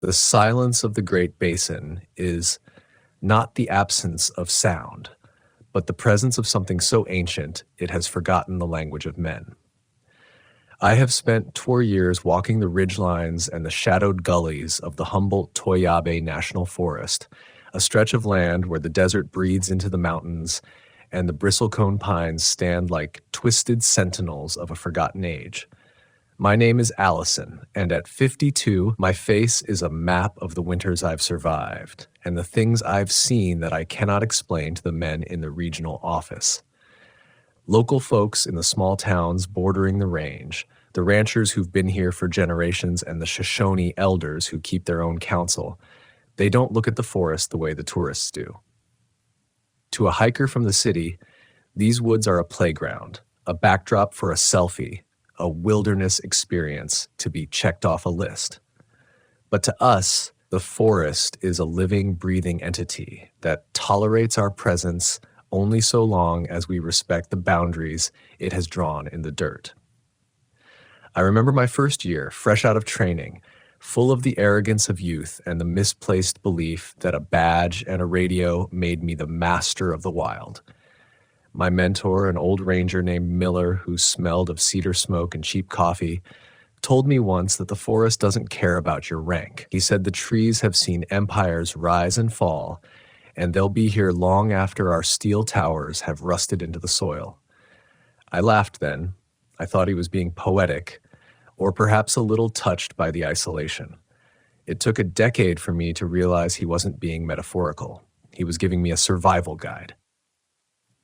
The silence of the Great Basin is not the absence of sound, but the presence of something so ancient it has forgotten the language of men. I have spent 4 years walking the ridgelines and the shadowed gullies of the Humboldt-Toyabe National Forest, a stretch of land where the desert breathes into the mountains and the bristlecone pines stand like twisted sentinels of a forgotten age. My name is Allison, and at 52, my face is a map of the winters I've survived and the things I've seen that I cannot explain to the men in the regional office. Local folks in the small towns bordering the range, the ranchers who've been here for generations, and the Shoshone elders who keep their own counsel, they don't look at the forest the way the tourists do. To a hiker from the city, these woods are a playground, a backdrop for a selfie, a wilderness experience to be checked off a list. But to us, the forest is a living, breathing entity that tolerates our presence only so long as we respect the boundaries it has drawn in the dirt. I remember my first year, fresh out of training, full of the arrogance of youth and the misplaced belief that a badge and a radio made me the master of the wild. My mentor, an old ranger named Miller who smelled of cedar smoke and cheap coffee, told me once that the forest doesn't care about your rank. He said the trees have seen empires rise and fall, and they'll be here long after our steel towers have rusted into the soil. I laughed then. I thought he was being poetic, or perhaps a little touched by the isolation. It took a decade for me to realize he wasn't being metaphorical. He was giving me a survival guide.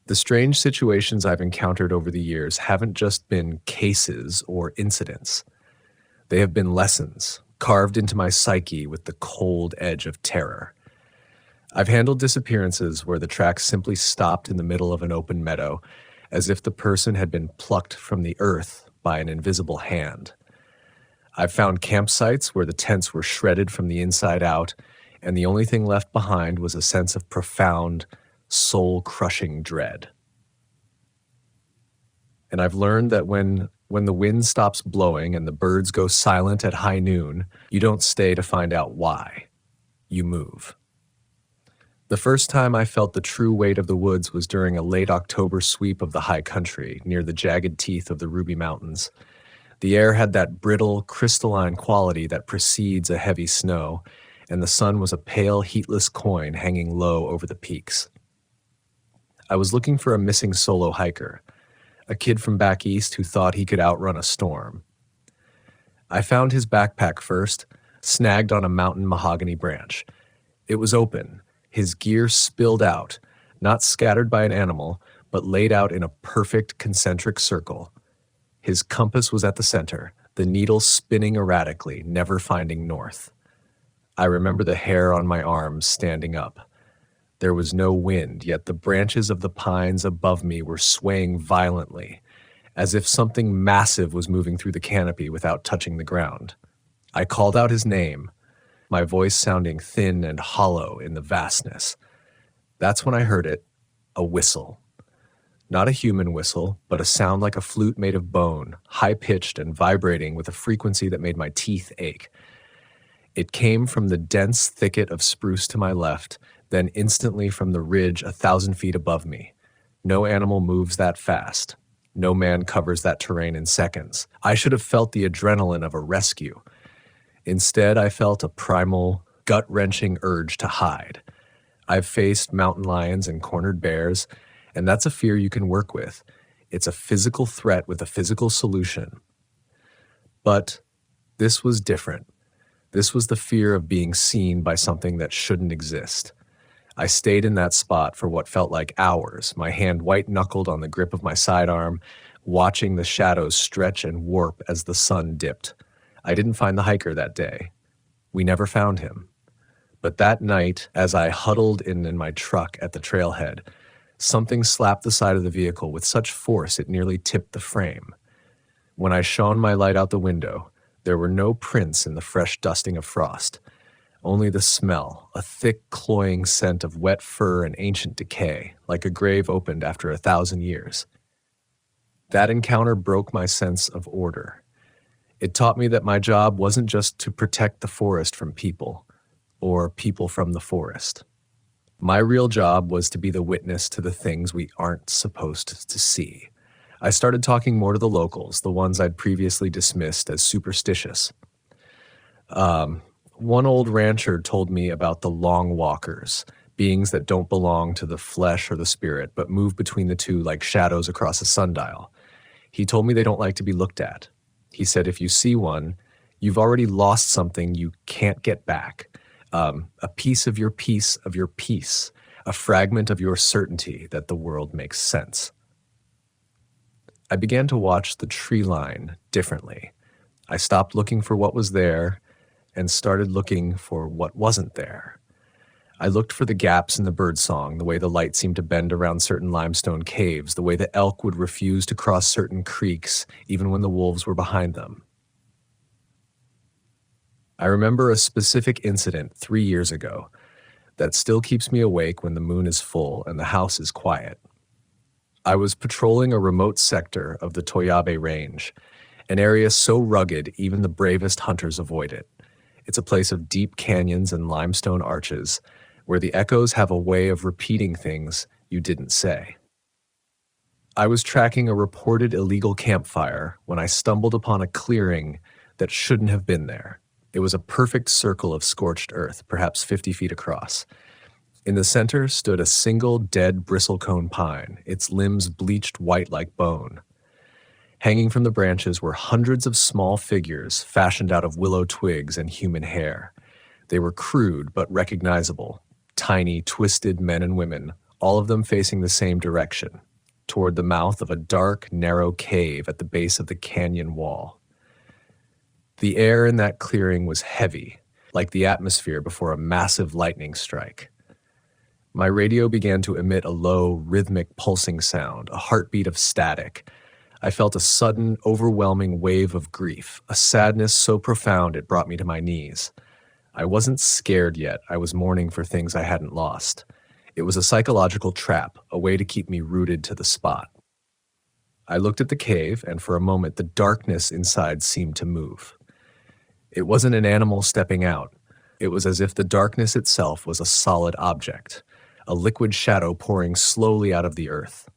The strange situations I've encountered over the years haven't just been cases or incidents. They have been lessons, carved into my psyche with the cold edge of terror. I've handled disappearances where the tracks simply stopped in the middle of an open meadow, as if the person had been plucked from the earth by an invisible hand. I've found campsites where the tents were shredded from the inside out, and the only thing left behind was a sense of profound, soul-crushing dread. And I've learned that when the wind stops blowing and the birds go silent at high noon, you don't stay to find out why. You move. The first time I felt the true weight of the woods was during a late October sweep of the high country near the jagged teeth of the Ruby Mountains. The air had that brittle, crystalline quality that precedes a heavy snow, and the sun was a pale, heatless coin hanging low over the peaks. I was looking for a missing solo hiker, a kid from back east who thought he could outrun a storm. I found his backpack first, snagged on a mountain mahogany branch. It was open, his gear spilled out, not scattered by an animal, but laid out in a perfect concentric circle. His compass was at the center, the needle spinning erratically, never finding north. I remember the hair on my arms standing up. There was no wind, yet the branches of the pines above me were swaying violently, as if something massive was moving through the canopy without touching the ground. I called out his name, my voice sounding thin and hollow in the vastness. That's when I heard it, a whistle. Not a human whistle, but a sound like a flute made of bone, high-pitched and vibrating with a frequency that made my teeth ache. It came from the dense thicket of spruce to my left, then instantly from the ridge 1,000 feet above me. No animal moves that fast. No man covers that terrain in seconds. I should have felt the adrenaline of a rescue. Instead, I felt a primal, gut-wrenching urge to hide. I've faced mountain lions and cornered bears, and that's a fear you can work with. It's a physical threat with a physical solution. But this was different. This was the fear of being seen by something that shouldn't exist. I stayed in that spot for what felt like hours, my hand white-knuckled on the grip of my sidearm, watching the shadows stretch and warp as the sun dipped. I didn't find the hiker that day. We never found him. But that night, as I huddled in my truck at the trailhead, something slapped the side of the vehicle with such force it nearly tipped the frame. When I shone my light out the window, there were no prints in the fresh dusting of frost. Only the smell, a thick, cloying scent of wet fur and ancient decay, like a grave opened after 1,000 years. That encounter broke my sense of order. It taught me that my job wasn't just to protect the forest from people, or people from the forest. My real job was to be the witness to the things we aren't supposed to see. I started talking more to the locals, the ones I'd previously dismissed as superstitious. One old rancher told me about the long walkers, beings that don't belong to the flesh or the spirit, but move between the two like shadows across a sundial. He told me they don't like to be looked at. He said if you see one, you've already lost something you can't get back. A piece of your piece, a fragment of your certainty that the world makes sense. I began to watch the tree line differently. I stopped looking for what was there and started looking for what wasn't there. I looked for the gaps in the birdsong, the way the light seemed to bend around certain limestone caves, the way the elk would refuse to cross certain creeks even when the wolves were behind them. I remember a specific incident 3 years ago that still keeps me awake when the moon is full and the house is quiet. I was patrolling a remote sector of the Toyabe Range, an area so rugged even the bravest hunters avoid it. It's a place of deep canyons and limestone arches where the echoes have a way of repeating things you didn't say. I was tracking a reported illegal campfire when I stumbled upon a clearing that shouldn't have been there. It was a perfect circle of scorched earth, perhaps 50 feet across. In the center stood a single dead bristlecone pine, its limbs bleached white like bone. Hanging from the branches were hundreds of small figures fashioned out of willow twigs and human hair. They were crude but recognizable, tiny, twisted men and women, all of them facing the same direction, toward the mouth of a dark, narrow cave at the base of the canyon wall. The air in that clearing was heavy, like the atmosphere before a massive lightning strike. My radio began to emit a low, rhythmic pulsing sound, a heartbeat of static. I felt a sudden, overwhelming wave of grief, a sadness so profound it brought me to my knees. I wasn't scared yet. I was mourning for things I hadn't lost. It was a psychological trap, a way to keep me rooted to the spot. I looked at the cave, and for a moment the darkness inside seemed to move. It wasn't an animal stepping out. It was as if the darkness itself was a solid object, a liquid shadow pouring slowly out of the earth.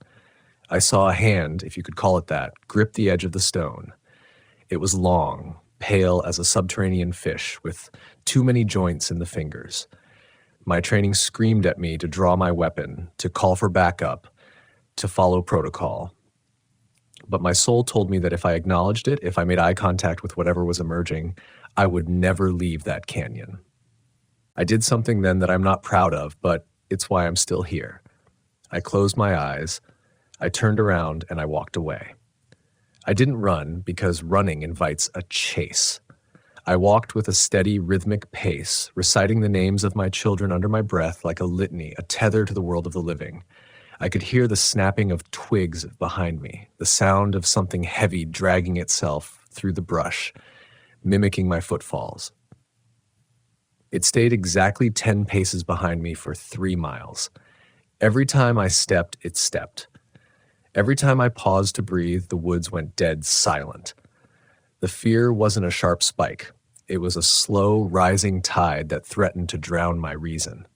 I saw a hand, if you could call it that, grip the edge of the stone. It was long, pale as a subterranean fish, with too many joints in the fingers. My training screamed at me to draw my weapon, to call for backup, to follow protocol. But my soul told me that if I acknowledged it, if I made eye contact with whatever was emerging, I would never leave that canyon. I did something then that I'm not proud of, but it's why I'm still here. I closed my eyes, I turned around, and I walked away. I didn't run because running invites a chase. I walked with a steady, rhythmic pace, reciting the names of my children under my breath like a litany, a tether to the world of the living. I could hear the snapping of twigs behind me, the sound of something heavy dragging itself through the brush, mimicking my footfalls. It stayed exactly 10 paces behind me for 3 miles. Every time I stepped, it stepped. Every time I paused to breathe, the woods went dead silent. The fear wasn't a sharp spike. It was a slow, rising tide that threatened to drown my reason.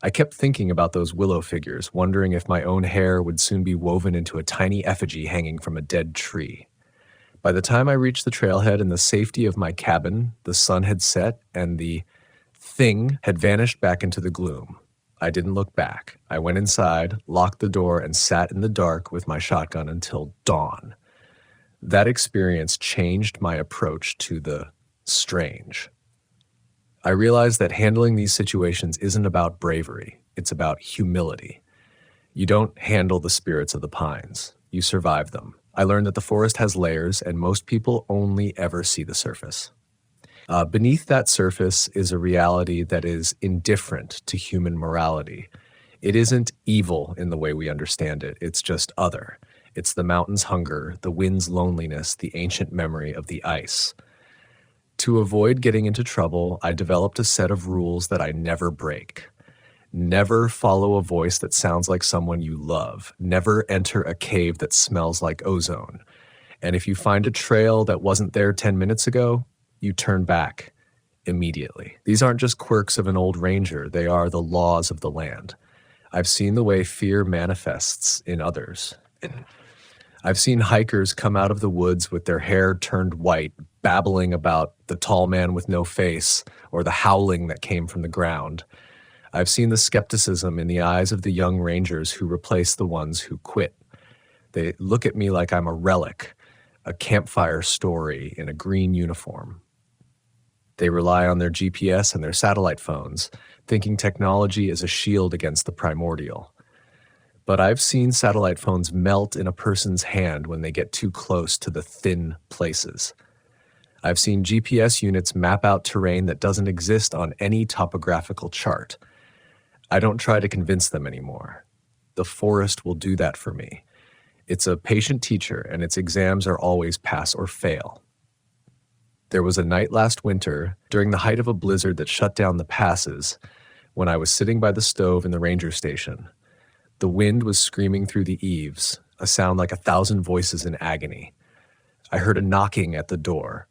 I kept thinking about those willow figures, wondering if my own hair would soon be woven into a tiny effigy hanging from a dead tree. By the time I reached the trailhead in the safety of my cabin, the sun had set and the thing had vanished back into the gloom. I didn't look back. I went inside, locked the door, and sat in the dark with my shotgun until dawn. That experience changed my approach to the strange. I realized that handling these situations isn't about bravery. It's about humility. You don't handle the spirits of the pines. You survive them. I learned that the forest has layers, and most people only ever see the surface. Beneath that surface is a reality that is indifferent to human morality. It isn't evil in the way we understand it. It's just other. It's the mountain's hunger, the wind's loneliness, the ancient memory of the ice. To avoid getting into trouble, I developed a set of rules that I never break. Never follow a voice that sounds like someone you love. Never enter a cave that smells like ozone. And if you find a trail that wasn't there 10 minutes ago, you turn back immediately. These aren't just quirks of an old ranger, they are the laws of the land. I've seen the way fear manifests in others. I've seen hikers come out of the woods with their hair turned white, babbling about the tall man with no face or the howling that came from the ground. I've seen the skepticism in the eyes of the young rangers who replace the ones who quit. They look at me like I'm a relic, a campfire story in a green uniform. They rely on their GPS and their satellite phones, thinking technology is a shield against the primordial. But I've seen satellite phones melt in a person's hand when they get too close to the thin places. I've seen GPS units map out terrain that doesn't exist on any topographical chart. I don't try to convince them anymore. The forest will do that for me. It's a patient teacher, and its exams are always pass or fail. There was a night last winter, during the height of a blizzard that shut down the passes, when I was sitting by the stove in the ranger station. The wind was screaming through the eaves, a sound like 1,000 voices in agony. I heard a knocking at the door.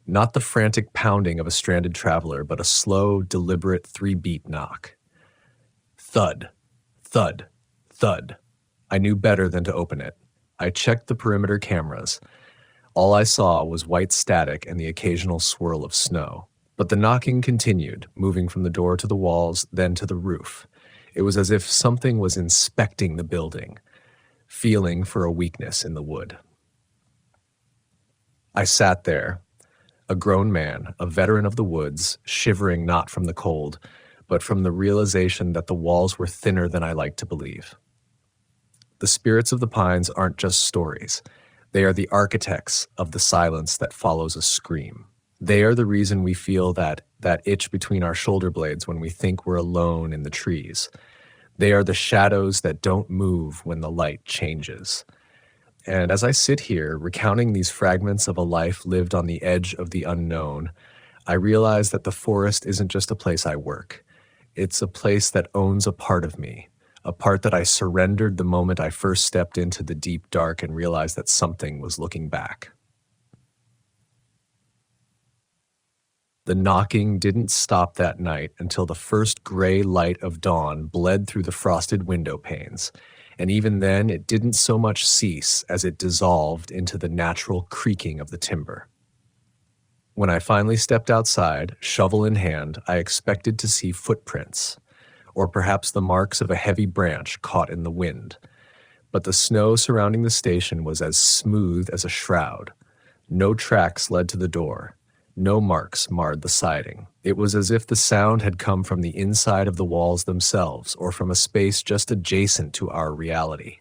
Not the frantic pounding of a stranded traveler, but a slow, deliberate 3-beat knock. Thud, thud, thud. I knew better than to open it. I checked the perimeter cameras. All I saw was white static and the occasional swirl of snow. But the knocking continued, moving from the door to the walls, then to the roof. It was as if something was inspecting the building, feeling for a weakness in the wood. I sat there, a grown man, a veteran of the woods, shivering not from the cold, but from the realization that the walls were thinner than I liked to believe. The spirits of the pines aren't just stories. They are the architects of the silence that follows a scream. They are the reason we feel that itch between our shoulder blades when we think we're alone in the trees. They are the shadows that don't move when the light changes. And as I sit here recounting these fragments of a life lived on the edge of the unknown, I realize that the forest isn't just a place I work. It's a place that owns a part of me, a part that I surrendered the moment I first stepped into the deep dark and realized that something was looking back. The knocking didn't stop that night until the first gray light of dawn bled through the frosted window panes, and even then it didn't so much cease as it dissolved into the natural creaking of the timber. When I finally stepped outside, shovel in hand, I expected to see footprints, or perhaps the marks of a heavy branch caught in the wind. But the snow surrounding the station was as smooth as a shroud. No tracks led to the door. No marks marred the siding. It was as if the sound had come from the inside of the walls themselves, or from a space just adjacent to our reality.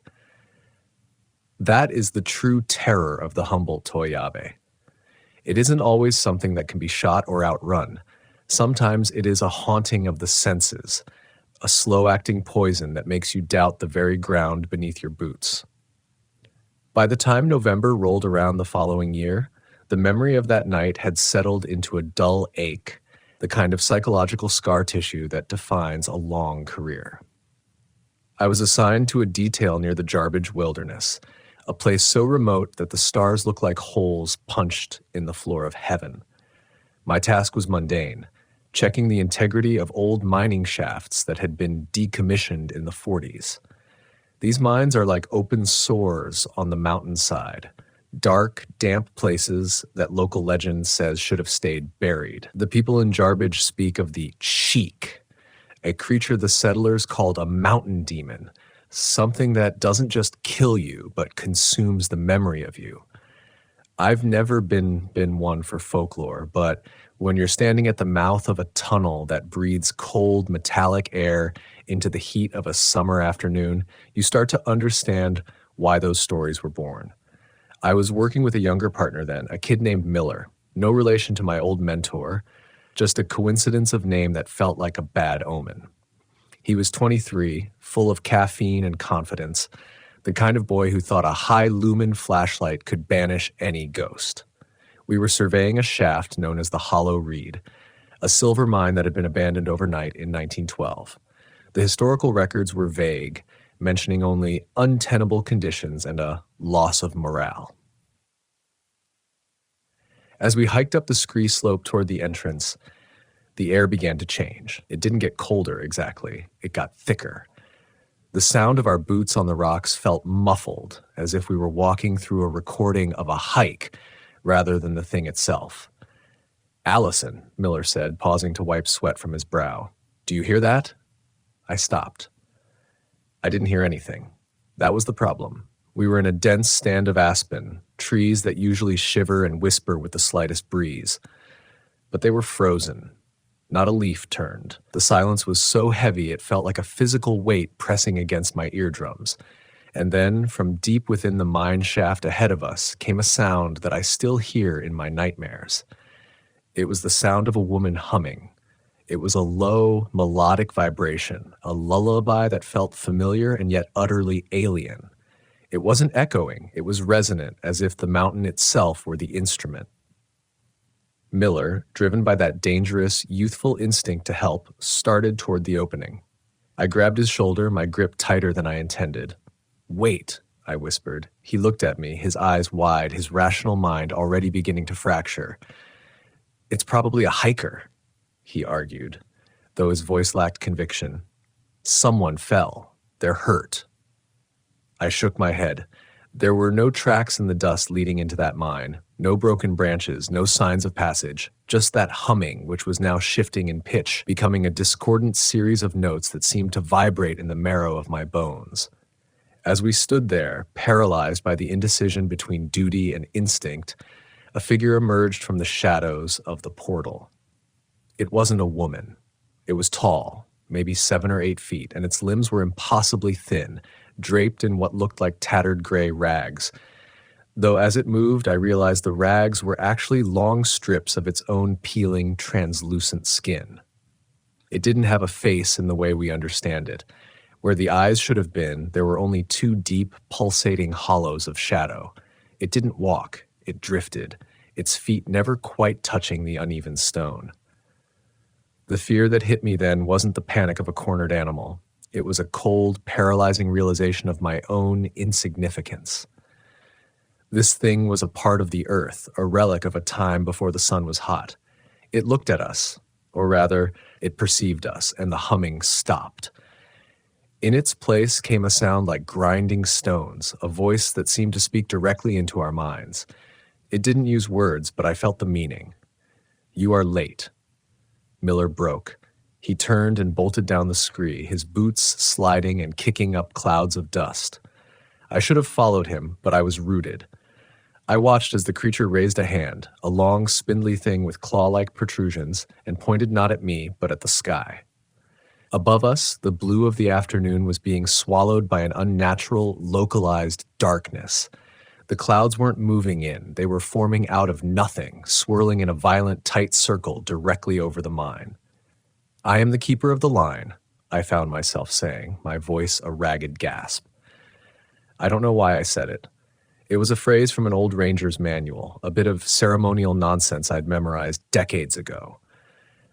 That is the true terror of the Humboldt Toyabe. It isn't always something that can be shot or outrun. Sometimes it is a haunting of the senses, a slow-acting poison that makes you doubt the very ground beneath your boots. By the time November rolled around the following year, the memory of that night had settled into a dull ache, the kind of psychological scar tissue that defines a long career. I was assigned to a detail near the Jarbidge Wilderness, a place so remote that the stars looked like holes punched in the floor of heaven. My task was mundane, checking the integrity of old mining shafts that had been decommissioned in the 40s. These mines are like open sores on the mountainside, dark, damp places that local legend says should have stayed buried. The people in Jarbidge speak of the Cheek, a creature the settlers called a mountain demon, something that doesn't just kill you, but consumes the memory of you. I've never been one for folklore, but when you're standing at the mouth of a tunnel that breathes cold, metallic air into the heat of a summer afternoon, you start to understand why those stories were born. I was working with a younger partner then, a kid named Miller, no relation to my old mentor, just a coincidence of name that felt like a bad omen. He was 23, full of caffeine and confidence, the kind of boy who thought a high-lumen flashlight could banish any ghost. We were surveying a shaft known as the Hollow Reed, a silver mine that had been abandoned overnight in 1912. The historical records were vague, mentioning only untenable conditions and a loss of morale. As we hiked up the scree slope toward the entrance, the air began to change. It didn't get colder exactly, it got thicker. The sound of our boots on the rocks felt muffled, as if we were walking through a recording of a hike rather than the thing itself. "Allison," Miller said, pausing to wipe sweat from his brow. "Do you hear that?" I stopped. I didn't hear anything. That was the problem. We were in a dense stand of aspen, trees that usually shiver and whisper with the slightest breeze. But they were frozen. Not a leaf turned. The silence was so heavy it felt like a physical weight pressing against my eardrums. And then, from deep within the mine shaft ahead of us, came a sound that I still hear in my nightmares. It was the sound of a woman humming. It was a low, melodic vibration, a lullaby that felt familiar and yet utterly alien. It wasn't echoing, it was resonant, as if the mountain itself were the instrument. Miller, driven by that dangerous, youthful instinct to help, started toward the opening. I grabbed his shoulder, my grip tighter than I intended. "Wait," I whispered. He looked at me, his eyes wide, his rational mind already beginning to fracture. "It's probably a hiker," he argued, though his voice lacked conviction. "Someone fell. They're hurt." I shook my head. There were no tracks in the dust leading into that mine, no broken branches, no signs of passage, just that humming which was now shifting in pitch, becoming a discordant series of notes that seemed to vibrate in the marrow of my bones. As we stood there, paralyzed by the indecision between duty and instinct, a figure emerged from the shadows of the portal. It wasn't a woman. It was tall, maybe 7 or 8 feet, and its limbs were impossibly thin, draped in what looked like tattered gray rags. Though as it moved, I realized the rags were actually long strips of its own peeling, translucent skin. It didn't have a face in the way we understand it. Where the eyes should have been, there were only 2 deep, pulsating hollows of shadow. It didn't walk, it drifted, its feet never quite touching the uneven stone. The fear that hit me then wasn't the panic of a cornered animal. It was a cold, paralyzing realization of my own insignificance. This thing was a part of the earth, a relic of a time before the sun was hot. It looked at us, or rather, it perceived us, and the humming stopped. In its place came a sound like grinding stones, a voice that seemed to speak directly into our minds. It didn't use words, but I felt the meaning. "You are late." Miller broke. He turned and bolted down the scree, his boots sliding and kicking up clouds of dust. I should have followed him, but I was rooted. I watched as the creature raised a hand, a long, spindly thing with claw-like protrusions, and pointed not at me, but at the sky. Above us, the blue of the afternoon was being swallowed by an unnatural, localized darkness. The clouds weren't moving in, they were forming out of nothing, swirling in a violent, tight circle directly over the mine. "I am the keeper of the line," I found myself saying, my voice a ragged gasp. I don't know why I said it. It was a phrase from an old ranger's manual, a bit of ceremonial nonsense I'd memorized decades ago.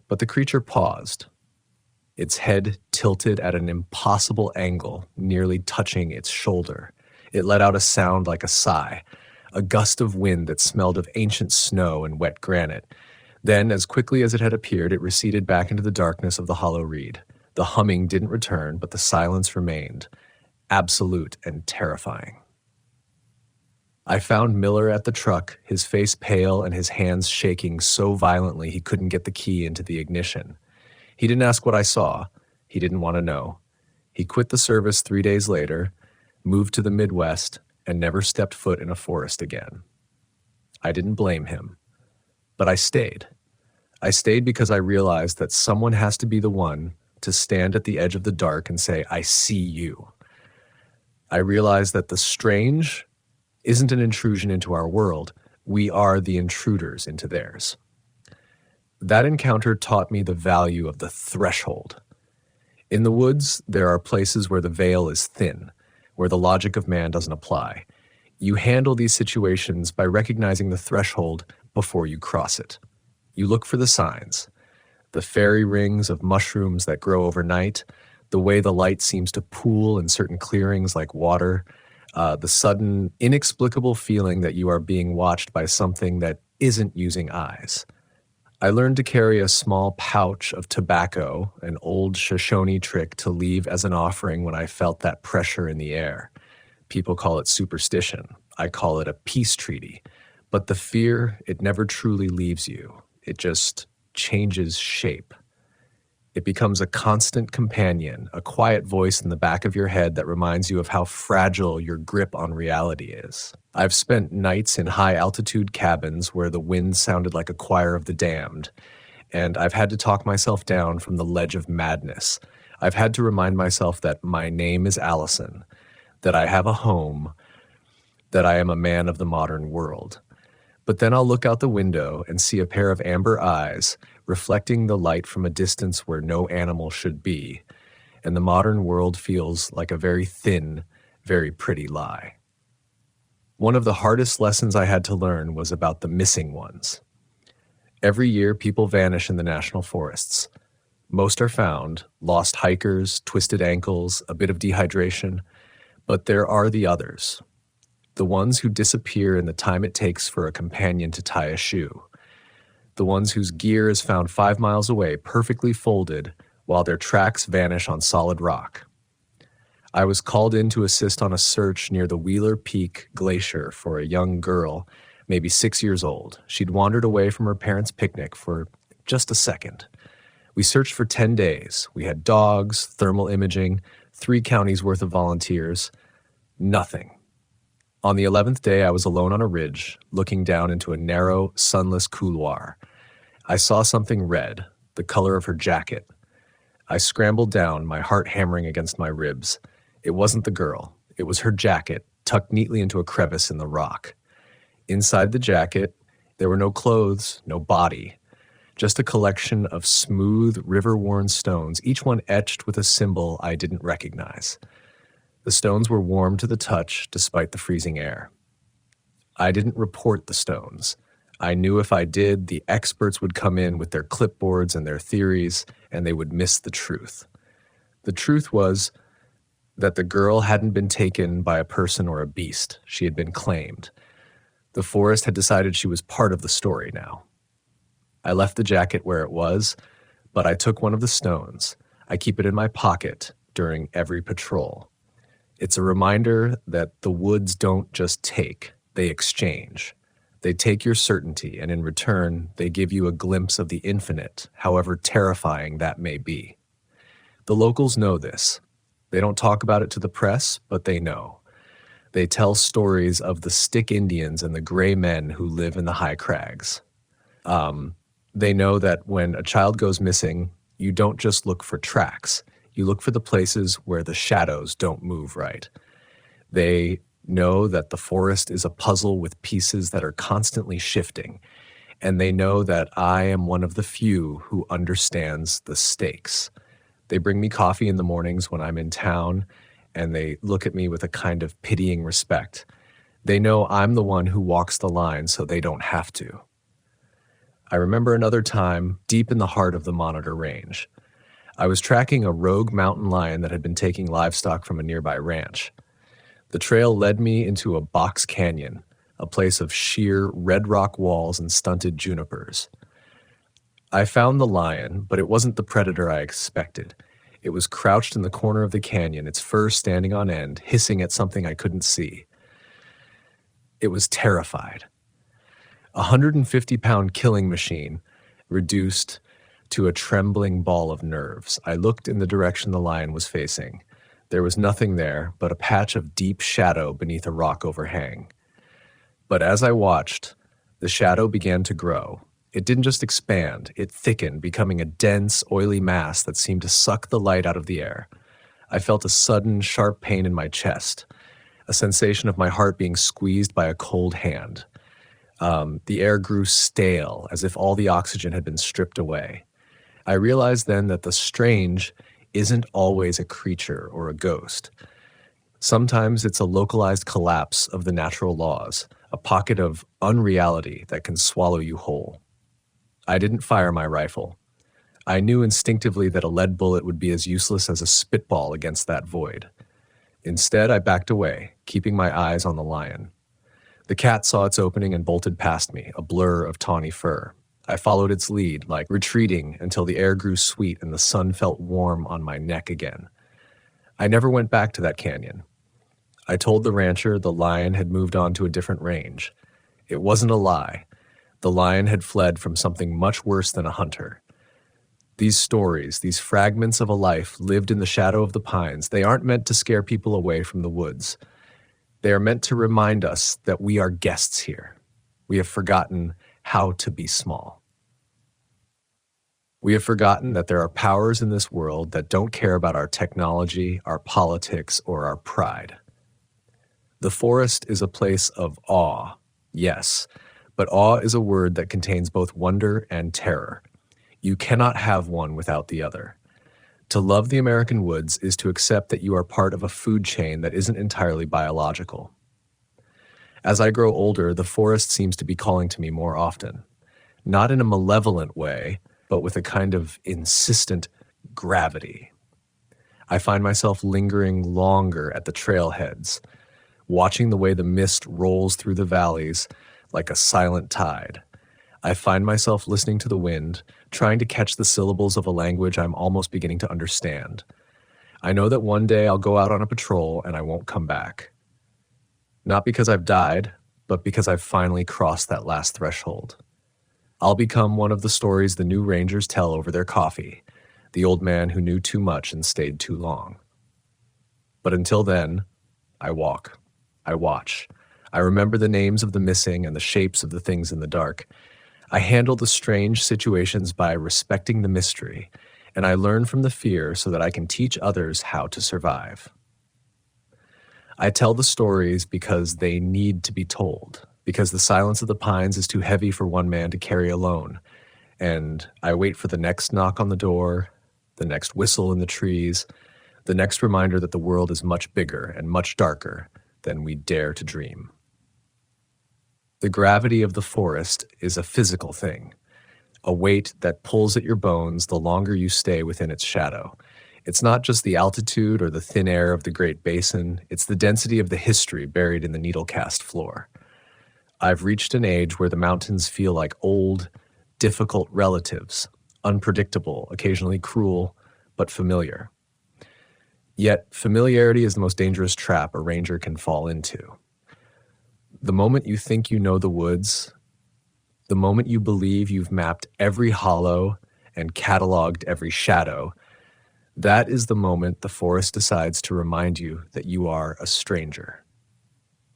But the creature paused, its head tilted at an impossible angle, nearly touching its shoulder. It let out a sound like a sigh, a gust of wind that smelled of ancient snow and wet granite. Then, as quickly as it had appeared, it receded back into the darkness of the hollow reed. The humming didn't return, but the silence remained, absolute and terrifying. I found Miller at the truck, his face pale and his hands shaking so violently he couldn't get the key into the ignition. He didn't ask what I saw. He didn't want to know. He quit the service 3 days later, moved to the Midwest, and never stepped foot in a forest again. I didn't blame him. But I stayed. I stayed because I realized that someone has to be the one to stand at the edge of the dark and say, "I see you." I realized that the strange isn't an intrusion into our world. We are the intruders into theirs. That encounter taught me the value of the threshold. In the woods, there are places where the veil is thin, where the logic of man doesn't apply. You handle these situations by recognizing the threshold before you cross it. You look for the signs, the fairy rings of mushrooms that grow overnight, the way the light seems to pool in certain clearings like water, the sudden, inexplicable feeling that you are being watched by something that isn't using eyes. I learned to carry a small pouch of tobacco, an old Shoshone trick to leave as an offering when I felt that pressure in the air. People call it superstition. I call it a peace treaty. But the fear, it never truly leaves you. It just changes shape. It becomes a constant companion, a quiet voice in the back of your head that reminds you of how fragile your grip on reality is. I've spent nights in high-altitude cabins where the wind sounded like a choir of the damned, and I've had to talk myself down from the ledge of madness. I've had to remind myself that my name is Allison, that I have a home, that I am a man of the modern world. But then I'll look out the window and see a pair of amber eyes reflecting the light from a distance where no animal should be, and the modern world feels like a very thin, very pretty lie. One of the hardest lessons I had to learn was about the missing ones. Every year, people vanish in the national forests. Most are found, lost hikers, twisted ankles, a bit of dehydration, but there are the others. The ones who disappear in the time it takes for a companion to tie a shoe. The ones whose gear is found 5 miles away, perfectly folded, while their tracks vanish on solid rock. I was called in to assist on a search near the Wheeler Peak Glacier for a young girl, maybe 6 years old. She'd wandered away from her parents' picnic for just a second. We searched for 10 days. We had dogs, thermal imaging, 3 counties worth of volunteers. Nothing. On the 11th day, I was alone on a ridge, looking down into a narrow, sunless couloir. I saw something red, the color of her jacket. I scrambled down, my heart hammering against my ribs. It wasn't the girl. It was her jacket, tucked neatly into a crevice in the rock. Inside the jacket, there were no clothes, no body, just a collection of smooth, river-worn stones, each one etched with a symbol I didn't recognize. The stones were warm to the touch despite the freezing air. I didn't report the stones. I knew if I did, the experts would come in with their clipboards and their theories, and they would miss the truth. The truth was that the girl hadn't been taken by a person or a beast. She had been claimed. The forest had decided she was part of the story now. I left the jacket where it was, but I took one of the stones. I keep it in my pocket during every patrol. It's a reminder that the woods don't just take, they exchange. They take your certainty, and in return, they give you a glimpse of the infinite, however terrifying that may be. The locals know this. They don't talk about it to the press, but they know. They tell stories of the stick Indians and the gray men who live in the high crags. They know that when a child goes missing, you don't just look for tracks. You look for the places where the shadows don't move right. They know that the forest is a puzzle with pieces that are constantly shifting, and they know that I am one of the few who understands the stakes. They bring me coffee in the mornings when I'm in town, and they look at me with a kind of pitying respect. They know I'm the one who walks the line so they don't have to. I remember another time, deep in the heart of the Monitor Range. I was tracking a rogue mountain lion that had been taking livestock from a nearby ranch. The trail led me into a box canyon, a place of sheer red rock walls and stunted junipers. I found the lion, but it wasn't the predator I expected. It was crouched in the corner of the canyon, its fur standing on end, hissing at something I couldn't see. It was terrified. A 150-pound killing machine, reduced to a trembling ball of nerves. I looked in the direction the lion was facing. There was nothing there but a patch of deep shadow beneath a rock overhang. But as I watched, the shadow began to grow. It didn't just expand, it thickened, becoming a dense, oily mass that seemed to suck the light out of the air. I felt a sudden, sharp pain in my chest, a sensation of my heart being squeezed by a cold hand. The air grew stale, as if all the oxygen had been stripped away. I realized then that the strange isn't always a creature or a ghost. Sometimes it's a localized collapse of the natural laws, a pocket of unreality that can swallow you whole. I didn't fire my rifle. I knew instinctively that a lead bullet would be as useless as a spitball against that void. Instead, I backed away, keeping my eyes on the lion. The cat saw its opening and bolted past me, a blur of tawny fur. I followed its lead, like retreating until the air grew sweet and the sun felt warm on my neck again. I never went back to that canyon. I told the rancher the lion had moved on to a different range. It wasn't a lie. The lion had fled from something much worse than a hunter. These stories, these fragments of a life lived in the shadow of the pines, they aren't meant to scare people away from the woods. They are meant to remind us that we are guests here. We have forgotten how to be small. We have forgotten that there are powers in this world that don't care about our technology, our politics, or our pride. The forest is a place of awe, yes, but awe is a word that contains both wonder and terror. You cannot have one without the other. To love the American woods is to accept that you are part of a food chain that isn't entirely biological. As I grow older, the forest seems to be calling to me more often. Not in a malevolent way, but with a kind of insistent gravity. I find myself lingering longer at the trailheads, watching the way the mist rolls through the valleys like a silent tide. I find myself listening to the wind, trying to catch the syllables of a language I'm almost beginning to understand. I know that one day I'll go out on a patrol and I won't come back. Not because I've died, but because I've finally crossed that last threshold. I'll become one of the stories the new rangers tell over their coffee, the old man who knew too much and stayed too long. But until then, I walk. I watch. I remember the names of the missing and the shapes of the things in the dark. I handle the strange situations by respecting the mystery, and I learn from the fear so that I can teach others how to survive. I tell the stories because they need to be told, because the silence of the pines is too heavy for one man to carry alone, and I wait for the next knock on the door, the next whistle in the trees, the next reminder that the world is much bigger and much darker than we dare to dream. The gravity of the forest is a physical thing, a weight that pulls at your bones the longer you stay within its shadow. It's not just the altitude or the thin air of the Great Basin, it's the density of the history buried in the needle-cast floor. I've reached an age where the mountains feel like old, difficult relatives, unpredictable, occasionally cruel, but familiar. Yet, familiarity is the most dangerous trap a ranger can fall into. The moment you think you know the woods, the moment you believe you've mapped every hollow and cataloged every shadow, that is the moment the forest decides to remind you that you are a stranger.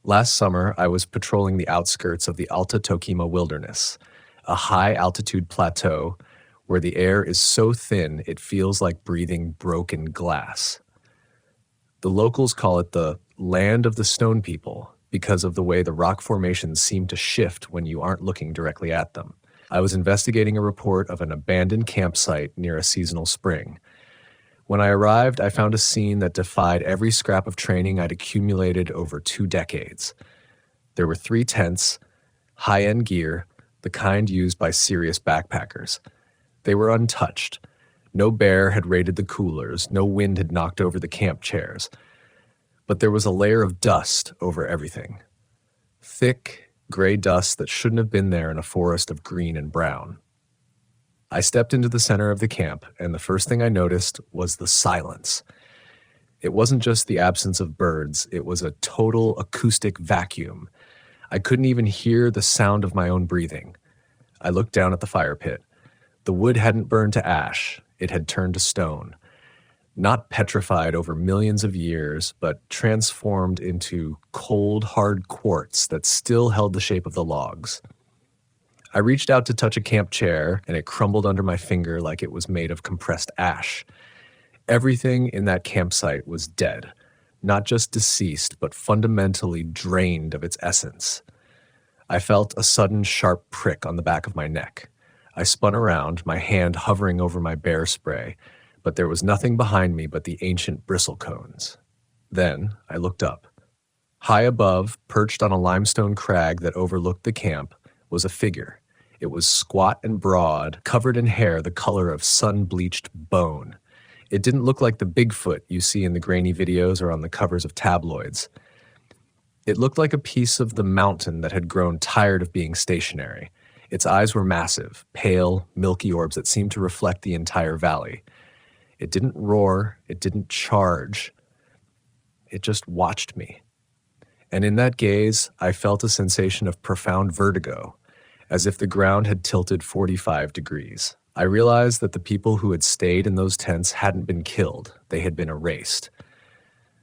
Last summer, I was patrolling the outskirts of the Alta Tokima Wilderness, a high-altitude plateau where the air is so thin it feels like breathing broken glass. The locals call it the land of the stone people, because of the way the rock formations seem to shift when you aren't looking directly at them. I was investigating a report of an abandoned campsite near a seasonal spring. When I arrived, I found a scene that defied every scrap of training I'd accumulated over 2 decades. There were 3 tents, high-end gear, the kind used by serious backpackers. They were untouched. No bear had raided the coolers, no wind had knocked over the camp chairs. But there was a layer of dust over everything. Thick, gray dust that shouldn't have been there in a forest of green and brown. I stepped into the center of the camp, and the first thing I noticed was the silence. It wasn't just the absence of birds, it was a total acoustic vacuum. I couldn't even hear the sound of my own breathing. I looked down at the fire pit. The wood hadn't burned to ash, it had turned to stone. Not petrified over millions of years, but transformed into cold, hard quartz that still held the shape of the logs. I reached out to touch a camp chair, and it crumbled under my finger like it was made of compressed ash. Everything in that campsite was dead, not just deceased, but fundamentally drained of its essence. I felt a sudden sharp prick on the back of my neck. I spun around, my hand hovering over my bear spray, but there was nothing behind me but the ancient bristle cones. Then I looked up. High above, perched on a limestone crag that overlooked the camp, was a figure. It was squat and broad, covered in hair the color of sun-bleached bone. It didn't look like the Bigfoot you see in the grainy videos or on the covers of tabloids. It looked like a piece of the mountain that had grown tired of being stationary. Its eyes were massive, pale, milky orbs that seemed to reflect the entire valley. It didn't roar, it didn't charge. It just watched me. And in that gaze, I felt a sensation of profound vertigo, as if the ground had tilted 45 degrees. I realized that the people who had stayed in those tents hadn't been killed, they had been erased.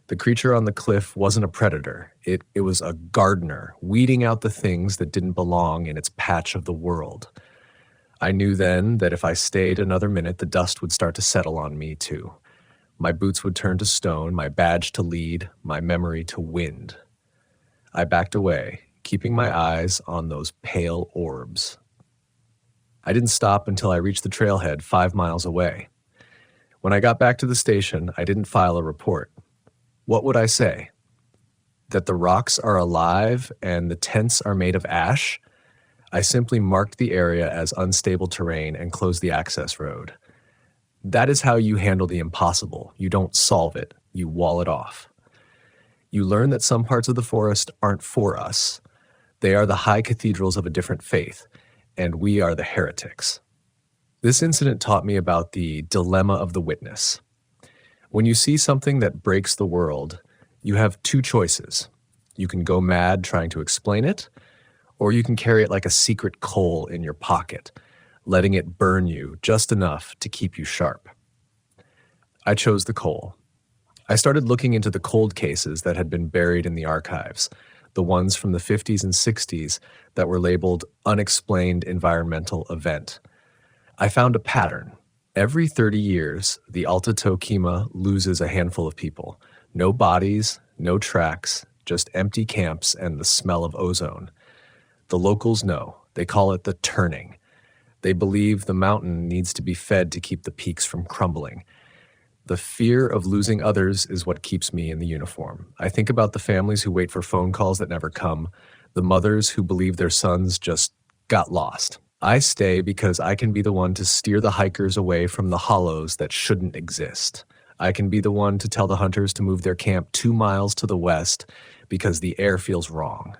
The creature on the cliff wasn't a predator. It was a gardener, weeding out the things that didn't belong in its patch of the world. I knew then that if I stayed another minute, the dust would start to settle on me too. My boots would turn to stone, my badge to lead, my memory to wind. I backed away, keeping my eyes on those pale orbs. I didn't stop until I reached the trailhead 5 miles away. When I got back to the station, I didn't file a report. What would I say? That the rocks are alive and the tents are made of ash? I simply marked the area as unstable terrain and closed the access road. That is how you handle the impossible. You don't solve it, you wall it off. You learn that some parts of the forest aren't for us. They are the high cathedrals of a different faith, and we are the heretics. This incident taught me about the dilemma of the witness. When you see something that breaks the world, you have two choices. You can go mad trying to explain it, or you can carry it like a secret coal in your pocket, letting it burn you just enough to keep you sharp. I chose the coal. I started looking into the cold cases that had been buried in the archives, the ones from the 50s and 60s that were labeled unexplained environmental event. I found a pattern. Every 30 years, the Alta Toquima loses a handful of people. No bodies, no tracks, just empty camps and the smell of ozone. The locals know. They call it the turning. They believe the mountain needs to be fed to keep the peaks from crumbling. The fear of losing others is what keeps me in the uniform. I think about the families who wait for phone calls that never come, the mothers who believe their sons just got lost. I stay because I can be the one to steer the hikers away from the hollows that shouldn't exist. I can be the one to tell the hunters to move their camp 2 miles to the west because the air feels wrong.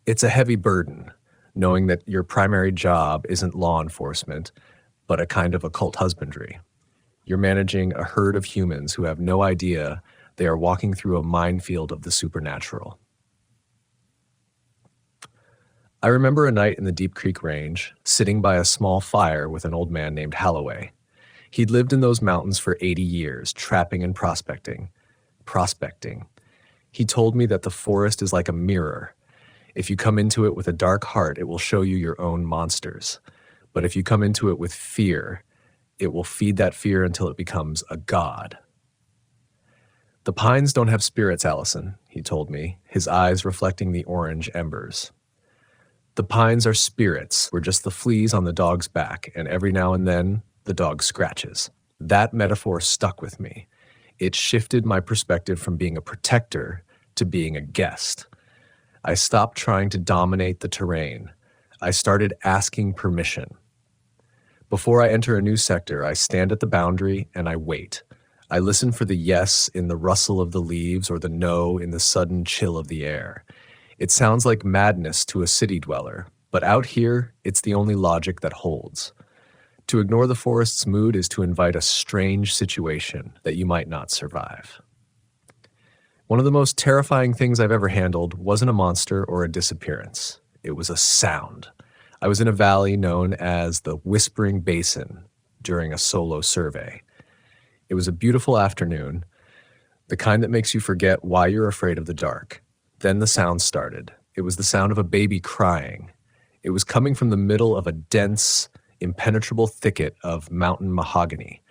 It's a heavy burden, knowing that your primary job isn't law enforcement, but a kind of occult husbandry. You're managing a herd of humans who have no idea they are walking through a minefield of the supernatural. I remember a night in the Deep Creek Range, sitting by a small fire with an old man named Holloway. He'd lived in those mountains for 80 years, trapping and prospecting. He told me that the forest is like a mirror. If you come into it with a dark heart, it will show you your own monsters. But if you come into it with fear, it will feed that fear until it becomes a god. The pines don't have spirits, Allison, he told me, his eyes reflecting the orange embers. The pines are spirits. We're just the fleas on the dog's back, and every now and then, the dog scratches. That metaphor stuck with me. It shifted my perspective from being a protector to being a guest. I stopped trying to dominate the terrain. I started asking permission. Before I enter a new sector, I stand at the boundary and I wait. I listen for the yes in the rustle of the leaves or the no in the sudden chill of the air. It sounds like madness to a city dweller, but out here, it's the only logic that holds. To ignore the forest's mood is to invite a strange situation that you might not survive. One of the most terrifying things I've ever handled wasn't a monster or a disappearance. It was a sound. I was in a valley known as the Whispering Basin during a solo survey. It was a beautiful afternoon, the kind that makes you forget why you're afraid of the dark. Then the sound started. It was the sound of a baby crying. It was coming from the middle of a dense, impenetrable thicket of mountain mahogany.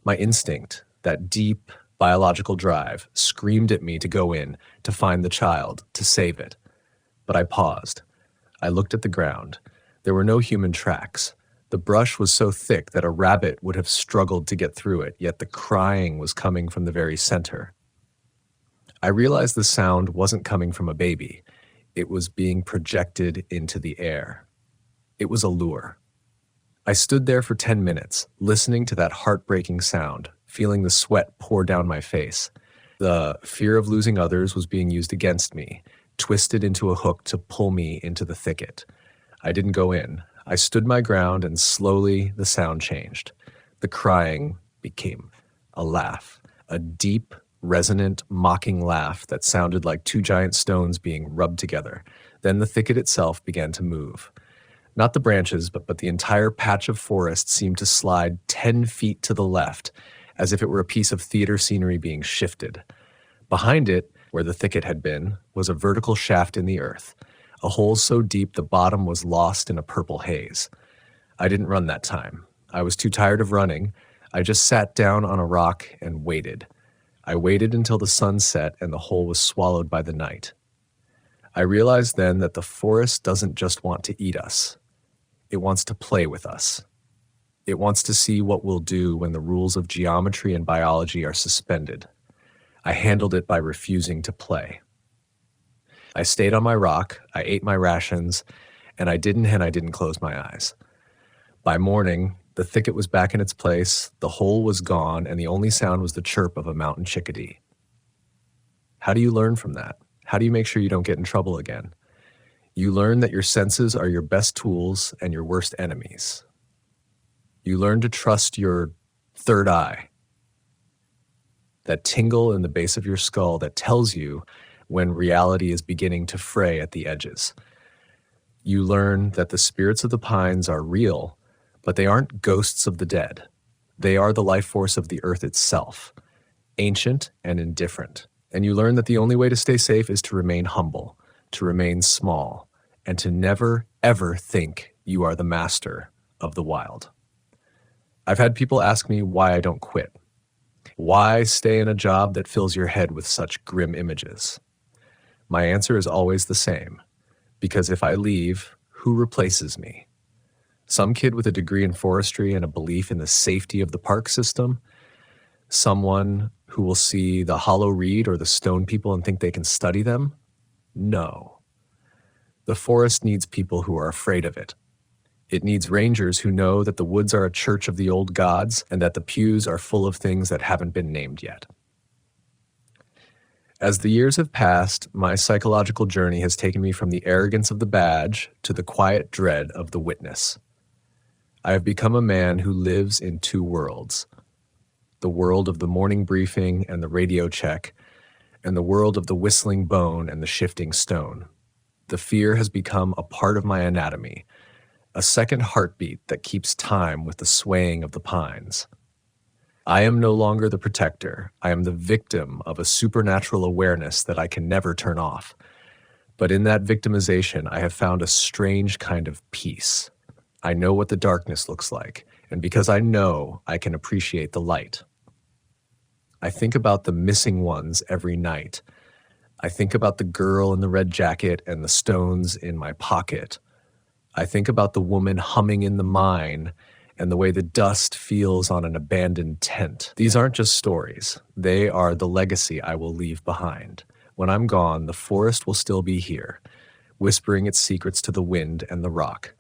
My instinct, that deep biological drive, screamed at me to go in, to find the child, to save it. But I paused. I looked at the ground. There were no human tracks. The brush was so thick that a rabbit would have struggled to get through it, yet the crying was coming from the very center. I realized the sound wasn't coming from a baby. It was being projected into the air. It was a lure. I stood there for 10 minutes, listening to that heartbreaking sound, feeling the sweat pour down my face. The fear of losing others was being used against me, twisted into a hook to pull me into the thicket. I didn't go in. I stood my ground, and slowly the sound changed. The crying became a laugh, a deep, resonant, mocking laugh that sounded like two giant stones being rubbed together. Then the thicket itself began to move. Not the branches, but the entire patch of forest seemed to slide 10 feet to the left, as if it were a piece of theater scenery being shifted. Behind it, where the thicket had been, was a vertical shaft in the earth, a hole so deep the bottom was lost in a purple haze. I didn't run that time. I was too tired of running. I just sat down on a rock and waited. I waited until the sun set and the hole was swallowed by the night. I realized then that the forest doesn't just want to eat us. It wants to play with us. It wants to see what we'll do when the rules of geometry and biology are suspended. I handled it by refusing to play. I stayed on my rock, I ate my rations, and I didn't close my eyes. By morning, the thicket was back in its place, the hole was gone, and the only sound was the chirp of a mountain chickadee. How do you learn from that? How do you make sure you don't get in trouble again? You learn that your senses are your best tools and your worst enemies. You learn to trust your third eye, that tingle in the base of your skull that tells you when reality is beginning to fray at the edges. You learn that the spirits of the pines are real, but they aren't ghosts of the dead. They are the life force of the earth itself, ancient and indifferent. And you learn that the only way to stay safe is to remain humble, to remain small, and to never, ever think you are the master of the wild. I've had people ask me why I don't quit. Why stay in a job that fills your head with such grim images? My answer is always the same. Because if I leave, who replaces me? Some kid with a degree in forestry and a belief in the safety of the park system? Someone who will see the hollow reed or the stone people and think they can study them? No. The forest needs people who are afraid of it. It needs rangers who know that the woods are a church of the old gods and that the pews are full of things that haven't been named yet. As the years have passed, my psychological journey has taken me from the arrogance of the badge to the quiet dread of the witness. I have become a man who lives in two worlds. The world of the morning briefing and the radio check, and the world of the whistling bone and the shifting stone. The fear has become a part of my anatomy, a second heartbeat that keeps time with the swaying of the pines. I am no longer the protector. I am the victim of a supernatural awareness that I can never turn off. But in that victimization, I have found a strange kind of peace. I know what the darkness looks like, and because I know, I can appreciate the light. I think about the missing ones every night. I think about the girl in the red jacket and the stones in my pocket. I think about the woman humming in the mine and the way the dust feels on an abandoned tent. These aren't just stories. They are the legacy I will leave behind. When I'm gone, the forest will still be here, whispering its secrets to the wind and the rock.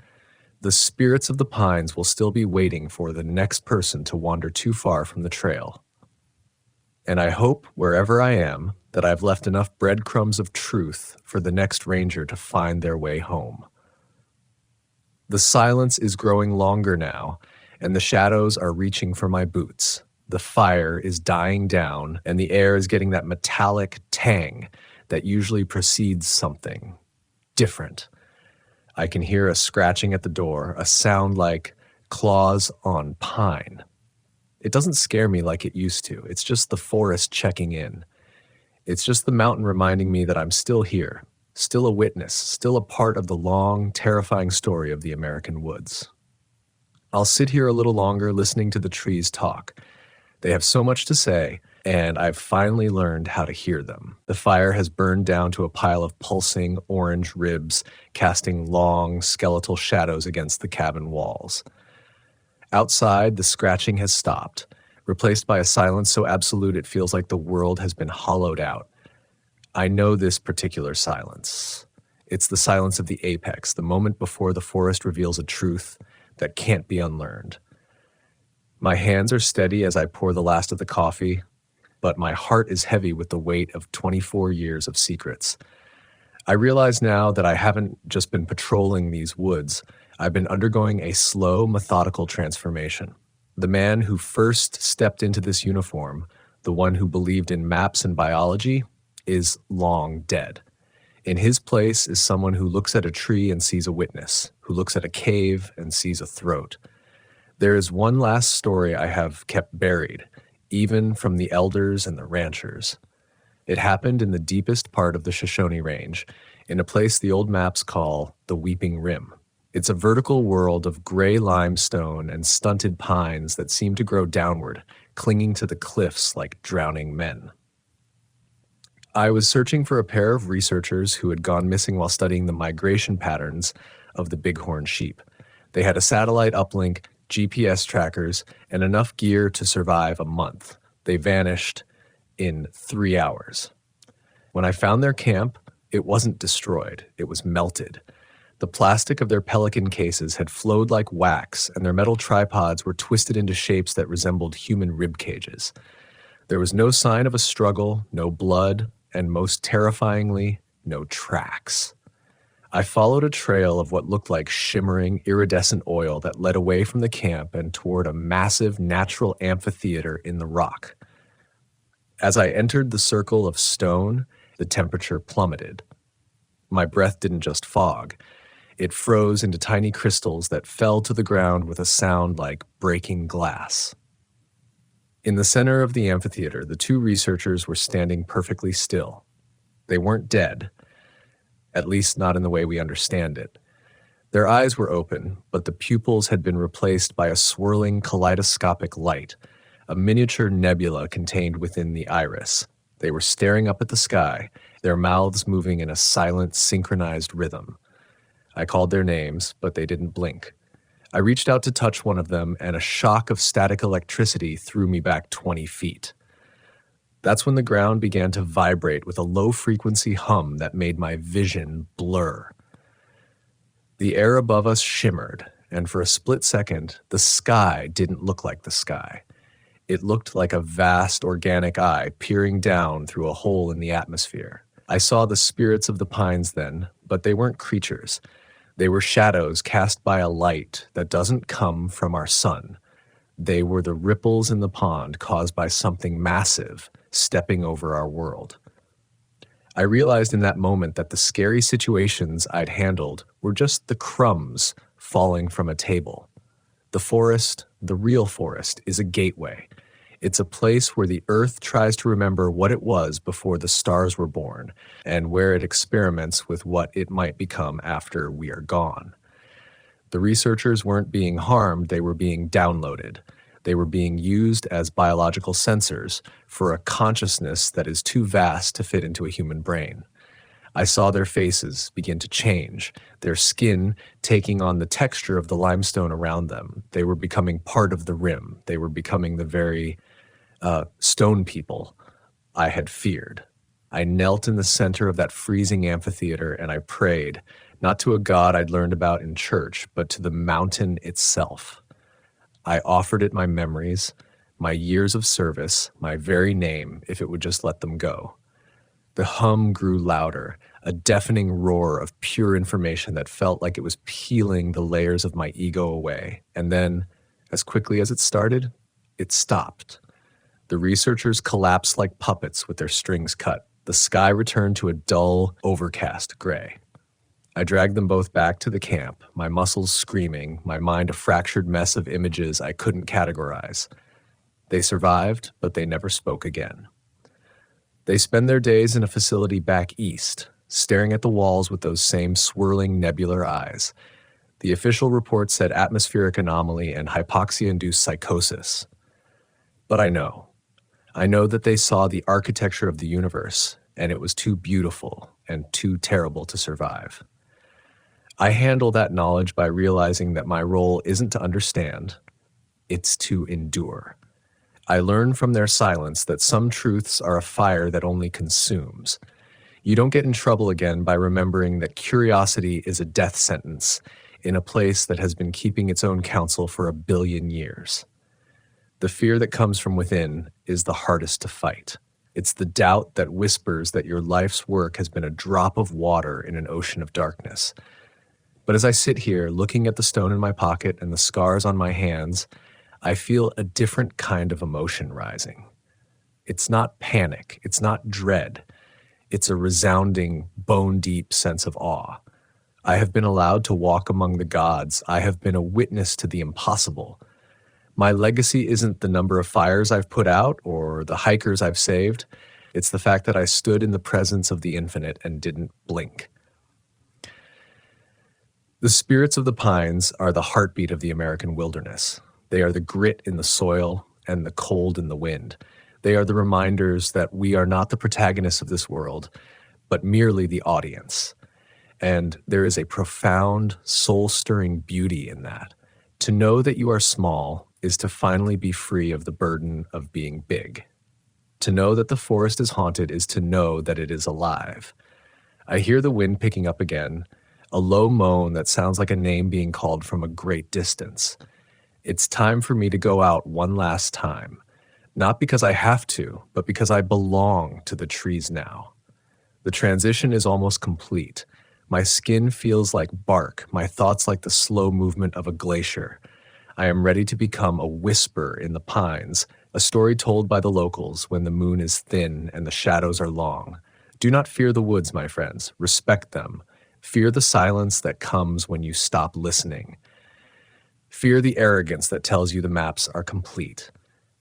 The spirits of the pines will still be waiting for the next person to wander too far from the trail. And I hope, wherever I am, that I've left enough breadcrumbs of truth for the next ranger to find their way home. The silence is growing longer now, and the shadows are reaching for my boots. The fire is dying down, and the air is getting that metallic tang that usually precedes something different. I can hear a scratching at the door, a sound like claws on pine. It doesn't scare me like it used to. It's just the forest checking in. It's just the mountain reminding me that I'm still here, still a witness, still a part of the long, terrifying story of the American woods. I'll sit here a little longer listening to the trees talk. They have so much to say, and I've finally learned how to hear them. The fire has burned down to a pile of pulsing orange ribs, casting long, skeletal shadows against the cabin walls. Outside, the scratching has stopped, replaced by a silence so absolute it feels like the world has been hollowed out. I know this particular silence. It's the silence of the apex, the moment before the forest reveals a truth that can't be unlearned. My hands are steady as I pour the last of the coffee. but my heart is heavy with the weight of 24 years of secrets. I realize now that I haven't just been patrolling these woods. I've been undergoing a slow, methodical transformation. The man who first stepped into this uniform, the one who believed in maps and biology, is long dead. In his place is someone who looks at a tree and sees a witness, who looks at a cave and sees a throat. There is one last story I have kept buried, even from the elders and the ranchers. It happened in the deepest part of the Shoshone Range, in a place the old maps call the Weeping Rim. It's a vertical world of gray limestone and stunted pines that seem to grow downward, clinging to the cliffs like drowning men. I was searching for a pair of researchers who had gone missing while studying the migration patterns of the bighorn sheep. They had a satellite uplink, GPS trackers, and enough gear to survive a month. They vanished in 3 hours. When I found their camp, it wasn't destroyed, it was melted. The plastic of their pelican cases had flowed like wax, and their metal tripods were twisted into shapes that resembled human rib cages. There was no sign of a struggle, no blood, and most terrifyingly, no tracks. I followed a trail of what looked like shimmering, iridescent oil that led away from the camp and toward a massive natural amphitheater in the rock. As I entered the circle of stone, the temperature plummeted. My breath didn't just fog. It froze into tiny crystals that fell to the ground with a sound like breaking glass. In the center of the amphitheater, the two researchers were standing perfectly still. They weren't dead, at least not in the way we understand it. Their eyes were open, but the pupils had been replaced by a swirling kaleidoscopic light, a miniature nebula contained within the iris. They were staring up at the sky, their mouths moving in a silent, synchronized rhythm. I called their names, but they didn't blink. I reached out to touch one of them, and a shock of static electricity threw me back 20 feet. That's when the ground began to vibrate with a low-frequency hum that made my vision blur. The air above us shimmered, and for a split second, the sky didn't look like the sky. It looked like a vast organic eye peering down through a hole in the atmosphere. I saw the spirits of the pines then, but they weren't creatures. They were shadows cast by a light that doesn't come from our sun. They were the ripples in the pond caused by something massive stepping over our world. I realized in that moment that the scary situations I'd handled were just the crumbs falling from a table. The forest, the real forest, is a gateway. It's a place where the earth tries to remember what it was before the stars were born, and where it experiments with what it might become after we are gone. The researchers weren't being harmed, they were being downloaded. They were being used as biological sensors for a consciousness that is too vast to fit into a human brain. I saw their faces begin to change, their skin taking on the texture of the limestone around them. They were becoming part of the rim. They were becoming the very stone people I had feared. I knelt in the center of that freezing amphitheater and I prayed, not to a god I'd learned about in church, but to the mountain itself. I offered it my memories, my years of service, my very name, if it would just let them go. The hum grew louder, a deafening roar of pure information that felt like it was peeling the layers of my ego away. And then, as quickly as it started, it stopped. The researchers collapsed like puppets with their strings cut. The sky returned to a dull, overcast gray. I dragged them both back to the camp, my muscles screaming, my mind a fractured mess of images I couldn't categorize. They survived, but they never spoke again. They spend their days in a facility back east, staring at the walls with those same swirling nebular eyes. The official report said atmospheric anomaly and hypoxia-induced psychosis. But I know that they saw the architecture of the universe, and it was too beautiful and too terrible to survive. I handle that knowledge by realizing that my role isn't to understand, it's to endure. I learn from their silence that some truths are a fire that only consumes. You don't get in trouble again by remembering that curiosity is a death sentence in a place that has been keeping its own counsel for 1 billion years. The fear that comes from within is the hardest to fight. It's the doubt that whispers that your life's work has been a drop of water in an ocean of darkness. But as I sit here looking at the stone in my pocket and the scars on my hands, I feel a different kind of emotion rising. It's not panic, it's not dread. It's a resounding, bone-deep sense of awe. I have been allowed to walk among the gods. I have been a witness to the impossible. My legacy isn't the number of fires I've put out or the hikers I've saved. It's the fact that I stood in the presence of the infinite and didn't blink. The spirits of the pines are the heartbeat of the American wilderness. They are the grit in the soil and the cold in the wind. They are the reminders that we are not the protagonists of this world, but merely the audience. And there is a profound, soul-stirring beauty in that. To know that you are small is to finally be free of the burden of being big. To know that the forest is haunted is to know that it is alive. I hear the wind picking up again, a low moan that sounds like a name being called from a great distance. It's time for me to go out one last time, not because I have to, but because I belong to the trees now. The transition is almost complete. My skin feels like bark, my thoughts like the slow movement of a glacier. I am ready to become a whisper in the pines, a story told by the locals when the moon is thin and the shadows are long. Do not fear the woods, my friends. Respect them. Fear the silence that comes when you stop listening. Fear the arrogance that tells you the maps are complete.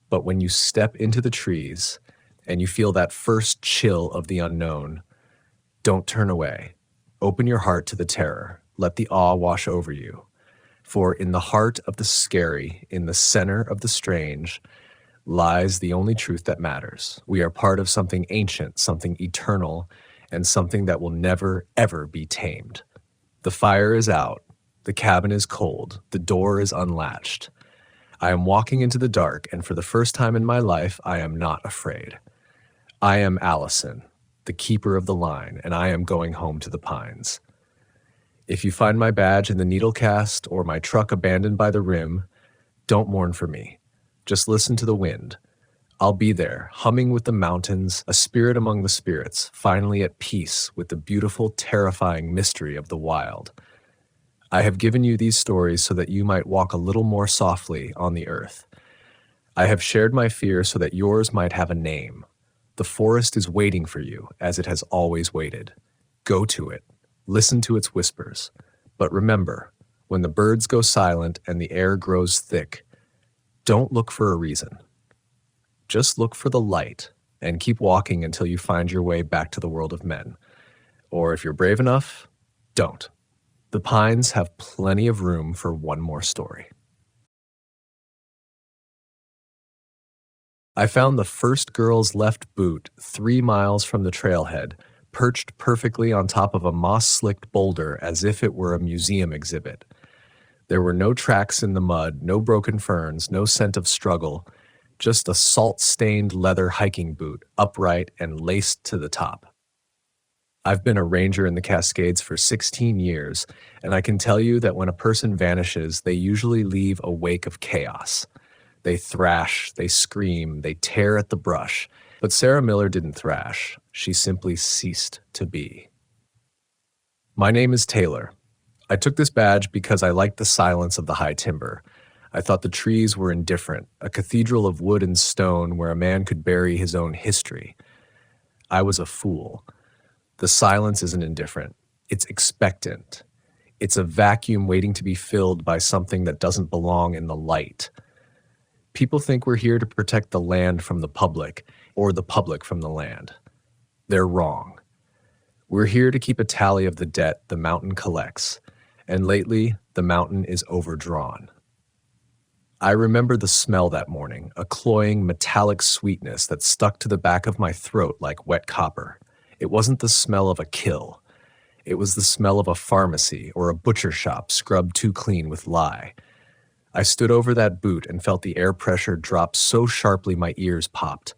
But when you step into the trees and you feel that first chill of the unknown, don't turn away. Open your heart to the terror. Let the awe wash over you. For in the heart of the scary, in the center of the strange, lies the only truth that matters. We are part of something ancient, something eternal, and something that will never, ever be tamed. The fire is out. The cabin is cold. The door is unlatched. I am walking into the dark, and for the first time in my life, I am not afraid. I am Allison, the keeper of the line, and I am going home to the pines. If you find my badge in the needle cast or my truck abandoned by the rim, don't mourn for me. Just listen to the wind. I'll be there, humming with the mountains, a spirit among the spirits, finally at peace with the beautiful, terrifying mystery of the wild. I have given you these stories so that you might walk a little more softly on the earth. I have shared my fear so that yours might have a name. The forest is waiting for you, as it has always waited. Go to it. Listen to its whispers. But remember, when the birds go silent and the air grows thick, don't look for a reason. Just look for the light and keep walking until you find your way back to the world of men. Or if you're brave enough, don't. The pines have plenty of room for one more story. I found the first girl's left boot 3 miles from the trailhead, perched perfectly on top of a moss-slicked boulder as if it were a museum exhibit. There were no tracks in the mud, no broken ferns, no scent of struggle, just a salt-stained leather hiking boot, upright and laced to the top. I've been a ranger in the Cascades for 16 years, and I can tell you that when a person vanishes, they usually leave a wake of chaos. They thrash, they scream, they tear at the brush. But Sarah Miller didn't thrash. She simply ceased to be. My name is Taylor. I took this badge because I liked the silence of the high timber. I thought the trees were indifferent, a cathedral of wood and stone where a man could bury his own history. I was a fool. The silence isn't indifferent. It's expectant. It's a vacuum waiting to be filled by something that doesn't belong in the light. People think we're here to protect the land from the public, or the public from the land. They're wrong. We're here to keep a tally of the debt the mountain collects, and lately, the mountain is overdrawn. I remember the smell that morning, a cloying, metallic sweetness that stuck to the back of my throat like wet copper. It wasn't the smell of a kill. It was the smell of a pharmacy or a butcher shop scrubbed too clean with lye. I stood over that boot and felt the air pressure drop so sharply my ears popped.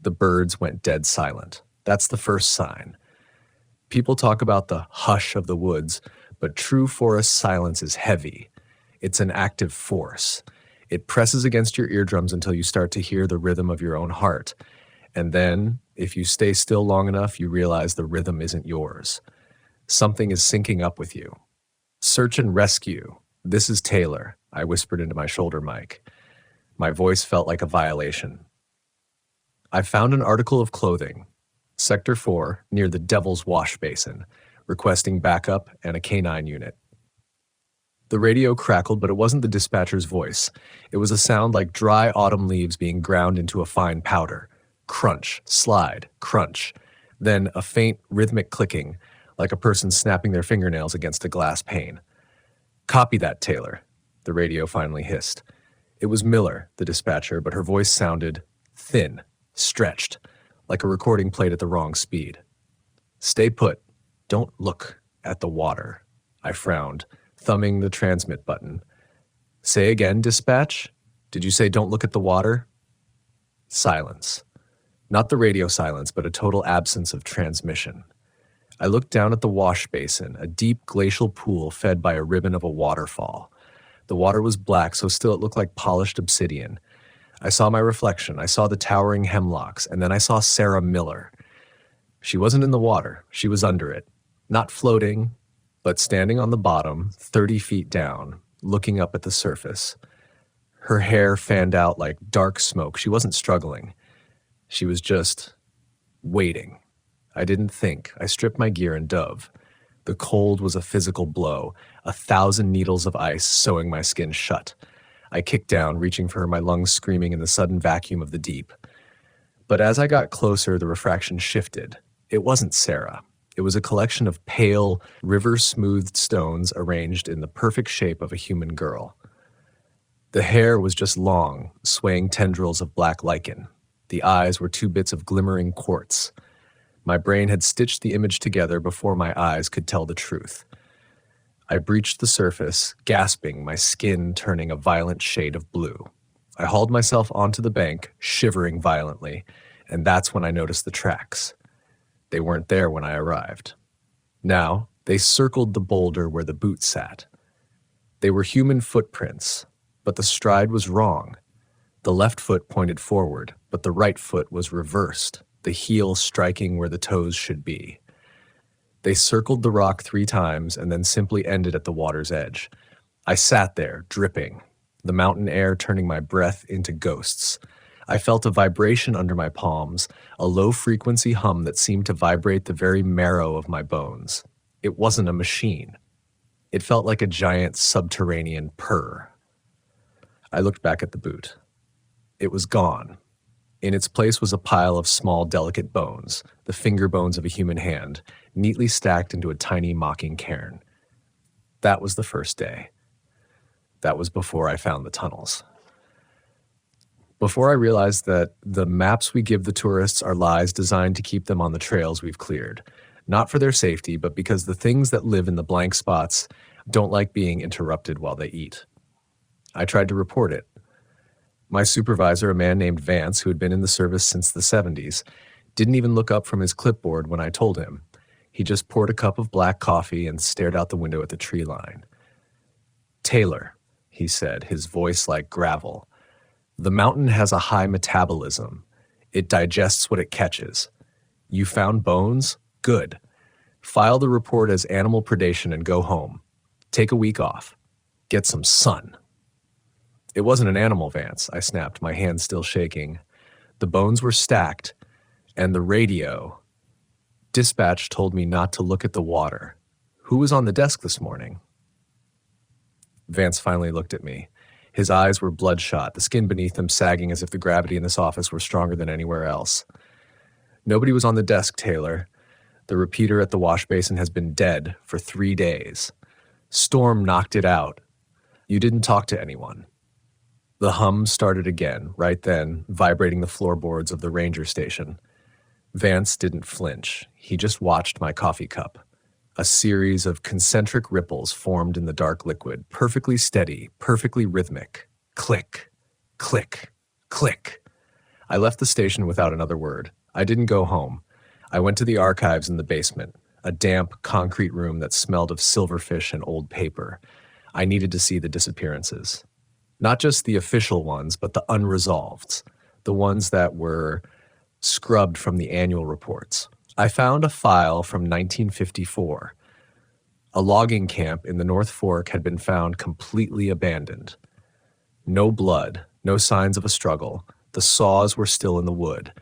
The birds went dead silent. That's the first sign. People talk about the hush of the woods, but true forest silence is heavy. It's an active force. It presses against your eardrums until you start to hear the rhythm of your own heart. And then, if you stay still long enough, you realize the rhythm isn't yours. Something is syncing up with you. Search and rescue. This is Taylor, I whispered into my shoulder mic. My voice felt like a violation. I found an article of clothing, Sector 4, near the Devil's Wash Basin, requesting backup and a canine unit. The radio crackled, but it wasn't the dispatcher's voice. It was a sound like dry autumn leaves being ground into a fine powder. Crunch, slide, crunch. Then a faint, rhythmic clicking, like a person snapping their fingernails against a glass pane. Copy that, Taylor, the radio finally hissed. It was Miller, the dispatcher, but her voice sounded thin, stretched, like a recording played at the wrong speed. Stay put. Don't look at the water, I frowned, thumbing the transmit button. Say again, dispatch? Did you say don't look at the water? Silence. Not the radio silence, but a total absence of transmission. I looked down at the wash basin, a deep glacial pool fed by a ribbon of a waterfall. The water was black, so still it looked like polished obsidian. I saw my reflection, I saw the towering hemlocks, and then I saw Sarah Miller. She wasn't in the water, she was under it. Not floating, but standing on the bottom, 30 feet down, looking up at the surface. Her hair fanned out like dark smoke. She wasn't struggling. She was just waiting. I didn't think. I stripped my gear and dove. The cold was a physical blow, 1,000 needles of ice sewing my skin shut. I kicked down, reaching for her, my lungs screaming in the sudden vacuum of the deep. But as I got closer, the refraction shifted. It wasn't Sarah. It was a collection of pale, river-smoothed stones arranged in the perfect shape of a human girl. The hair was just long, swaying tendrils of black lichen. The eyes were 2 bits of glimmering quartz. My brain had stitched the image together before my eyes could tell the truth. I breached the surface, gasping, my skin turning a violent shade of blue. I hauled myself onto the bank, shivering violently, and that's when I noticed the tracks. They weren't there when I arrived. Now, they circled the boulder where the boot sat. They were human footprints, but the stride was wrong. The left foot pointed forward, but the right foot was reversed, the heel striking where the toes should be. They circled the rock 3 times and then simply ended at the water's edge. I sat there, dripping, the mountain air turning my breath into ghosts. I felt a vibration under my palms, a low-frequency hum that seemed to vibrate the very marrow of my bones. It wasn't a machine. It felt like a giant subterranean purr. I looked back at the boot. It was gone. In its place was a pile of small, delicate bones, the finger bones of a human hand, neatly stacked into a tiny mocking cairn. That was the first day. That was before I found the tunnels. Before I realized that the maps we give the tourists are lies designed to keep them on the trails we've cleared, not for their safety, but because the things that live in the blank spots don't like being interrupted while they eat. I tried to report it. My supervisor, a man named Vance, who had been in the service since the 70s, didn't even look up from his clipboard when I told him. He just poured a cup of black coffee and stared out the window at the tree line. Taylor, he said, his voice like gravel. The mountain has a high metabolism. It digests what it catches. You found bones? Good. File the report as animal predation and go home. Take a week off. Get some sun. It wasn't an animal, Vance, I snapped, my hand still shaking. The bones were stacked, and the radio. Dispatch told me not to look at the water. Who was on the desk this morning? Vance finally looked at me. His eyes were bloodshot, the skin beneath them sagging as if the gravity in this office were stronger than anywhere else. Nobody was on the desk, Taylor. The repeater at the wash basin has been dead for 3 days. Storm knocked it out. You didn't talk to anyone. The hum started again, right then, vibrating the floorboards of the ranger station. Vance didn't flinch. He just watched my coffee cup. A series of concentric ripples formed in the dark liquid, perfectly steady, perfectly rhythmic. Click, click, click. I left the station without another word. I didn't go home. I went to the archives in the basement, a damp, concrete room that smelled of silverfish and old paper. I needed to see the disappearances. Not just the official ones, but the unresolved, the ones that were scrubbed from the annual reports. I found a file from 1954. A logging camp in the North Fork had been found completely abandoned. No blood, no signs of a struggle. The saws were still in the wood.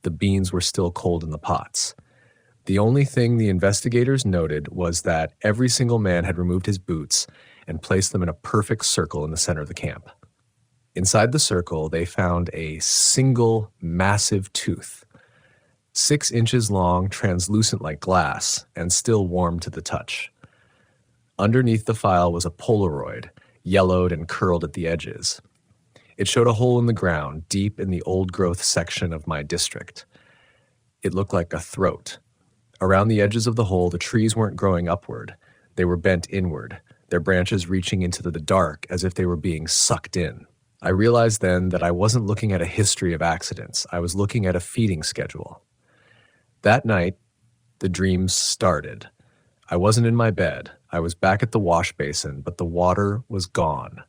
The beans were still cold in the pots. The only thing the investigators noted was that every single man had removed his boots and placed them in a perfect circle in the center of the camp. Inside the circle, they found a single massive tooth, 6 inches long, translucent like glass, and still warm to the touch. Underneath the file was a Polaroid, yellowed and curled at the edges. It showed a hole in the ground, deep in the old-growth section of my district. It looked like a throat. Around the edges of the hole, the trees weren't growing upward. They were bent inward, their branches reaching into the dark as if they were being sucked in. I realized then that I wasn't looking at a history of accidents. I was looking at a feeding schedule. That night, the dreams started. I wasn't in my bed. I was back at the wash basin, but the water was gone.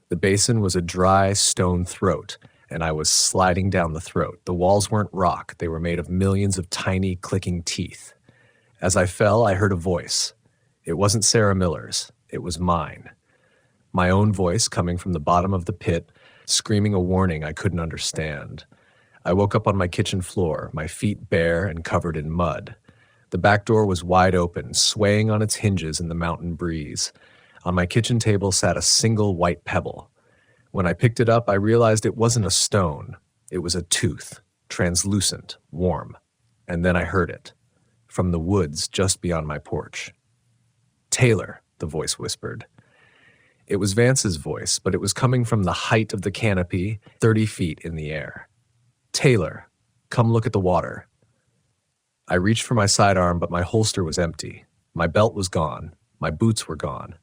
The basin was a dry stone throat, and I was sliding down the throat. The walls weren't rock. They were made of millions of tiny, clicking teeth. As I fell, I heard a voice. It wasn't Sarah Miller's. It was mine. My own voice coming from the bottom of the pit, screaming a warning I couldn't understand. I woke up on my kitchen floor, my feet bare and covered in mud. The back door was wide open, swaying on its hinges in the mountain breeze. On my kitchen table sat a single white pebble. When I picked it up, I realized it wasn't a stone. It was a tooth, translucent, warm. And then I heard it, from the woods just beyond my porch. "Taylor," the voice whispered. It was Vance's voice, but it was coming from the height of the canopy, 30 feet in the air. "Taylor, come look at the water." I reached for my sidearm, but my holster was empty. My belt was gone. My boots were gone.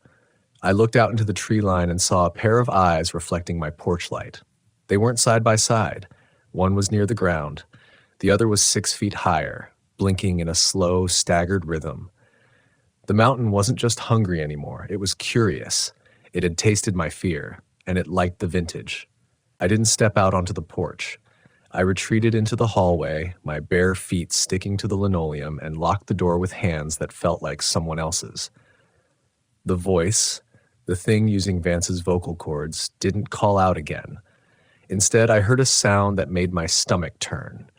I looked out into the tree line and saw a pair of eyes reflecting my porch light. They weren't side by side. One was near the ground. The other was 6 feet higher, blinking in a slow, staggered rhythm. The mountain wasn't just hungry anymore. It was curious. It had tasted my fear, and it liked the vintage. I didn't step out onto the porch. I retreated into the hallway, my bare feet sticking to the linoleum, and locked the door with hands that felt like someone else's. The voice, the thing using Vance's vocal cords, didn't call out again. Instead, I heard a sound that made my stomach turn.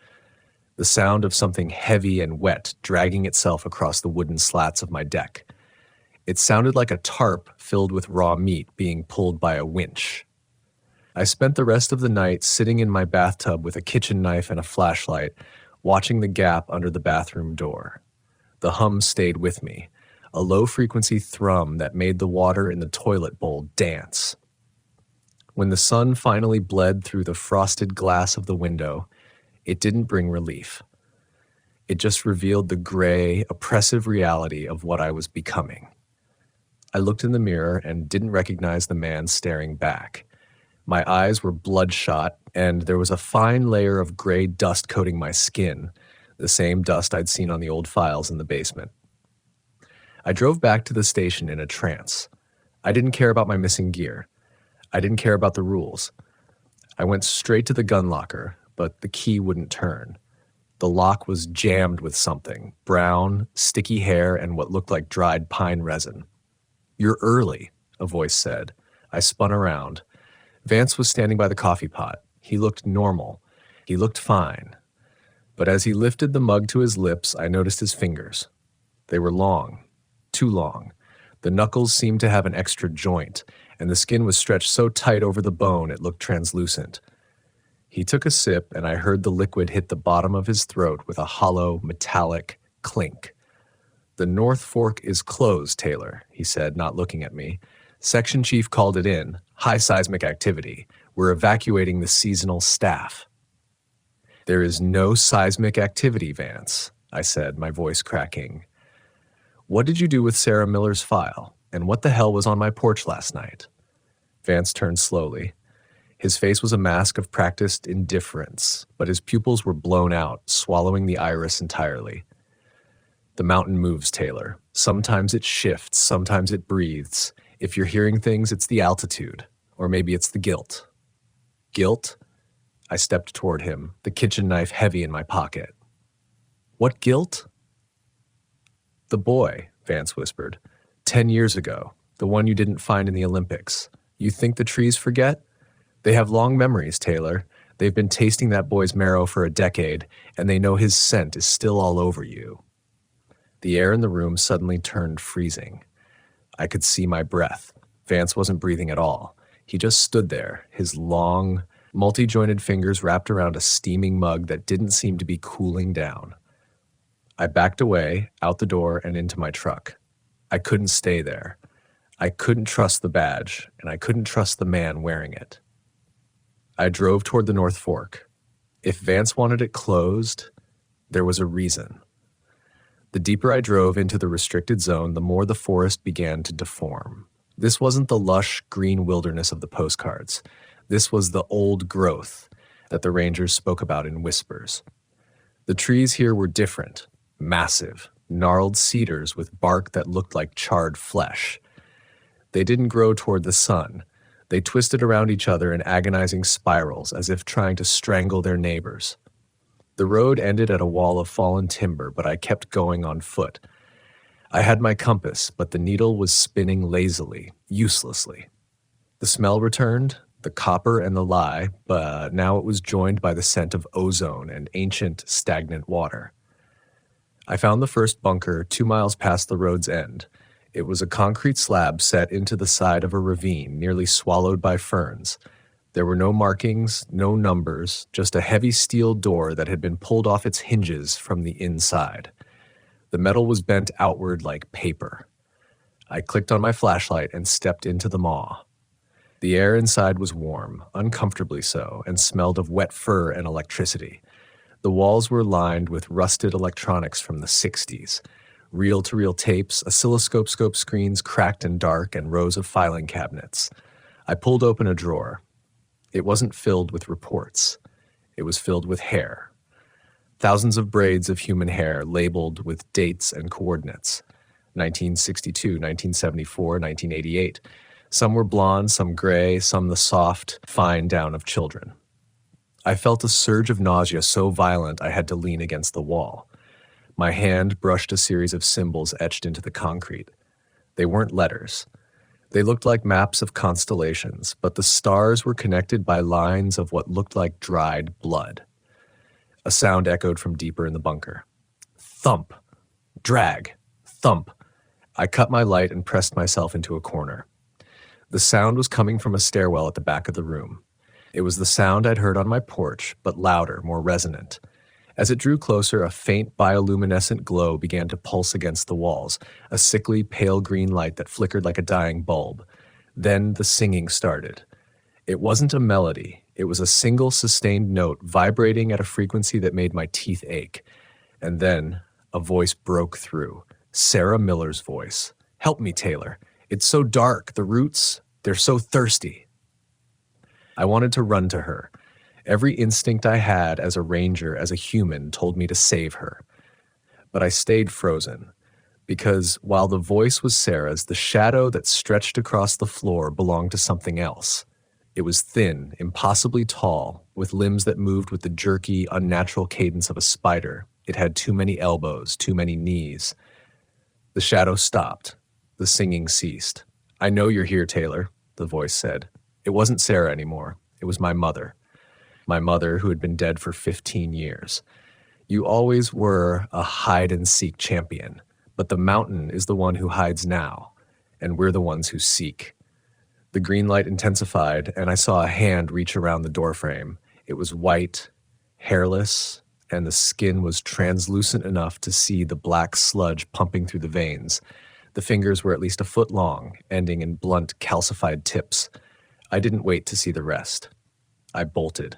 The sound of something heavy and wet dragging itself across the wooden slats of my deck. It sounded like a tarp filled with raw meat being pulled by a winch. I spent the rest of the night sitting in my bathtub with a kitchen knife and a flashlight, watching the gap under the bathroom door. The hum stayed with me, a low-frequency thrum that made the water in the toilet bowl dance. When the sun finally bled through the frosted glass of the window, it didn't bring relief. It just revealed the gray, oppressive reality of what I was becoming. I looked in the mirror and didn't recognize the man staring back. My eyes were bloodshot, and there was a fine layer of gray dust coating my skin, the same dust I'd seen on the old files in the basement. I drove back to the station in a trance. I didn't care about my missing gear. I didn't care about the rules. I went straight to the gun locker, but the key wouldn't turn. The lock was jammed with something, brown, sticky hair, and what looked like dried pine resin. "You're early," a voice said. I spun around. Vance was standing by the coffee pot. He looked normal. He looked fine. But as he lifted the mug to his lips, I noticed his fingers. They were long, too long. The knuckles seemed to have an extra joint, and the skin was stretched so tight over the bone it looked translucent. He took a sip, and I heard the liquid hit the bottom of his throat with a hollow, metallic clink. "The North Fork is closed, Taylor," he said, not looking at me. "Section chief called it in. High seismic activity. We're evacuating the seasonal staff." "There is no seismic activity, Vance," I said, my voice cracking. "What did you do with Sarah Miller's file? And what the hell was on my porch last night?" Vance turned slowly. His face was a mask of practiced indifference, but his pupils were blown out, swallowing the iris entirely. "The mountain moves, Taylor. Sometimes it shifts, sometimes it breathes. If you're hearing things, it's the altitude. Or maybe it's the guilt. Guilt? I stepped toward him, the kitchen knife heavy in my pocket. What guilt? The boy, Vance whispered. 10 years ago, the one you didn't find in the Olympics. You think the trees forget? They have long memories, Taylor. They've been tasting that boy's marrow for a decade, and they know his scent is still all over you. The air in the room suddenly turned freezing. I could see my breath. Vance wasn't breathing at all. He just stood there, his long, multi-jointed fingers wrapped around a steaming mug that didn't seem to be cooling down. I backed away, out the door, and into my truck. I couldn't stay there. I couldn't trust the badge, and I couldn't trust the man wearing it. I drove toward the North Fork. If Vance wanted it closed, there was a reason. The deeper I drove into the restricted zone, the more the forest began to deform. This wasn't the lush, green wilderness of the postcards. This was the old growth that the rangers spoke about in whispers. The trees here were different, massive, gnarled cedars with bark that looked like charred flesh. They didn't grow toward the sun. They twisted around each other in agonizing spirals as if trying to strangle their neighbors. The road ended at a wall of fallen timber, but I kept going on foot. I had my compass, but the needle was spinning lazily, uselessly. The smell returned, the copper and the lye, but now it was joined by the scent of ozone and ancient, stagnant water. I found the first bunker 2 miles past the road's end. It was a concrete slab set into the side of a ravine, nearly swallowed by ferns. There were no markings, no numbers, just a heavy steel door that had been pulled off its hinges from the inside. The metal was bent outward like paper. I clicked on my flashlight and stepped into the maw. The air inside was warm, uncomfortably so, and smelled of wet fur and electricity. The walls were lined with rusted electronics from the 60s. Reel-to-reel tapes, oscilloscope scope screens cracked and dark, and rows of filing cabinets. I pulled open a drawer. It wasn't filled with reports. It was filled with hair. Thousands of braids of human hair labeled with dates and coordinates. 1962, 1974, 1988. Some were blonde, some gray, some the soft, fine down of children. I felt a surge of nausea so violent I had to lean against the wall. My hand brushed a series of symbols etched into the concrete. They weren't letters. They looked like maps of constellations, but the stars were connected by lines of what looked like dried blood. A sound echoed from deeper in the bunker. Thump. Drag. Thump. I cut my light and pressed myself into a corner. The sound was coming from a stairwell at the back of the room. It was the sound I'd heard on my porch, but louder, more resonant. As it drew closer, a faint bioluminescent glow began to pulse against the walls, a sickly, pale green light that flickered like a dying bulb. Then the singing started. It wasn't a melody. It was a single sustained note vibrating at a frequency that made my teeth ache. And then a voice broke through. Sarah Miller's voice. "Help me, Taylor. It's so dark. The roots, they're so thirsty." I wanted to run to her. Every instinct I had as a ranger, as a human, told me to save her. But I stayed frozen, because while the voice was Sarah's, the shadow that stretched across the floor belonged to something else. It was thin, impossibly tall, with limbs that moved with the jerky, unnatural cadence of a spider. It had too many elbows, too many knees. The shadow stopped. The singing ceased. "I know you're here, Taylor," the voice said. It wasn't Sarah anymore. It was my mother. My mother, who had been dead for 15 years. "You always were a hide-and-seek champion, but the mountain is the one who hides now, and we're the ones who seek." The green light intensified, and I saw a hand reach around the doorframe. It was white, hairless, and the skin was translucent enough to see the black sludge pumping through the veins. The fingers were at least a foot long, ending in blunt, calcified tips. I didn't wait to see the rest. I bolted.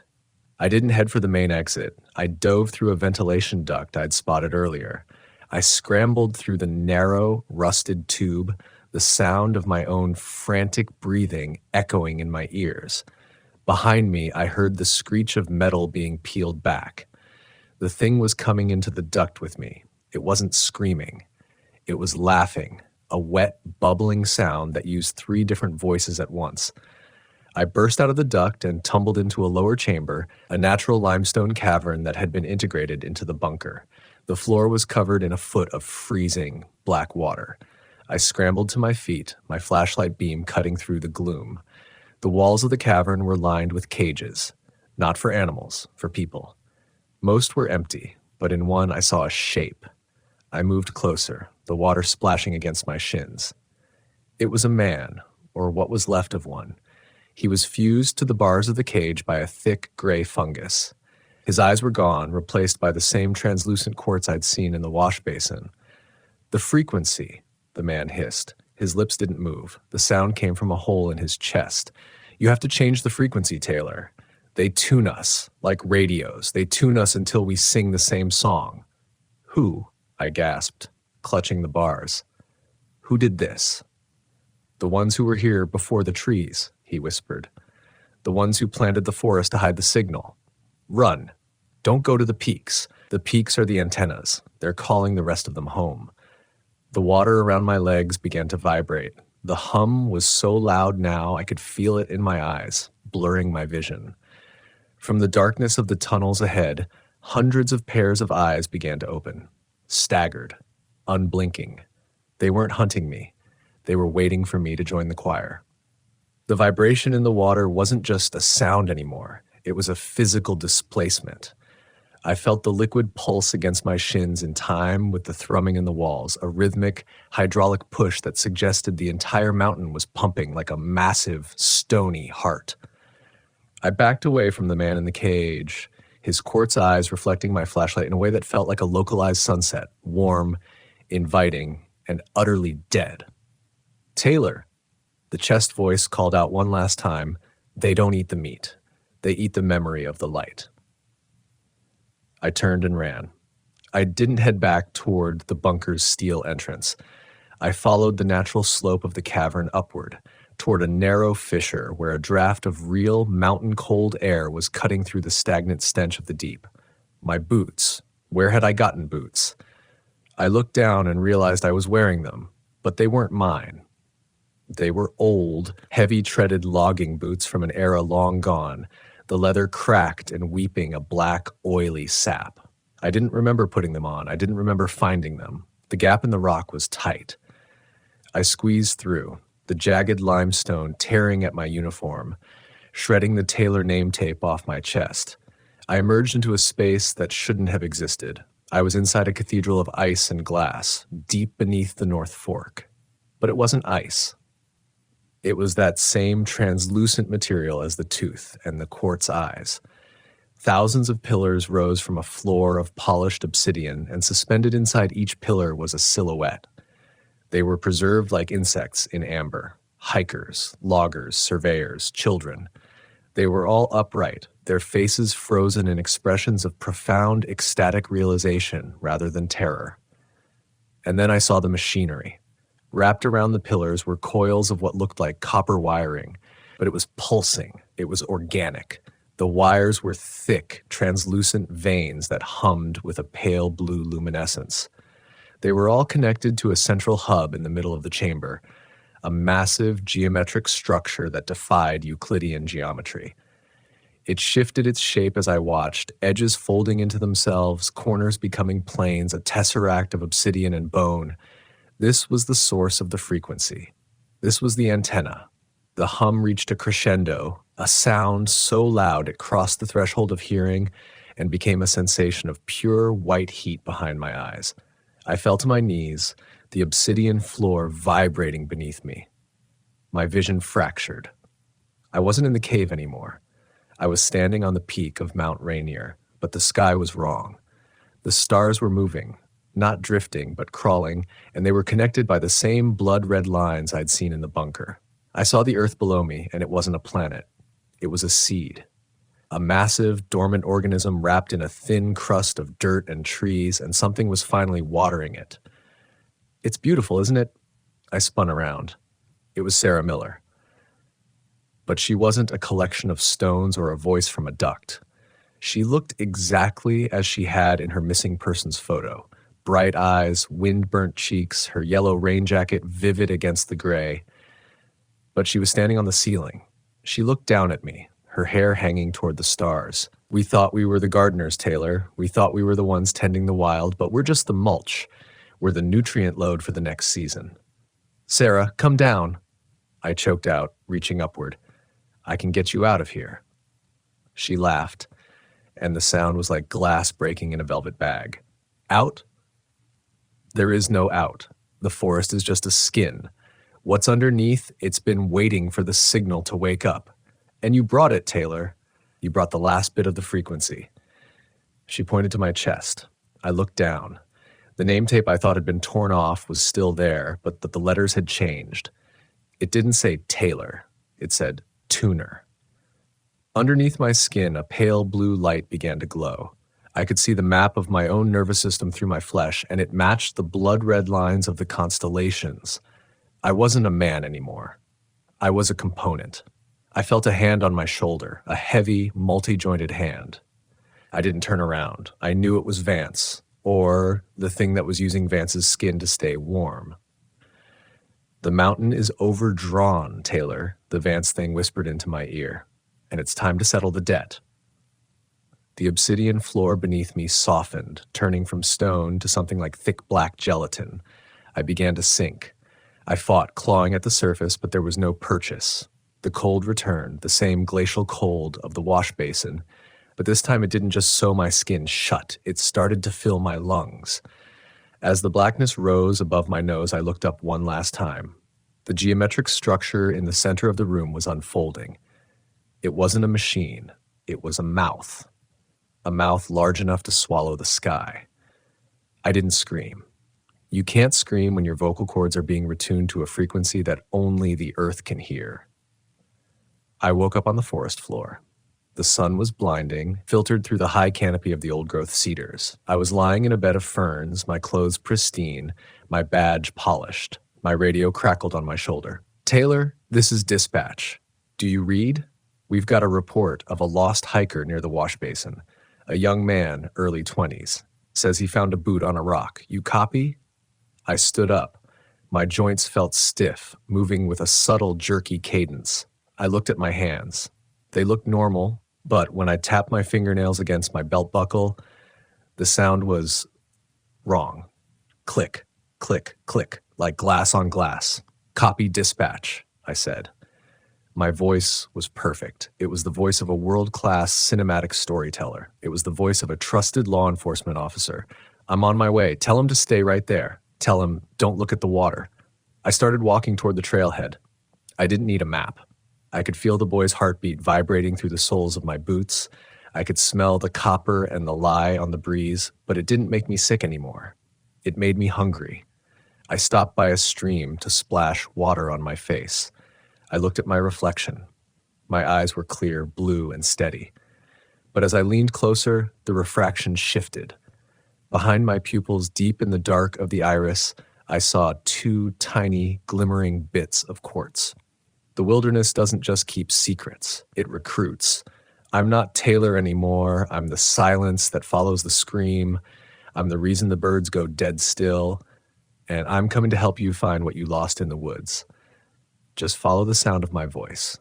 I didn't head for the main exit. I dove through a ventilation duct I'd spotted earlier. I scrambled through the narrow, rusted tube, the sound of my own frantic breathing echoing in my ears. Behind me, I heard the screech of metal being peeled back. The thing was coming into the duct with me. It wasn't screaming. It was laughing, a wet, bubbling sound that used 3 different voices at once. I burst out of the duct and tumbled into a lower chamber, a natural limestone cavern that had been integrated into the bunker. The floor was covered in a foot of freezing black water. I scrambled to my feet, my flashlight beam cutting through the gloom. The walls of the cavern were lined with cages, not for animals, for people. Most were empty, but in one I saw a shape. I moved closer, the water splashing against my shins. It was a man, or what was left of one. He was fused to the bars of the cage by a thick gray fungus. His eyes were gone, replaced by the same translucent quartz I'd seen in the wash basin. "The frequency," the man hissed. His lips didn't move. The sound came from a hole in his chest. "You have to change the frequency, Taylor. They tune us, like radios. They tune us until we sing the same song." "Who?" I gasped, clutching the bars. "Who did this?" "The ones who were here before the trees," he whispered. "The ones who planted the forest to hide the signal. Run. Don't go to the peaks. The peaks are the antennas. They're calling the rest of them home." The water around my legs began to vibrate. The hum was so loud now I could feel it in my eyes, blurring my vision. From the darkness of the tunnels ahead, hundreds of pairs of eyes began to open, staggered, unblinking. They weren't hunting me. They were waiting for me to join the choir. The vibration in the water wasn't just a sound anymore. It was a physical displacement. I felt the liquid pulse against my shins in time with the thrumming in the walls, a rhythmic, hydraulic push that suggested the entire mountain was pumping like a massive, stony heart. I backed away from the man in the cage, his quartz eyes reflecting my flashlight in a way that felt like a localized sunset, warm, inviting, and utterly dead. "Taylor," the chest voice called out one last time, "they don't eat the meat. They eat the memory of the light." I turned and ran. I didn't head back toward the bunker's steel entrance. I followed the natural slope of the cavern upward, toward a narrow fissure where a draft of real mountain-cold air was cutting through the stagnant stench of the deep. My boots. Where had I gotten boots? I looked down and realized I was wearing them, but they weren't mine. They were old, heavy-treaded logging boots from an era long gone, the leather cracked and weeping a black, oily sap. I didn't remember putting them on. I didn't remember finding them. The gap in the rock was tight. I squeezed through, the jagged limestone tearing at my uniform, shredding the Taylor name tape off my chest. I emerged into a space that shouldn't have existed. I was inside a cathedral of ice and glass, deep beneath the North Fork. But it wasn't ice. It was that same translucent material as the tooth and the quartz eyes. Thousands of pillars rose from a floor of polished obsidian, and suspended inside each pillar was a silhouette. They were preserved like insects in amber. Hikers, loggers, surveyors, children. They were all upright, their faces frozen in expressions of profound, ecstatic realization rather than terror. And then I saw the machinery. Wrapped around the pillars were coils of what looked like copper wiring, but it was pulsing. It was organic. The wires were thick, translucent veins that hummed with a pale blue luminescence. They were all connected to a central hub in the middle of the chamber, a massive geometric structure that defied Euclidean geometry. It shifted its shape as I watched, edges folding into themselves, corners becoming planes, a tesseract of obsidian and bone. This was the source of the frequency. This was the antenna. The hum reached a crescendo, a sound so loud it crossed the threshold of hearing and became a sensation of pure white heat behind my eyes. I fell to my knees, the obsidian floor vibrating beneath me. My vision fractured. I wasn't in the cave anymore. I was standing on the peak of Mount Rainier, but the sky was wrong. The stars were moving. Not drifting, but crawling, and they were connected by the same blood-red lines I'd seen in the bunker. I saw the earth below me, and it wasn't a planet. It was a seed. A massive, dormant organism wrapped in a thin crust of dirt and trees, and something was finally watering it. "It's beautiful, isn't it?" I spun around. It was Sarah Miller. But she wasn't a collection of stones or a voice from a duct. She looked exactly as she had in her missing persons photo. Bright eyes, wind-burnt cheeks, her yellow rain jacket vivid against the gray. But she was standing on the ceiling. She looked down at me, her hair hanging toward the stars. We thought we were the gardeners, Taylor. We thought we were the ones tending the wild, but we're just the mulch. We're the nutrient load for the next season. Sarah, come down. I choked out, reaching upward. I can get you out of here. She laughed, and the sound was like glass breaking in a velvet bag. Out? There is no out. The forest is just a skin. What's underneath? It's been waiting for the signal to wake up. And you brought it, Taylor. You brought the last bit of the frequency. She pointed to my chest. I looked down. The name tape I thought had been torn off was still there, but the letters had changed. It didn't say Taylor. It said Tuner. Underneath my skin, a pale blue light began to glow. I could see the map of my own nervous system through my flesh, and it matched the blood-red lines of the constellations. I wasn't a man anymore. I was a component. I felt a hand on my shoulder, a heavy, multi-jointed hand. I didn't turn around. I knew it was Vance, or the thing that was using Vance's skin to stay warm. The mountain is overdrawn, Taylor, the Vance thing whispered into my ear, and it's time to settle the debt. The obsidian floor beneath me softened, turning from stone to something like thick black gelatin. I began to sink. I fought, clawing at the surface, but there was no purchase. The cold returned, the same glacial cold of the wash basin, but this time it didn't just sew my skin shut, it started to fill my lungs. As the blackness rose above my nose, I looked up one last time. The geometric structure in the center of the room was unfolding. It wasn't a machine, it was a mouth large enough to swallow the sky. I didn't scream. You can't scream when your vocal cords are being retuned to a frequency that only the earth can hear. I woke up on the forest floor. The sun was blinding, filtered through the high canopy of the old-growth cedars. I was lying in a bed of ferns, my clothes pristine, my badge polished. My radio crackled on my shoulder. Taylor, this is dispatch. Do you read? We've got a report of a lost hiker near the wash basin. A young man, early 20s, says he found a boot on a rock. You copy? I stood up. My joints felt stiff, moving with a subtle, jerky cadence. I looked at my hands. They looked normal, but when I tapped my fingernails against my belt buckle, the sound was wrong. Click, click, click, like glass on glass. Copy dispatch, I said. My voice was perfect. It was the voice of a world-class cinematic storyteller. It was the voice of a trusted law enforcement officer. I'm on my way. Tell him to stay right there. Tell him, don't look at the water. I started walking toward the trailhead. I didn't need a map. I could feel the boy's heartbeat vibrating through the soles of my boots. I could smell the copper and the lye on the breeze, but it didn't make me sick anymore. It made me hungry. I stopped by a stream to splash water on my face. I looked at my reflection. My eyes were clear, blue, and steady. But as I leaned closer, the refraction shifted. Behind my pupils, deep in the dark of the iris, I saw two tiny, glimmering bits of quartz. The wilderness doesn't just keep secrets, it recruits. I'm not Taylor anymore. I'm the silence that follows the scream. I'm the reason the birds go dead still. And I'm coming to help you find what you lost in the woods. Just follow the sound of my voice.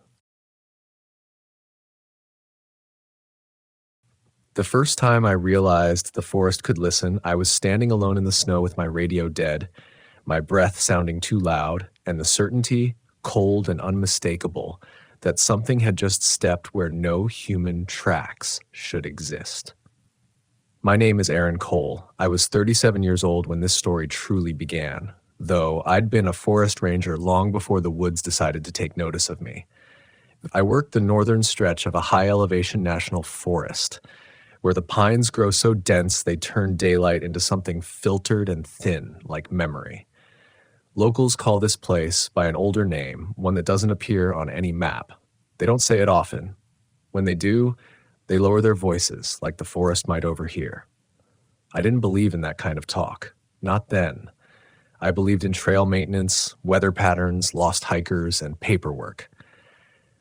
The first time I realized the forest could listen, I was standing alone in the snow with my radio dead, my breath sounding too loud, and the certainty, cold and unmistakable, that something had just stepped where no human tracks should exist. My name is Aaron Cole. I was 37 years old when this story truly began, though I'd been a forest ranger long before the woods decided to take notice of me. I worked the northern stretch of a high-elevation national forest, where the pines grow so dense they turn daylight into something filtered and thin, like memory. Locals call this place by an older name, one that doesn't appear on any map. They don't say it often. When they do, they lower their voices, like the forest might overhear. I didn't believe in that kind of talk. Not then. I believed in trail maintenance, weather patterns, lost hikers, and paperwork.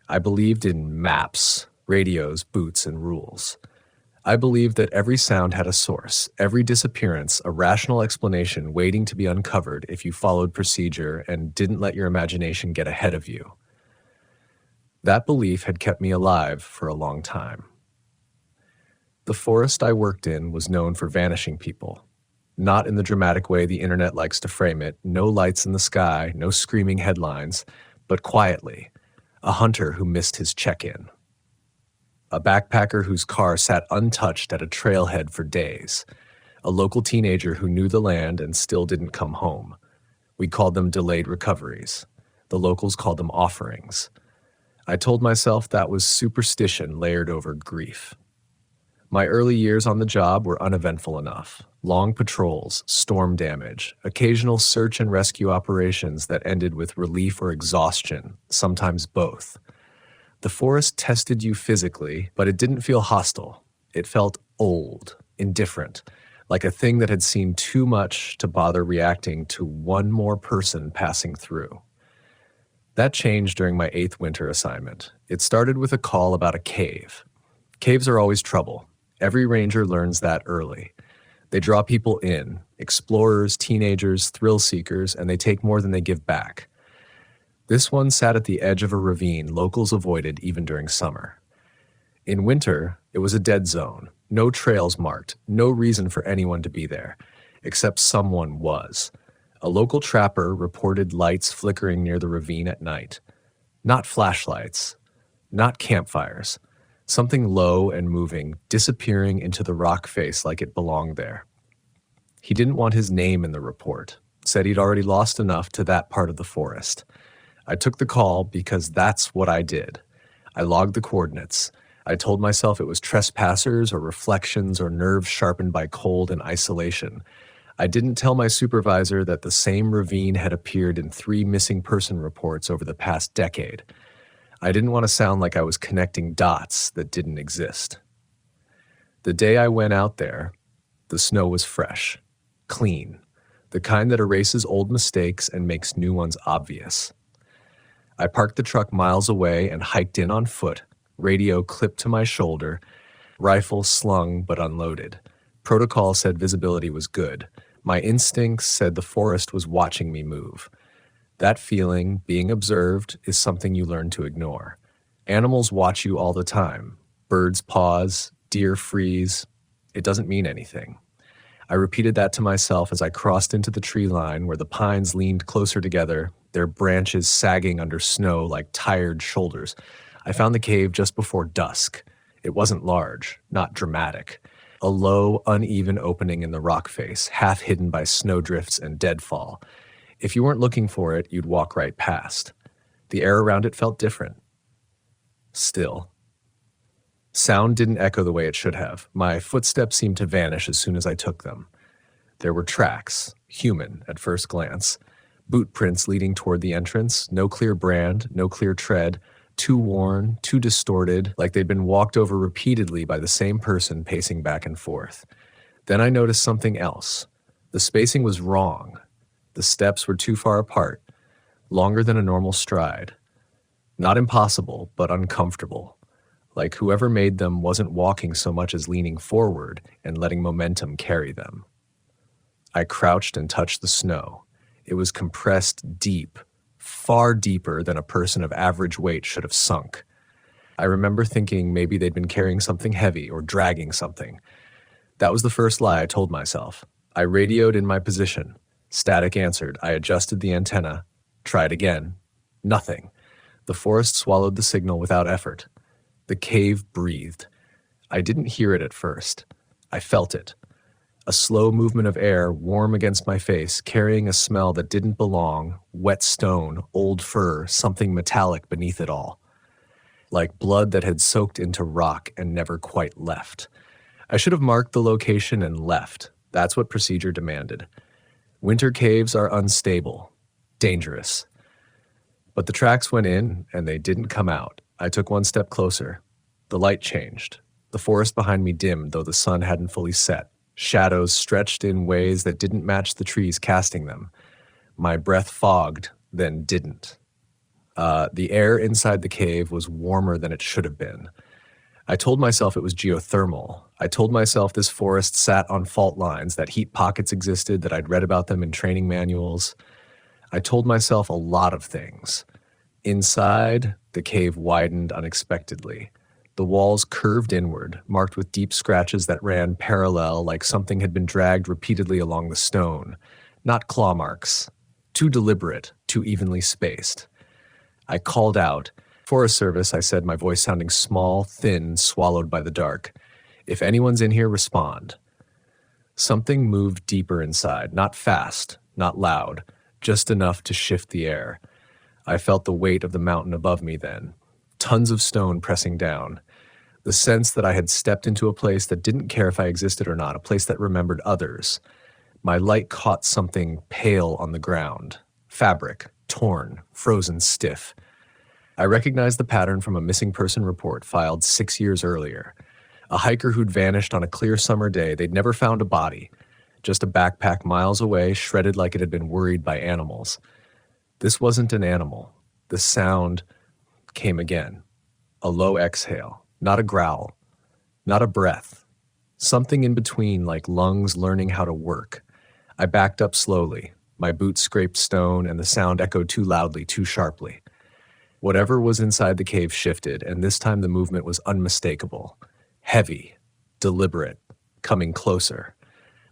I believed in maps, radios, boots, and rules. I believed that every sound had a source, every disappearance a rational explanation waiting to be uncovered if you followed procedure and didn't let your imagination get ahead of you. That belief had kept me alive for a long time. The forest I worked in was known for vanishing people. Not in the dramatic way the internet likes to frame it, no lights in the sky, no screaming headlines, but quietly, a hunter who missed his check-in. A backpacker whose car sat untouched at a trailhead for days. A local teenager who knew the land and still didn't come home. We called them delayed recoveries. The locals called them offerings. I told myself that was superstition layered over grief. My early years on the job were uneventful enough. Long patrols, storm damage, occasional search and rescue operations that ended with relief or exhaustion, sometimes both. The forest tested you physically, but it didn't feel hostile. It felt old, indifferent, like a thing that had seen too much to bother reacting to one more person passing through. That changed during my 8th winter assignment. It started with a call about a cave. Caves are always trouble. Every ranger learns that early. They draw people in, explorers, teenagers, thrill seekers, and they take more than they give back. This one sat at the edge of a ravine locals avoided even during summer. In winter, it was a dead zone, no trails marked, no reason for anyone to be there, except someone was. A local trapper reported lights flickering near the ravine at night. Not flashlights, not campfires. Something low and moving, disappearing into the rock face like it belonged there. He didn't want his name in the report, said he'd already lost enough to that part of the forest. I took the call because that's what I did. I logged the coordinates. I told myself it was trespassers or reflections or nerves sharpened by cold and isolation. I didn't tell my supervisor that the same ravine had appeared in 3 missing person reports over the past decade. I didn't want to sound like I was connecting dots that didn't exist. The day I went out there, the snow was fresh, clean, the kind that erases old mistakes and makes new ones obvious. I parked the truck miles away and hiked in on foot, radio clipped to my shoulder, rifle slung but unloaded. Protocol said visibility was good. My instincts said the forest was watching me move. That feeling, being observed, is something you learn to ignore. Animals watch you all the time. Birds pause, deer freeze. It doesn't mean anything. I repeated that to myself as I crossed into the tree line where the pines leaned closer together, their branches sagging under snow like tired shoulders. I found the cave just before dusk. It wasn't large, not dramatic. A low, uneven opening in the rock face, half hidden by snowdrifts and deadfall. If you weren't looking for it, you'd walk right past. The air around it felt different. Still. Sound didn't echo the way it should have. My footsteps seemed to vanish as soon as I took them. There were tracks, human at first glance. Boot prints leading toward the entrance, no clear brand, no clear tread, too worn, too distorted, like they'd been walked over repeatedly by the same person pacing back and forth. Then I noticed something else. The spacing was wrong. The steps were too far apart, longer than a normal stride. Not impossible, but uncomfortable. Like whoever made them wasn't walking so much as leaning forward and letting momentum carry them. I crouched and touched the snow. It was compressed deep, far deeper than a person of average weight should have sunk. I remember thinking maybe they'd been carrying something heavy or dragging something. That was the first lie I told myself. I radioed in my position. Static answered. I adjusted the antenna. Tried again. Nothing. The forest swallowed the signal without effort. The cave breathed. I didn't hear it at first. I felt it. A slow movement of air, warm against my face, carrying a smell that didn't belong, wet stone, old fur, something metallic beneath it all. Like blood that had soaked into rock and never quite left. I should have marked the location and left. That's what procedure demanded. Winter caves are unstable, dangerous. But the tracks went in, and they didn't come out. I took one step closer. The light changed. The forest behind me dimmed, though the sun hadn't fully set. Shadows stretched in ways that didn't match the trees casting them. My breath fogged, then didn't. The air inside the cave was warmer than it should have been. I told myself it was geothermal. I told myself this forest sat on fault lines, that heat pockets existed, that I'd read about them in training manuals. I told myself a lot of things. Inside, the cave widened unexpectedly. The walls curved inward, marked with deep scratches that ran parallel like something had been dragged repeatedly along the stone. Not claw marks. Too deliberate, too evenly spaced. I called out. Forest Service, I said, my voice sounding small, thin, swallowed by the dark. If anyone's in here, respond. Something moved deeper inside, not fast, not loud, just enough to shift the air. I felt the weight of the mountain above me then, tons of stone pressing down. The sense that I had stepped into a place that didn't care if I existed or not, a place that remembered others. My light caught something pale on the ground, fabric, torn, frozen stiff. I recognized the pattern from a missing person report filed 6 years earlier. A hiker who'd vanished on a clear summer day. They'd never found a body, just a backpack miles away, shredded like it had been worried by animals. This wasn't an animal. The sound came again. A low exhale, not a growl, not a breath. Something in between, like lungs learning how to work. I backed up slowly. My boots scraped stone, and the sound echoed too loudly, too sharply. Whatever was inside the cave shifted, and this time the movement was unmistakable. Heavy, deliberate, coming closer.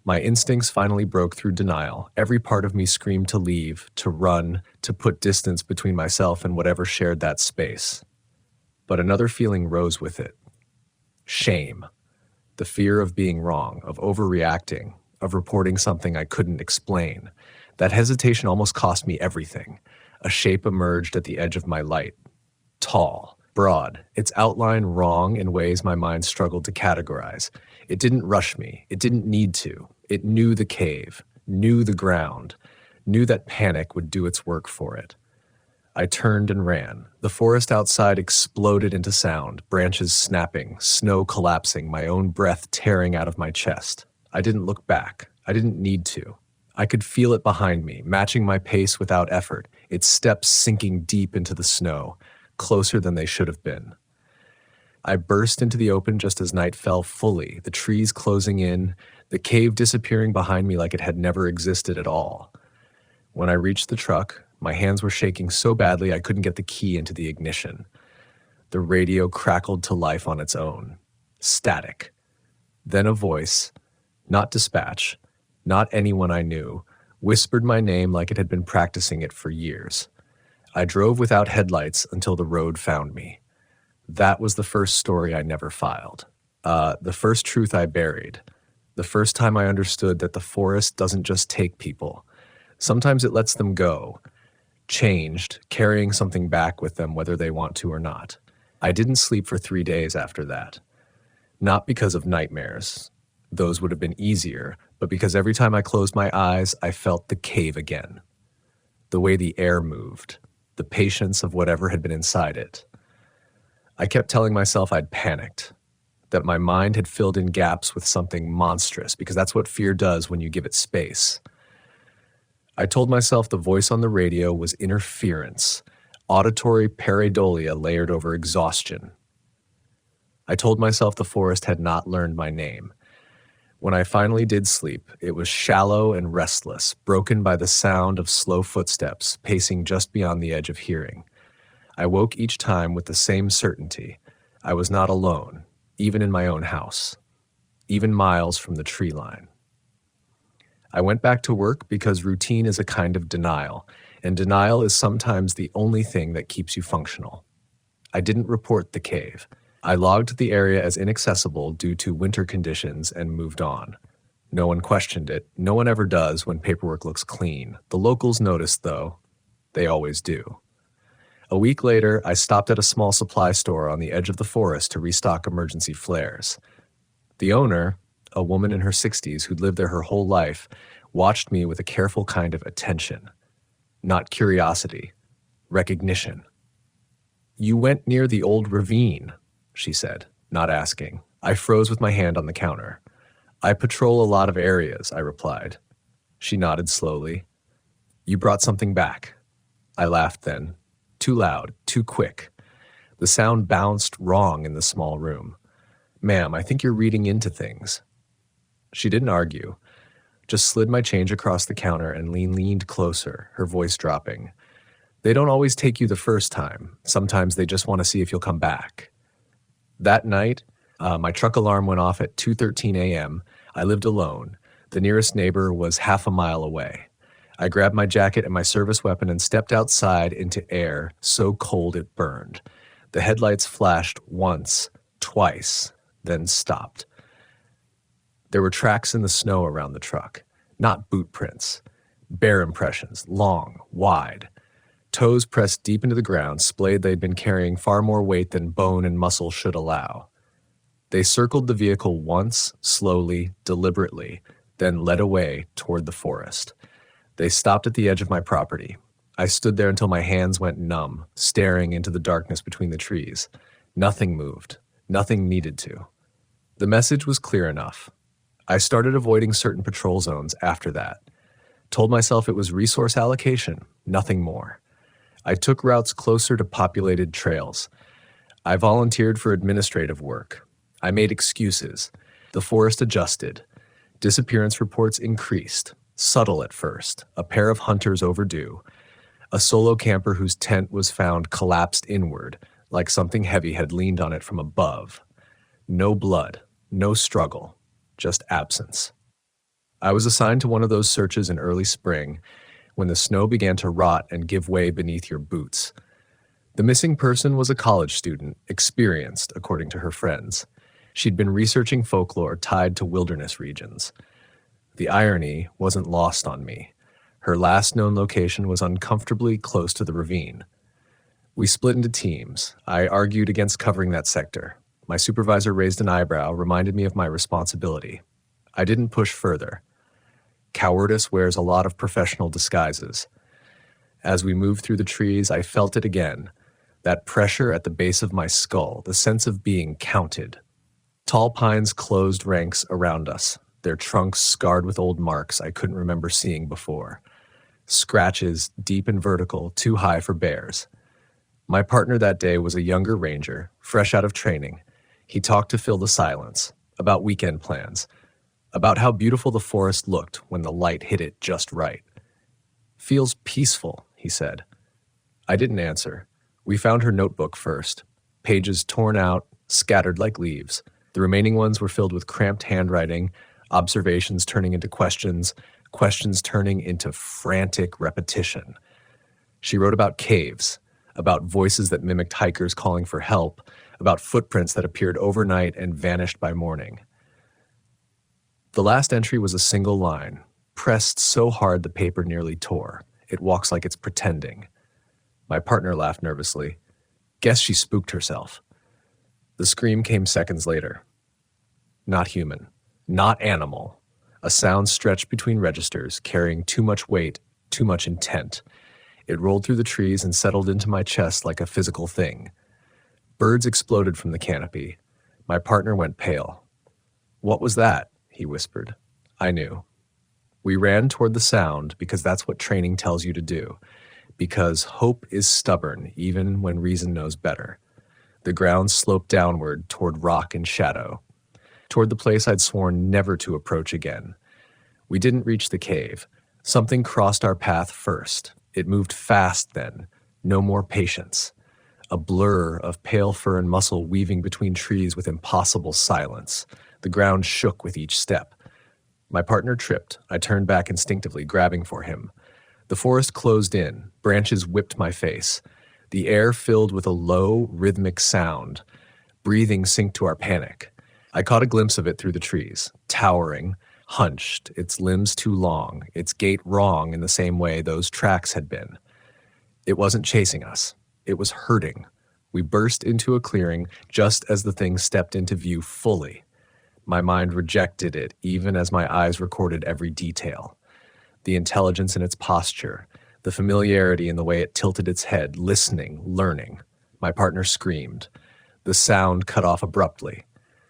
My instincts finally broke through denial. Every part of me screamed to leave, to run, to put distance between myself and whatever shared that space. But another feeling rose with it. Shame. The fear of being wrong, of overreacting, of reporting something I couldn't explain. That hesitation almost cost me everything. A shape emerged at the edge of my light. Tall, broad, its outline wrong in ways my mind struggled to categorize. It didn't rush me. It didn't need to. It knew the cave, knew the ground, knew that panic would do its work for it. I turned and ran. The forest outside exploded into sound, branches snapping, snow collapsing, my own breath tearing out of my chest. I didn't look back. I didn't need to. I could feel it behind me, matching my pace without effort, its steps sinking deep into the snow, closer than they should have been. I burst into the open just as night fell fully, the trees closing in, the cave disappearing behind me like it had never existed at all. When I reached the truck, my hands were shaking so badly I couldn't get the key into the ignition. The radio crackled to life on its own. Static. Then a voice, not dispatch, not anyone I knew, whispered my name like it had been practicing it for years. I drove without headlights until the road found me. That was the first story I never filed. The first truth I buried. The first time I understood that the forest doesn't just take people. Sometimes it lets them go, changed, carrying something back with them whether they want to or not. I didn't sleep for 3 days after that. Not because of nightmares. Those would have been easier, but because every time I closed my eyes, I felt the cave again. The way the air moved, the patience of whatever had been inside it. I kept telling myself I'd panicked, that my mind had filled in gaps with something monstrous, because that's what fear does when you give it space. I told myself the voice on the radio was interference, auditory pareidolia layered over exhaustion. I told myself the forest had not learned my name. When I finally did sleep, it was shallow and restless, broken by the sound of slow footsteps pacing just beyond the edge of hearing. I woke each time with the same certainty. I was not alone, even in my own house, even miles from the tree line. I went back to work because routine is a kind of denial, and denial is sometimes the only thing that keeps you functional. I didn't report the cave. I logged the area as inaccessible due to winter conditions and moved on. No one questioned it. No one ever does when paperwork looks clean. The locals noticed, though. They always do. A week later, I stopped at a small supply store on the edge of the forest to restock emergency flares. The owner, a woman in her 60s who'd lived there her whole life, watched me with a careful kind of attention. Not curiosity, recognition. "You went near the old ravine," she said, not asking. I froze with my hand on the counter. "I patrol a lot of areas," I replied. She nodded slowly. "You brought something back." I laughed then. Too loud, too quick. The sound bounced wrong in the small room. "Ma'am, I think you're reading into things." She didn't argue, just slid my change across the counter and leaned closer, her voice dropping. They don't always take you the first time. Sometimes they just want to see if you'll come back. That night, my truck alarm went off at 2:13 a.m. I lived alone. The nearest neighbor was half a mile away. I grabbed my jacket and my service weapon and stepped outside into air so cold it burned. The headlights flashed once, twice, then stopped. There were tracks in the snow around the truck, not boot prints. Bare impressions, long, wide. Toes pressed deep into the ground, splayed they'd been carrying far more weight than bone and muscle should allow. They circled the vehicle once, slowly, deliberately, then led away toward the forest. They stopped at the edge of my property. I stood there until my hands went numb, staring into the darkness between the trees. Nothing moved. Nothing needed to. The message was clear enough. I started avoiding certain patrol zones after that. Told myself it was resource allocation, nothing more. I took routes closer to populated trails. I volunteered for administrative work. I made excuses. The forest adjusted. Disappearance reports increased. Subtle at first. A pair of hunters overdue. A solo camper whose tent was found collapsed inward, like something heavy had leaned on it from above. No blood. No struggle. Just absence. I was assigned to one of those searches in early spring, when the snow began to rot and give way beneath your boots. The missing person was a college student, experienced, according to her friends. She'd been researching folklore tied to wilderness regions. The irony wasn't lost on me. Her last known location was uncomfortably close to the ravine. We split into teams. I argued against covering that sector. My supervisor raised an eyebrow, reminded me of my responsibility. I didn't push further. Cowardice wears a lot of professional disguises. As we moved through the trees, I felt it again. That pressure at the base of my skull, the sense of being counted. Tall pines closed ranks around us, their trunks scarred with old marks I couldn't remember seeing before. Scratches, deep and vertical, too high for bears. My partner that day was a younger ranger, fresh out of training. He talked to fill the silence, about weekend plans, about how beautiful the forest looked when the light hit it just right. Feels peaceful, he said. I didn't answer. We found her notebook first. Pages torn out, scattered like leaves. The remaining ones were filled with cramped handwriting, observations turning into questions, questions turning into frantic repetition. She wrote about caves, about voices that mimicked hikers calling for help, about footprints that appeared overnight and vanished by morning. The last entry was a single line, pressed so hard the paper nearly tore. It walks like it's pretending. My partner laughed nervously. Guess she spooked herself. The scream came seconds later. Not human. Not animal. A sound stretched between registers, carrying too much weight, too much intent. It rolled through the trees and settled into my chest like a physical thing. Birds exploded from the canopy. My partner went pale. What was that? He whispered. I knew. We ran toward the sound because that's what training tells you to do. Because hope is stubborn even when reason knows better. The ground sloped downward toward rock and shadow. Toward the place I'd sworn never to approach again. We didn't reach the cave. Something crossed our path first. It moved fast then. No more patience. A blur of pale fur and muscle weaving between trees with impossible silence. The ground shook with each step. My partner tripped. I turned back instinctively, grabbing for him. The forest closed in. Branches whipped my face. The air filled with a low, rhythmic sound. Breathing synced to our panic. I caught a glimpse of it through the trees, towering, hunched, its limbs too long, its gait wrong in the same way those tracks had been. It wasn't chasing us. It was herding. We burst into a clearing just as the thing stepped into view fully. My mind rejected it even as my eyes recorded every detail. The intelligence in its posture, the familiarity in the way it tilted its head, listening, learning. My partner screamed. The sound cut off abruptly.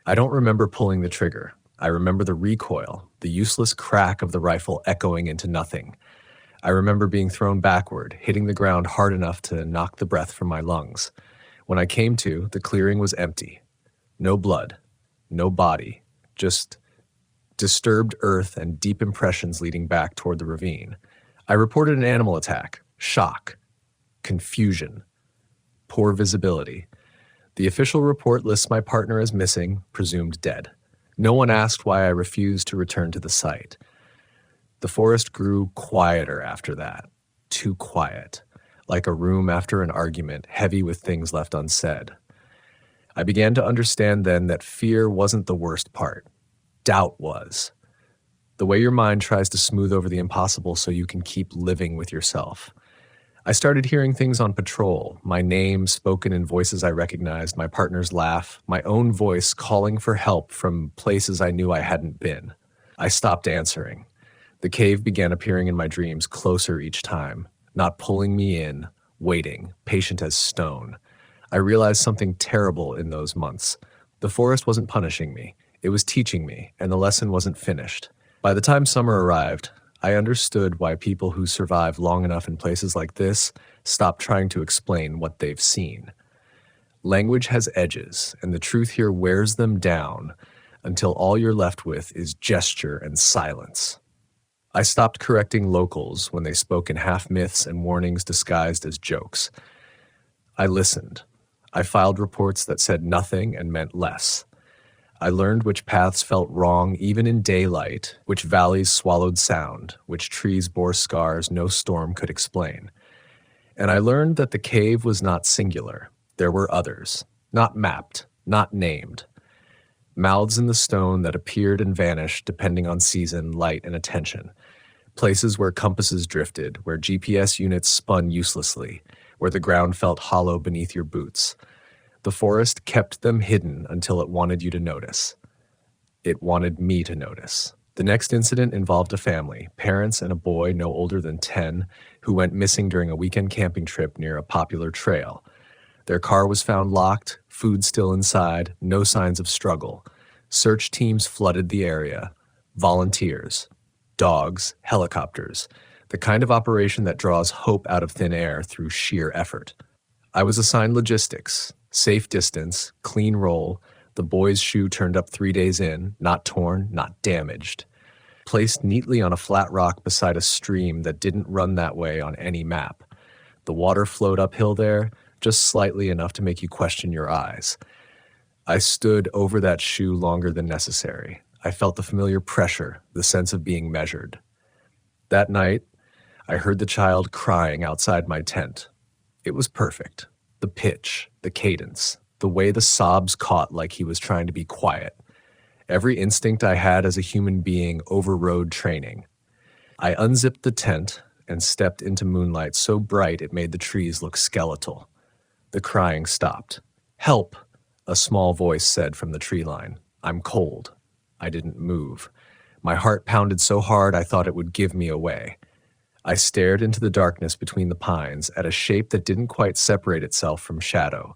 I don't remember pulling the trigger. I remember the recoil, the useless crack of the rifle echoing into nothing. I remember being thrown backward, hitting the ground hard enough to knock the breath from my lungs. When I came to, the clearing was empty. No blood, no body, just disturbed earth and deep impressions leading back toward the ravine. I reported an animal attack, shock. confusion, poor visibility. The official report lists my partner as missing, presumed dead. No one asked why I refused to return to the site. The forest grew quieter after that, too quiet, like a room after an argument, heavy with things left unsaid. I began to understand then that fear wasn't the worst part. Doubt was. The way your mind tries to smooth over the impossible so you can keep living with yourself. I started hearing things on patrol, my name spoken in voices I recognized, my partner's laugh, my own voice calling for help from places I knew I hadn't been. I stopped answering. The cave began appearing in my dreams closer each time, not pulling me in, waiting, patient as stone. I realized something terrible in those months. The forest wasn't punishing me. It was teaching me, and the lesson wasn't finished. By the time summer arrived, I understood why people who survive long enough in places like this stop trying to explain what they've seen. Language has edges, and the truth here wears them down until all you're left with is gesture and silence. I stopped correcting locals when they spoke in half-myths and warnings disguised as jokes. I listened. I filed reports that said nothing and meant less. I learned which paths felt wrong even in daylight, which valleys swallowed sound, which trees bore scars no storm could explain. And I learned that the cave was not singular. There were others, not mapped, not named. Mouths in the stone that appeared and vanished depending on season, light, and attention. Places where compasses drifted, where GPS units spun uselessly, where the ground felt hollow beneath your boots. The forest kept them hidden until it wanted you to notice. It wanted me to notice. The next incident involved a family, parents and a boy no older than 10, who went missing during a weekend camping trip near a popular trail. Their car was found locked, food still inside, no signs of struggle. Search teams flooded the area. Volunteers, dogs, helicopters, the kind of operation that draws hope out of thin air through sheer effort. I was assigned logistics, safe distance, clean roll, the boy's shoe turned up 3 days in, not torn, not damaged. Placed neatly on a flat rock beside a stream that didn't run that way on any map. The water flowed uphill there, just slightly enough to make you question your eyes. I stood over that shoe longer than necessary. I felt the familiar pressure, the sense of being measured. That night, I heard the child crying outside my tent. It was perfect. The pitch, the cadence, the way the sobs caught like he was trying to be quiet. Every instinct I had as a human being overrode training. I unzipped the tent and stepped into moonlight so bright it made the trees look skeletal. The crying stopped. "Help," a small voice said from the tree line. "I'm cold." I didn't move. My heart pounded so hard I thought it would give me away. I stared into the darkness between the pines at a shape that didn't quite separate itself from shadow.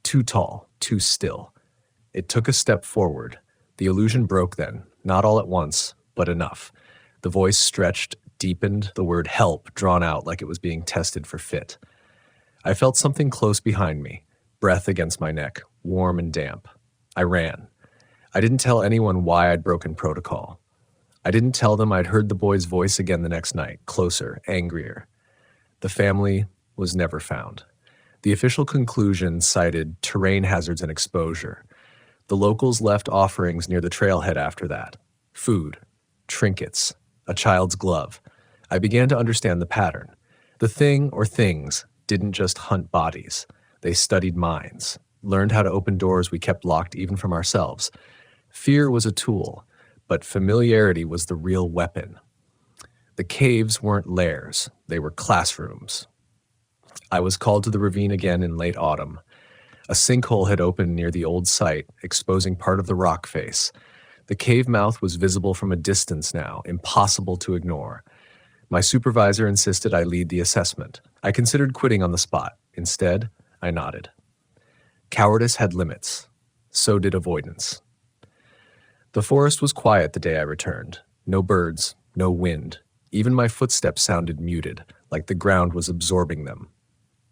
Too tall, too still. It took a step forward. The illusion broke then, not all at once, but enough. The voice stretched, deepened, the word help drawn out like it was being tested for fit. I felt something close behind me, breath against my neck, warm and damp. I ran. I didn't tell anyone why I'd broken protocol. I didn't tell them I'd heard the boy's voice again the next night, closer, angrier. The family was never found. The official conclusion cited terrain hazards and exposure. The locals left offerings near the trailhead after that. Food, trinkets, a child's glove. I began to understand the pattern. The thing or things didn't just hunt bodies. They studied minds, learned how to open doors we kept locked even from ourselves. Fear was a tool, but familiarity was the real weapon. The caves weren't lairs, they were classrooms. I was called to the ravine again in late autumn. A sinkhole had opened near the old site, exposing part of the rock face. The cave mouth was visible from a distance now, impossible to ignore. My supervisor insisted I lead the assessment. I considered quitting on the spot. Instead, I nodded. Cowardice had limits. So did avoidance. The forest was quiet the day I returned. No birds, no wind. Even my footsteps sounded muted, like the ground was absorbing them.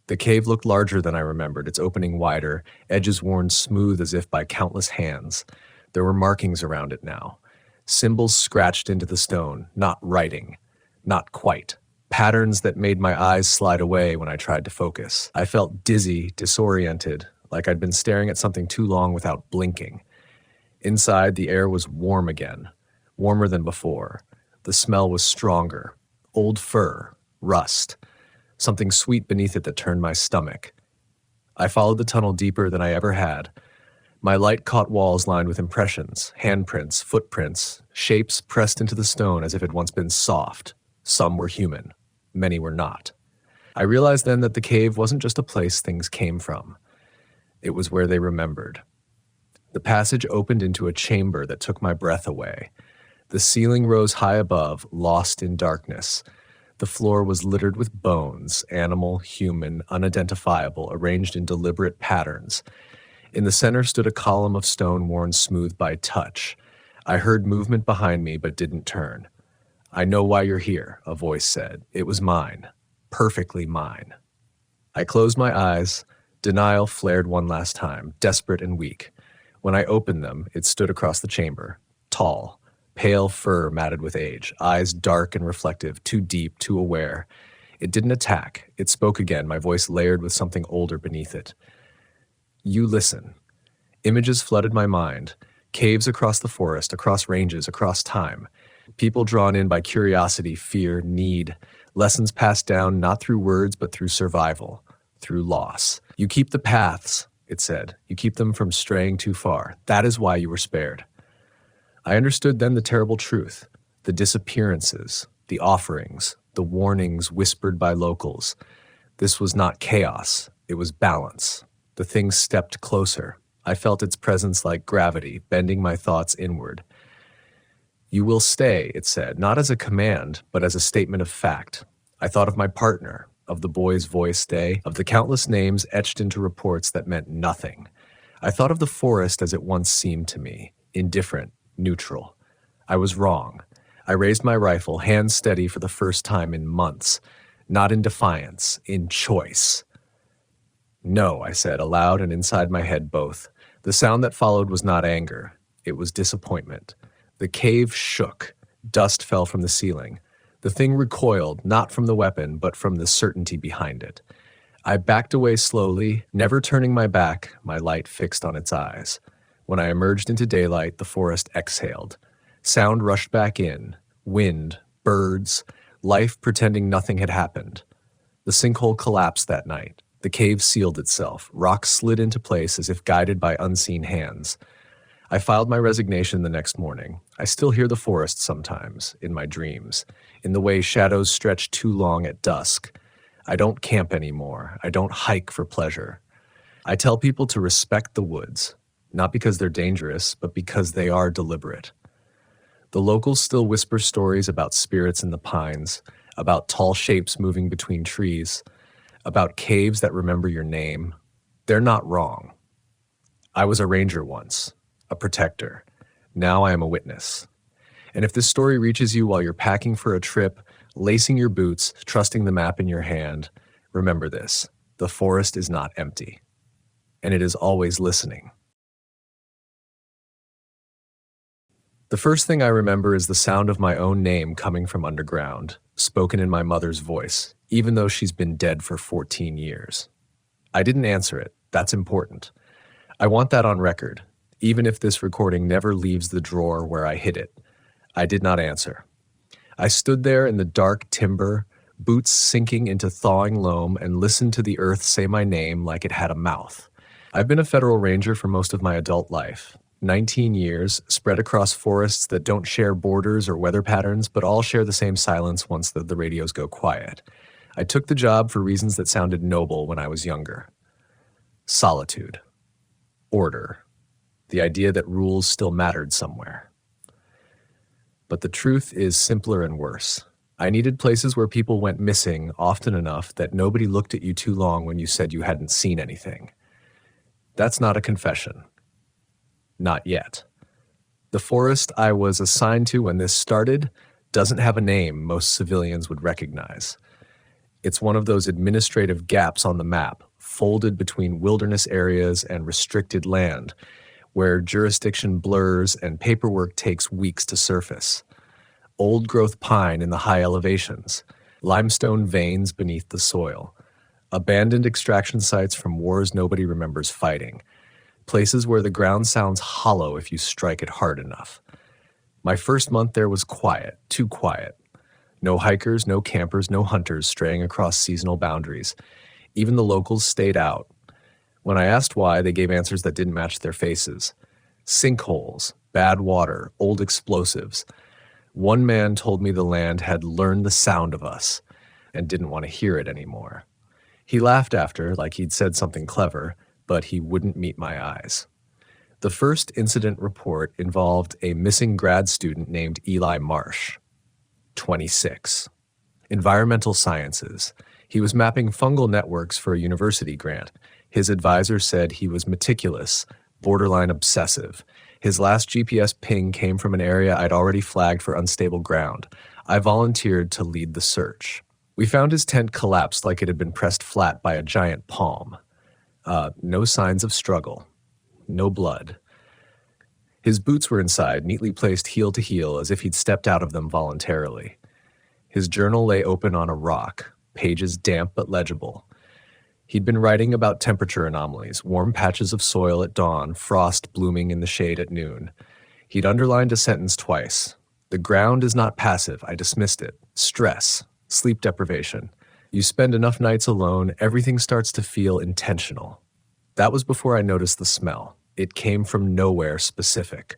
The cave looked larger than I remembered, its opening wider, edges worn smooth as if by countless hands. There were markings around it now. Symbols scratched into the stone, not writing. Not quite. patterns that made my eyes slide away when I tried to focus. I felt dizzy, disoriented, like I'd been staring at something too long without blinking. Inside, the air was warm again, warmer than before. The smell was stronger. Old fur, rust, something sweet beneath it that turned my stomach. I followed the tunnel deeper than I ever had. My light caught walls lined with impressions, handprints, footprints, shapes pressed into the stone as if it had once been soft. Some were human. Many were not. I realized then that the cave wasn't just a place things came from. It was where they remembered. The passage opened into a chamber that took my breath away. The ceiling rose high above, lost in darkness. The floor was littered with bones, animal, human, unidentifiable, arranged in deliberate patterns. In the center stood a column of stone worn smooth by touch. I heard movement behind me but didn't turn. "I know why you're here," a voice said. It was mine. Perfectly mine. I closed my eyes. Denial flared one last time, desperate and weak. When I opened them, it stood across the chamber, tall, pale fur matted with age, eyes dark and reflective, too deep, too aware. It didn't attack. It spoke again, my voice layered with something older beneath it. "You listen." Images flooded my mind. Caves across the forest, across ranges, across time. People drawn in by curiosity, fear, need. Lessons passed down not through words but through survival, through loss. "You keep the paths," it said. "You keep them from straying too far. That is why you were spared." I understood then the terrible truth, the disappearances, the offerings, the warnings whispered by locals. This was not chaos, it was balance. The thing stepped closer. I felt its presence like gravity, bending my thoughts inward. "You will stay," it said, not as a command, but as a statement of fact. I thought of my partner, of the boy's voice day, of the countless names etched into reports that meant nothing. I thought of the forest as it once seemed to me, indifferent, neutral. I was wrong. I raised my rifle, hands steady for the first time in months, not in defiance, in choice. "No," I said, aloud and inside my head both. The sound that followed was not anger. It was disappointment. The cave shook. Dust fell from the ceiling. The thing recoiled, not from the weapon, but from the certainty behind it. I backed away slowly, never turning my back, my light fixed on its eyes. When I emerged into daylight, the forest exhaled. Sound rushed back in. Wind, birds, life pretending nothing had happened. The sinkhole collapsed that night. The cave sealed itself. Rocks slid into place as if guided by unseen hands. I filed my resignation the next morning. I still hear the forest sometimes, in my dreams, in the way shadows stretch too long at dusk. I don't camp anymore. I don't hike for pleasure. I tell people to respect the woods, not because they're dangerous, but because they are deliberate. The locals still whisper stories about spirits in the pines, about tall shapes moving between trees, about caves that remember your name. They're not wrong. I was a ranger once, a protector. Now I am a witness. And if this story reaches you while you're packing for a trip, lacing your boots, trusting the map in your hand, remember this: the forest is not empty, and it is always listening. The first thing I remember is the sound of my own name coming from underground, spoken in my mother's voice, even though she's been dead for 14 years. I didn't answer it. That's important. I want that on record, even if this recording never leaves the drawer where I hid it. I did not answer. I stood there in the dark timber, boots sinking into thawing loam, and listened to the earth say my name like it had a mouth. I've been a federal ranger for most of my adult life. 19 years, spread across forests that don't share borders or weather patterns, but all share the same silence once the radios go quiet. I took the job for reasons that sounded noble when I was younger. Solitude. Order. The idea that rules still mattered somewhere. But the truth is simpler and worse. I needed places where people went missing often enough that nobody looked at you too long when you said you hadn't seen anything. That's not a confession. Not yet. The forest I was assigned to when this started doesn't have a name most civilians would recognize. It's one of those administrative gaps on the map, folded between wilderness areas and restricted land, where jurisdiction blurs and paperwork takes weeks to surface. Old-growth pine in the high elevations, limestone veins beneath the soil, abandoned extraction sites from wars nobody remembers fighting, places where the ground sounds hollow if you strike it hard enough. My first month there was quiet, too quiet. No hikers, no campers, no hunters straying across seasonal boundaries. Even the locals stayed out. When I asked why, they gave answers that didn't match their faces. Sinkholes, bad water, old explosives. One man told me the land had learned the sound of us and didn't want to hear it anymore. He laughed after, like he'd said something clever, but he wouldn't meet my eyes. The first incident report involved a missing grad student named Eli Marsh, 26. Environmental sciences. He was mapping fungal networks for a university grant. His advisor said he was meticulous, borderline obsessive. His last GPS ping came from an area I'd already flagged for unstable ground. I volunteered to lead the search. We found his tent collapsed like it had been pressed flat by a giant palm. No signs of struggle. No blood. His boots were inside, neatly placed heel to heel as if he'd stepped out of them voluntarily. His journal lay open on a rock, pages damp but legible. He'd been writing about temperature anomalies, warm patches of soil at dawn, frost blooming in the shade at noon. He'd underlined a sentence twice. The ground is not passive. I dismissed it. Stress, sleep deprivation. You spend enough nights alone, everything starts to feel intentional. That was before I noticed the smell. It came from nowhere specific.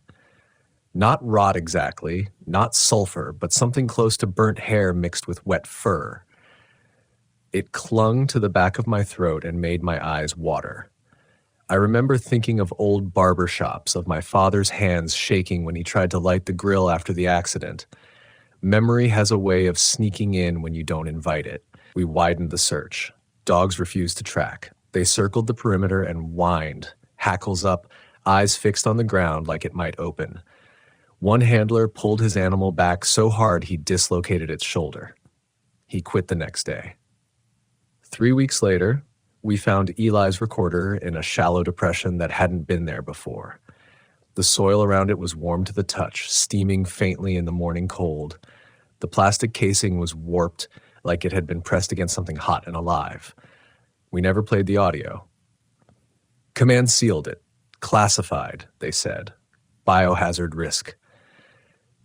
Not rot exactly, not sulfur, but something close to burnt hair mixed with wet fur. It clung to the back of my throat and made my eyes water. I remember thinking of old barber shops, of my father's hands shaking when he tried to light the grill after the accident. Memory has a way of sneaking in when you don't invite it. We widened the search. Dogs refused to track. They circled the perimeter and whined, hackles up, eyes fixed on the ground like it might open. One handler pulled his animal back so hard he dislocated its shoulder. He quit the next day. 3 weeks later, we found Eli's recorder in a shallow depression that hadn't been there before. The soil around it was warm to the touch, steaming faintly in the morning cold. The plastic casing was warped like it had been pressed against something hot and alive. We never played the audio. Command sealed it. Classified, they said. Biohazard risk.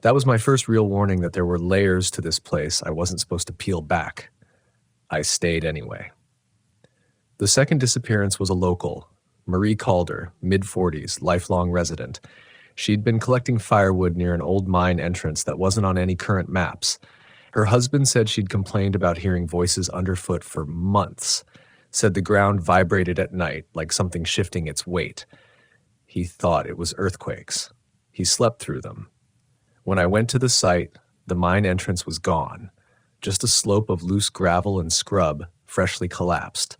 That was my first real warning that there were layers to this place I wasn't supposed to peel back. I stayed anyway. The second disappearance was a local, Marie Calder, mid-40s, lifelong resident. She'd been collecting firewood near an old mine entrance that wasn't on any current maps. Her husband said she'd complained about hearing voices underfoot for months, said the ground vibrated at night like something shifting its weight. He thought it was earthquakes. He slept through them. When I went to the site, the mine entrance was gone. Just a slope of loose gravel and scrub, freshly collapsed.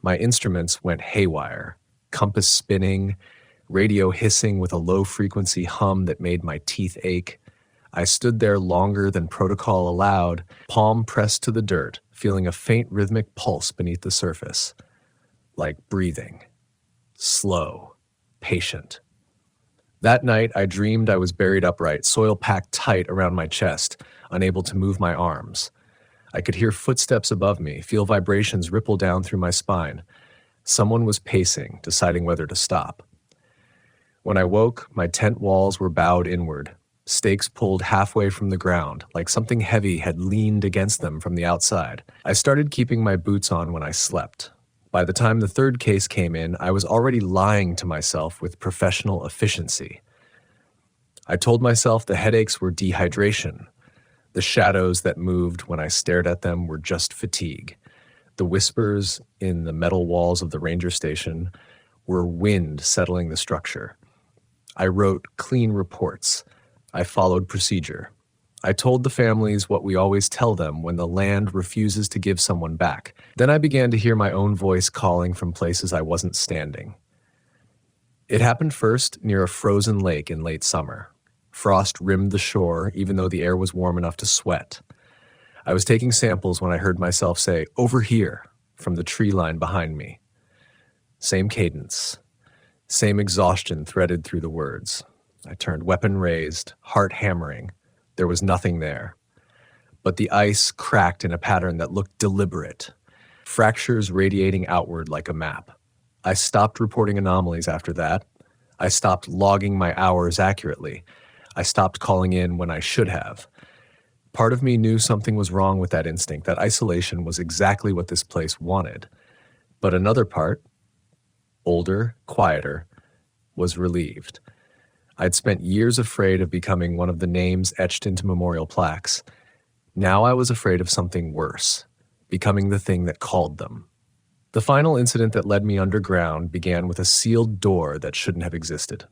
My instruments went haywire, compass spinning, radio hissing with a low-frequency hum that made my teeth ache. I stood there longer than protocol allowed, palm pressed to the dirt, feeling a faint rhythmic pulse beneath the surface. Like breathing. Slow. Patient. That night, I dreamed I was buried upright, soil packed tight around my chest, unable to move my arms. I could hear footsteps above me, feel vibrations ripple down through my spine. Someone was pacing, deciding whether to stop. When I woke, my tent walls were bowed inward, stakes pulled halfway from the ground, like something heavy had leaned against them from the outside. I started keeping my boots on when I slept. By the time the third case came in, I was already lying to myself with professional efficiency. I told myself the headaches were dehydration. The shadows that moved when I stared at them were just fatigue. The whispers in the metal walls of the ranger station were wind settling the structure. I wrote clean reports. I followed procedure. I told the families what we always tell them when the land refuses to give someone back. Then I began to hear my own voice calling from places I wasn't standing. It happened first near a frozen lake in late summer. Frost rimmed the shore, even though the air was warm enough to sweat. I was taking samples when I heard myself say, "Over here," from the tree line behind me. Same cadence. Same exhaustion threaded through the words. I turned weapon raised, heart hammering. There was nothing there. but the ice cracked in a pattern that looked deliberate, fractures radiating outward like a map. I stopped reporting anomalies after that. I stopped logging my hours accurately. I stopped calling in when I should have. Part of me knew something was wrong with that instinct, that isolation was exactly what this place wanted. But another part, older, quieter, was relieved. I'd spent years afraid of becoming one of the names etched into memorial plaques. Now I was afraid of something worse, becoming the thing that called them. The final incident that led me underground began with a sealed door that shouldn't have existed.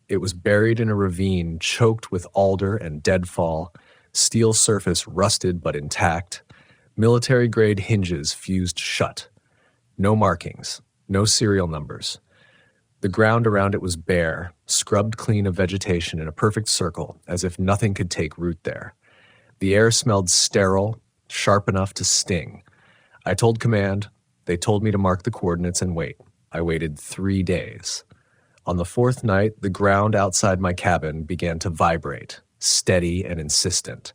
It was buried in a ravine choked with alder and deadfall, steel surface rusted but intact, military-grade hinges fused shut. No markings, no serial numbers. The ground around it was bare, scrubbed clean of vegetation in a perfect circle, as if nothing could take root there. The air smelled sterile, sharp enough to sting. I told command. They told me to mark the coordinates and wait. I waited 3 days. On the 4th night, the ground outside my cabin began to vibrate, steady and insistent.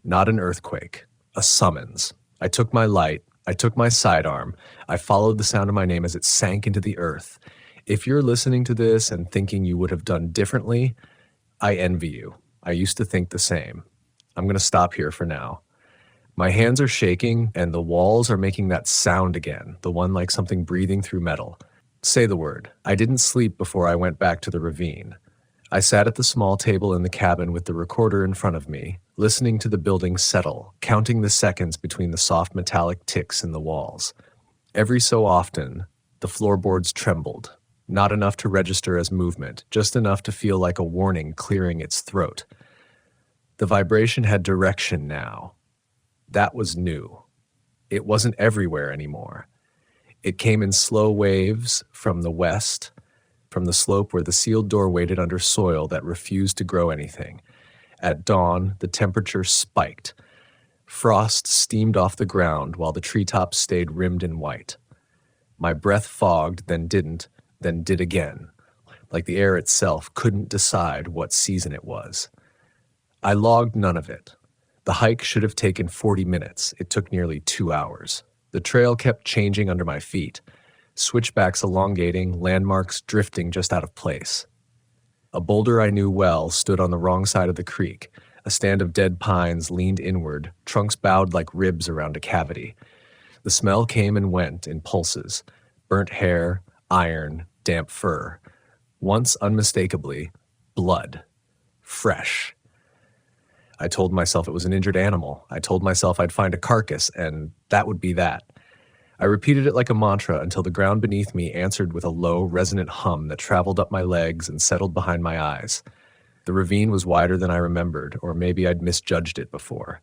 Not an earthquake, a summons. I took my light. I took my sidearm. I followed the sound of my name as it sank into the earth. If you're listening to this and thinking you would have done differently, I envy you. I used to think the same. I'm going to stop here for now. My hands are shaking and the walls are making that sound again, the one like something breathing through metal. Say the word. I didn't sleep before I went back to the ravine. I sat at the small table in the cabin with the recorder in front of me, listening to the building settle, counting the seconds between the soft metallic ticks in the walls. Every so often, the floorboards trembled. Not enough to register as movement, just enough to feel like a warning clearing its throat. The vibration had direction now. That was new. It wasn't everywhere anymore. It came in slow waves from the west, from the slope where the sealed door waited under soil that refused to grow anything. At dawn, the temperature spiked. Frost steamed off the ground while the treetops stayed rimmed in white. My breath fogged, then didn't, then did again, like the air itself couldn't decide what season it was. I logged none of it. The hike should have taken 40 minutes. It took nearly 2 hours. The trail kept changing under my feet, switchbacks elongating, landmarks drifting just out of place. A boulder I knew well stood on the wrong side of the creek. A stand of dead pines leaned inward, trunks bowed like ribs around a cavity. The smell came and went in pulses, burnt hair, iron, damp fur. Once unmistakably, blood. Fresh. I told myself it was an injured animal. I told myself I'd find a carcass, and that would be that. I repeated it like a mantra until the ground beneath me answered with a low, resonant hum that traveled up my legs and settled behind my eyes. The ravine was wider than I remembered, or maybe I'd misjudged it before.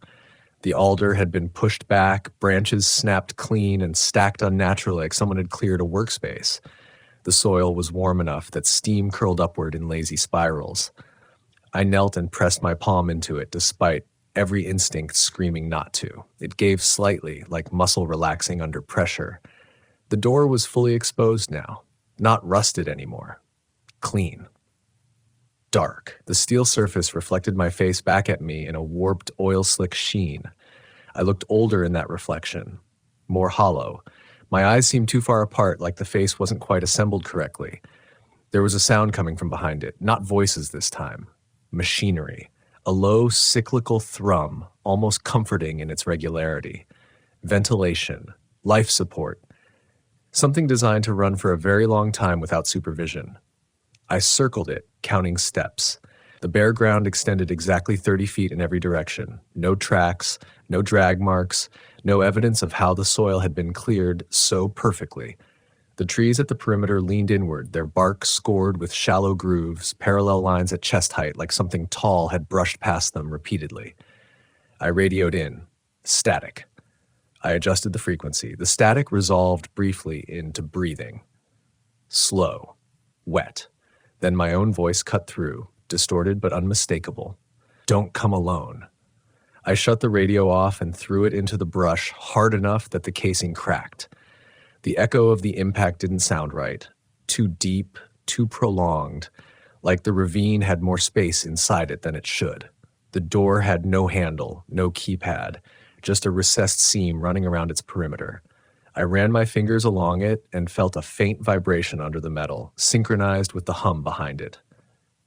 The alder had been pushed back, branches snapped clean and stacked unnaturally like someone had cleared a workspace. The soil was warm enough that steam curled upward in lazy spirals. I knelt and pressed my palm into it despite every instinct screaming not to. It gave slightly, like muscle relaxing under pressure. The door was fully exposed now, not rusted anymore. Clean. Dark. The steel surface reflected my face back at me in a warped, oil-slick sheen. I looked older in that reflection, more hollow. My eyes seemed too far apart, like the face wasn't quite assembled correctly. There was a sound coming from behind it, not voices this time. Machinery. A low, cyclical thrum, almost comforting in its regularity. Ventilation. Life support. Something designed to run for a very long time without supervision. I circled it, counting steps. The bare ground extended exactly 30 feet in every direction. No tracks, no drag marks, no evidence of how the soil had been cleared so perfectly. The trees at the perimeter leaned inward, their bark scored with shallow grooves, parallel lines at chest height like something tall had brushed past them repeatedly. I radioed in. Static. I adjusted the frequency. The static resolved briefly into breathing. Slow. Wet. Then my own voice cut through, distorted but unmistakable. Don't come alone. I shut the radio off and threw it into the brush hard enough that the casing cracked. The echo of the impact didn't sound right. Too deep, too prolonged, like the ravine had more space inside it than it should. The door had no handle, no keypad, just a recessed seam running around its perimeter. I ran my fingers along it and felt a faint vibration under the metal, synchronized with the hum behind it.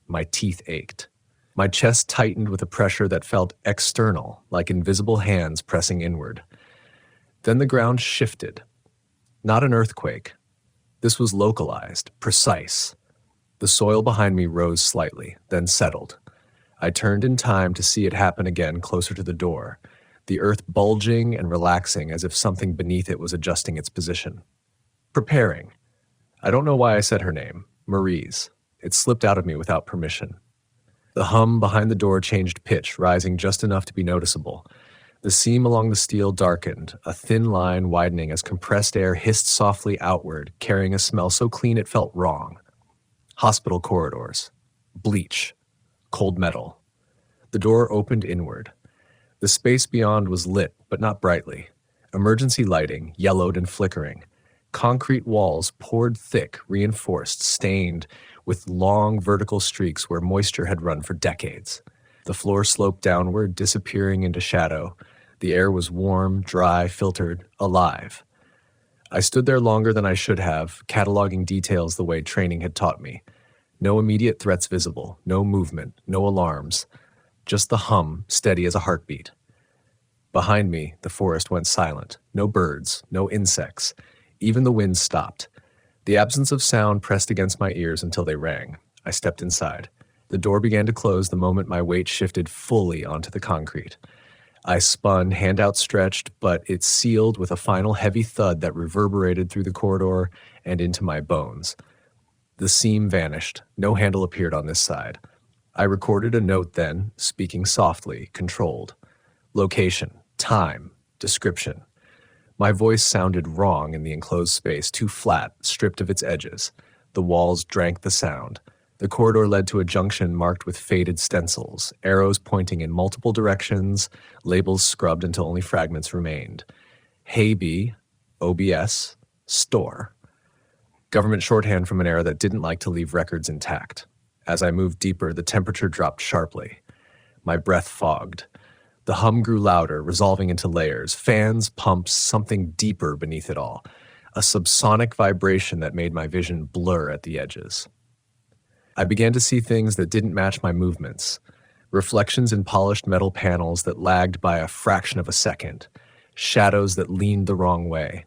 My teeth ached. My chest tightened with a pressure that felt external, like invisible hands pressing inward. Then the ground shifted. Not an earthquake. This was localized, precise. The soil behind me rose slightly, then settled. I turned in time to see it happen again closer to the door, the earth bulging and relaxing as if something beneath it was adjusting its position. Preparing. I don't know why I said her name, Marie's. It slipped out of me without permission. The hum behind the door changed pitch, rising just enough to be noticeable. The seam along the steel darkened, a thin line widening as compressed air hissed softly outward, carrying a smell so clean it felt wrong. Hospital corridors. Bleach. Cold metal. The door opened inward. The space beyond was lit, but not brightly. Emergency lighting, yellowed and flickering. Concrete walls poured thick, reinforced, stained, with long vertical streaks where moisture had run for decades. The floor sloped downward, disappearing into shadow. The air was warm, dry, filtered, alive. I stood there longer than I should have, cataloging details the way training had taught me. No immediate threats visible, no movement, no alarms. Just the hum, steady as a heartbeat. Behind me, the forest went silent. No birds, no insects. Even the wind stopped. The absence of sound pressed against my ears until they rang. I stepped inside. The door began to close the moment my weight shifted fully onto the concrete. I spun, hand outstretched, but it sealed with a final heavy thud that reverberated through the corridor and into my bones. The seam vanished. No handle appeared on this side. I recorded a note then, speaking softly, controlled. Location, time, description. My voice sounded wrong in the enclosed space, too flat, stripped of its edges. The walls drank the sound. The corridor led to a junction marked with faded stencils, arrows pointing in multiple directions, labels scrubbed until only fragments remained. Haybe, OBS, store. Government shorthand from an era that didn't like to leave records intact. As I moved deeper, the temperature dropped sharply. My breath fogged. The hum grew louder, resolving into layers, fans, pumps, something deeper beneath it all. A subsonic vibration that made my vision blur at the edges. I began to see things that didn't match my movements. Reflections in polished metal panels that lagged by a fraction of a second. Shadows that leaned the wrong way.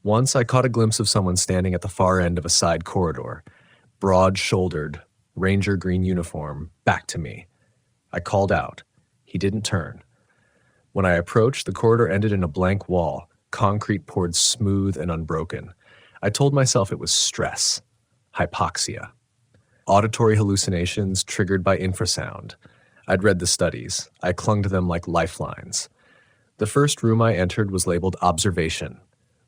Once I caught a glimpse of someone standing at the far end of a side corridor. Broad-shouldered, ranger green uniform, back to me. I called out. He didn't turn. When I approached, the corridor ended in a blank wall. Concrete poured smooth and unbroken. I told myself it was stress. Hypoxia. Auditory hallucinations triggered by infrasound. I'd read the studies. I clung to them like lifelines. The first room I entered was labeled observation.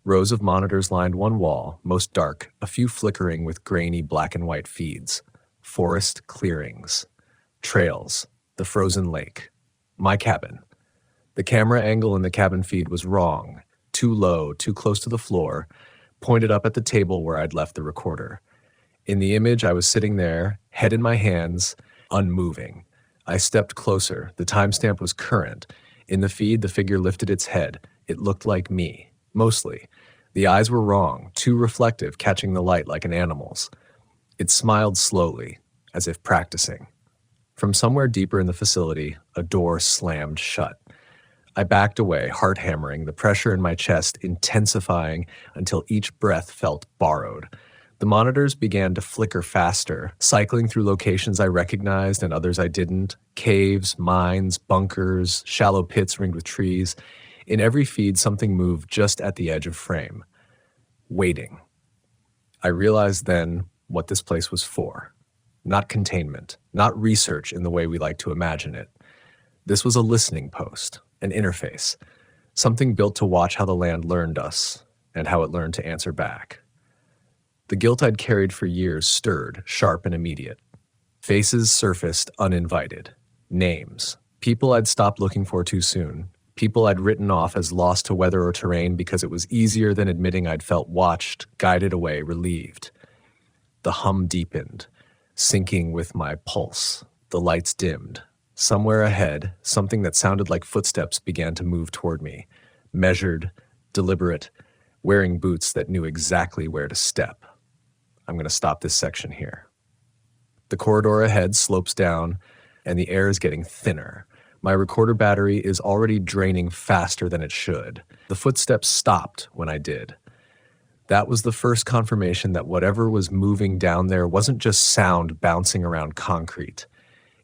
Rows of monitors lined one wall, most dark, a few flickering with grainy black and white feeds. Forest clearings. Trails. The frozen lake. My cabin. The camera angle in the cabin feed was wrong. Too low, too close to the floor, pointed up at the table where I'd left the recorder. In the image, I was sitting there, head in my hands, unmoving. I stepped closer. The timestamp was current. In the feed, the figure lifted its head. It looked like me, mostly. The eyes were wrong, too reflective, catching the light like an animal's. It smiled slowly, as if practicing. From somewhere deeper in the facility, a door slammed shut. I backed away, heart hammering, the pressure in my chest intensifying until each breath felt borrowed. The monitors began to flicker faster, cycling through locations I recognized and others I didn't. Caves, mines, bunkers, shallow pits ringed with trees. In every feed, something moved just at the edge of frame. Waiting. I realized then what this place was for. Not containment, not research in the way we like to imagine it. This was a listening post, an interface, something built to watch how the land learned us and how it learned to answer back. The guilt I'd carried for years stirred, sharp and immediate. Faces surfaced uninvited. Names. People I'd stopped looking for too soon. People I'd written off as lost to weather or terrain because it was easier than admitting I'd felt watched, guided away, relieved. The hum deepened, syncing with my pulse. The lights dimmed. Somewhere ahead, something that sounded like footsteps began to move toward me, measured, deliberate, wearing boots that knew exactly where to step. I'm going to stop this section here. The corridor ahead slopes down, and the air is getting thinner. My recorder battery is already draining faster than it should. The footsteps stopped when I did. That was the first confirmation that whatever was moving down there wasn't just sound bouncing around concrete.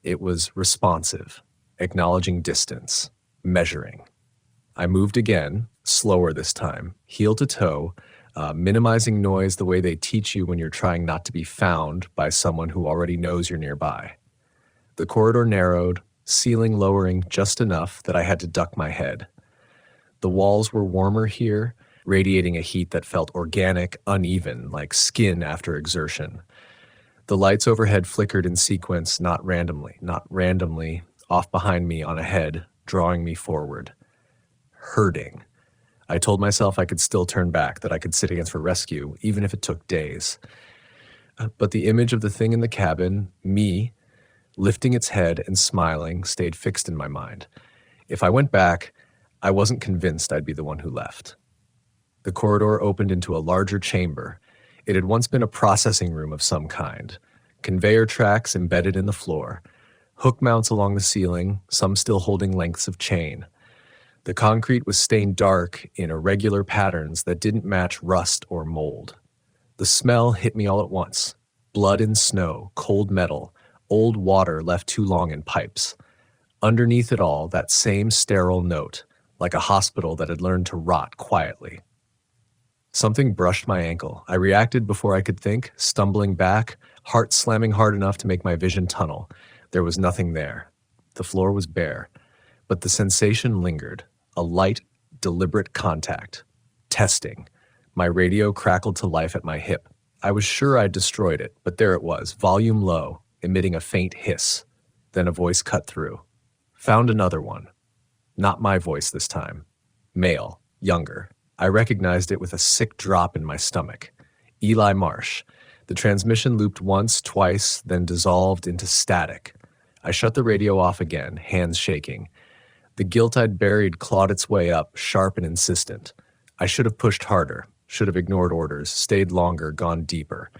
It was responsive, acknowledging distance, measuring. I moved again, slower this time, heel to toe, minimizing noise the way they teach you when you're trying not to be found by someone who already knows you're nearby. The corridor narrowed, ceiling lowering just enough that I had to duck my head. The walls were warmer here, radiating a heat that felt organic, uneven, like skin after exertion. The lights overhead flickered in sequence, not randomly, off behind me on ahead, drawing me forward. Hurting. I told myself I could still turn back, that I could sit against for rescue, even if it took days. But the image of the thing in the cabin, me, lifting its head and smiling, stayed fixed in my mind. If I went back, I wasn't convinced I'd be the one who left. The corridor opened into a larger chamber. It had once been a processing room of some kind. Conveyor tracks embedded in the floor. Hook mounts along the ceiling, some still holding lengths of chain. The concrete was stained dark in irregular patterns that didn't match rust or mold. The smell hit me all at once. Blood and snow, cold metal, old water left too long in pipes. Underneath it all, that same sterile note, like a hospital that had learned to rot quietly. Something brushed my ankle. I reacted before I could think, stumbling back, heart slamming hard enough to make my vision tunnel. There was nothing there. The floor was bare, but the sensation lingered. A light, deliberate contact. Testing. My radio crackled to life at my hip. I was sure I'd destroyed it, but there it was, volume low, emitting a faint hiss. Then a voice cut through. Found another one. Not my voice this time. Male, younger. I recognized it with a sick drop in my stomach. Eli Marsh. The transmission looped once, twice, then dissolved into static. I shut the radio off again, hands shaking. The guilt I'd buried clawed its way up, sharp and insistent. I should have pushed harder, should have ignored orders, stayed longer, gone deeper.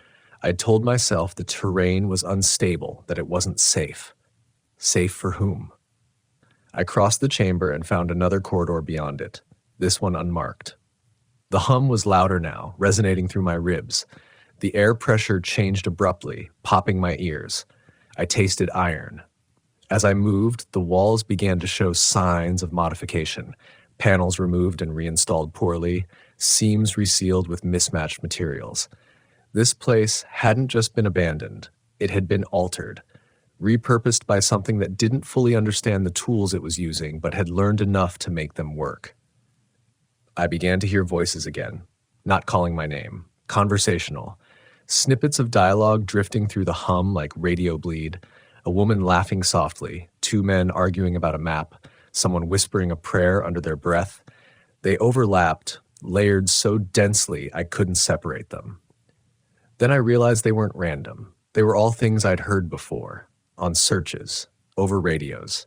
I'd told myself the terrain was unstable, that it wasn't safe. Safe for whom? I crossed the chamber and found another corridor beyond it, this one unmarked. The hum was louder now, resonating through my ribs. The air pressure changed abruptly, popping my ears. I tasted iron. As I moved, the walls began to show signs of modification. Panels removed and reinstalled poorly, seams resealed with mismatched materials. This place hadn't just been abandoned. It had been altered, repurposed by something that didn't fully understand the tools it was using, but had learned enough to make them work. I began to hear voices again, not calling my name, conversational. Snippets of dialogue drifting through the hum like radio bleed, a woman laughing softly, two men arguing about a map, someone whispering a prayer under their breath. They overlapped, layered so densely I couldn't separate them. Then I realized they weren't random. They were all things I'd heard before, on searches, over radios,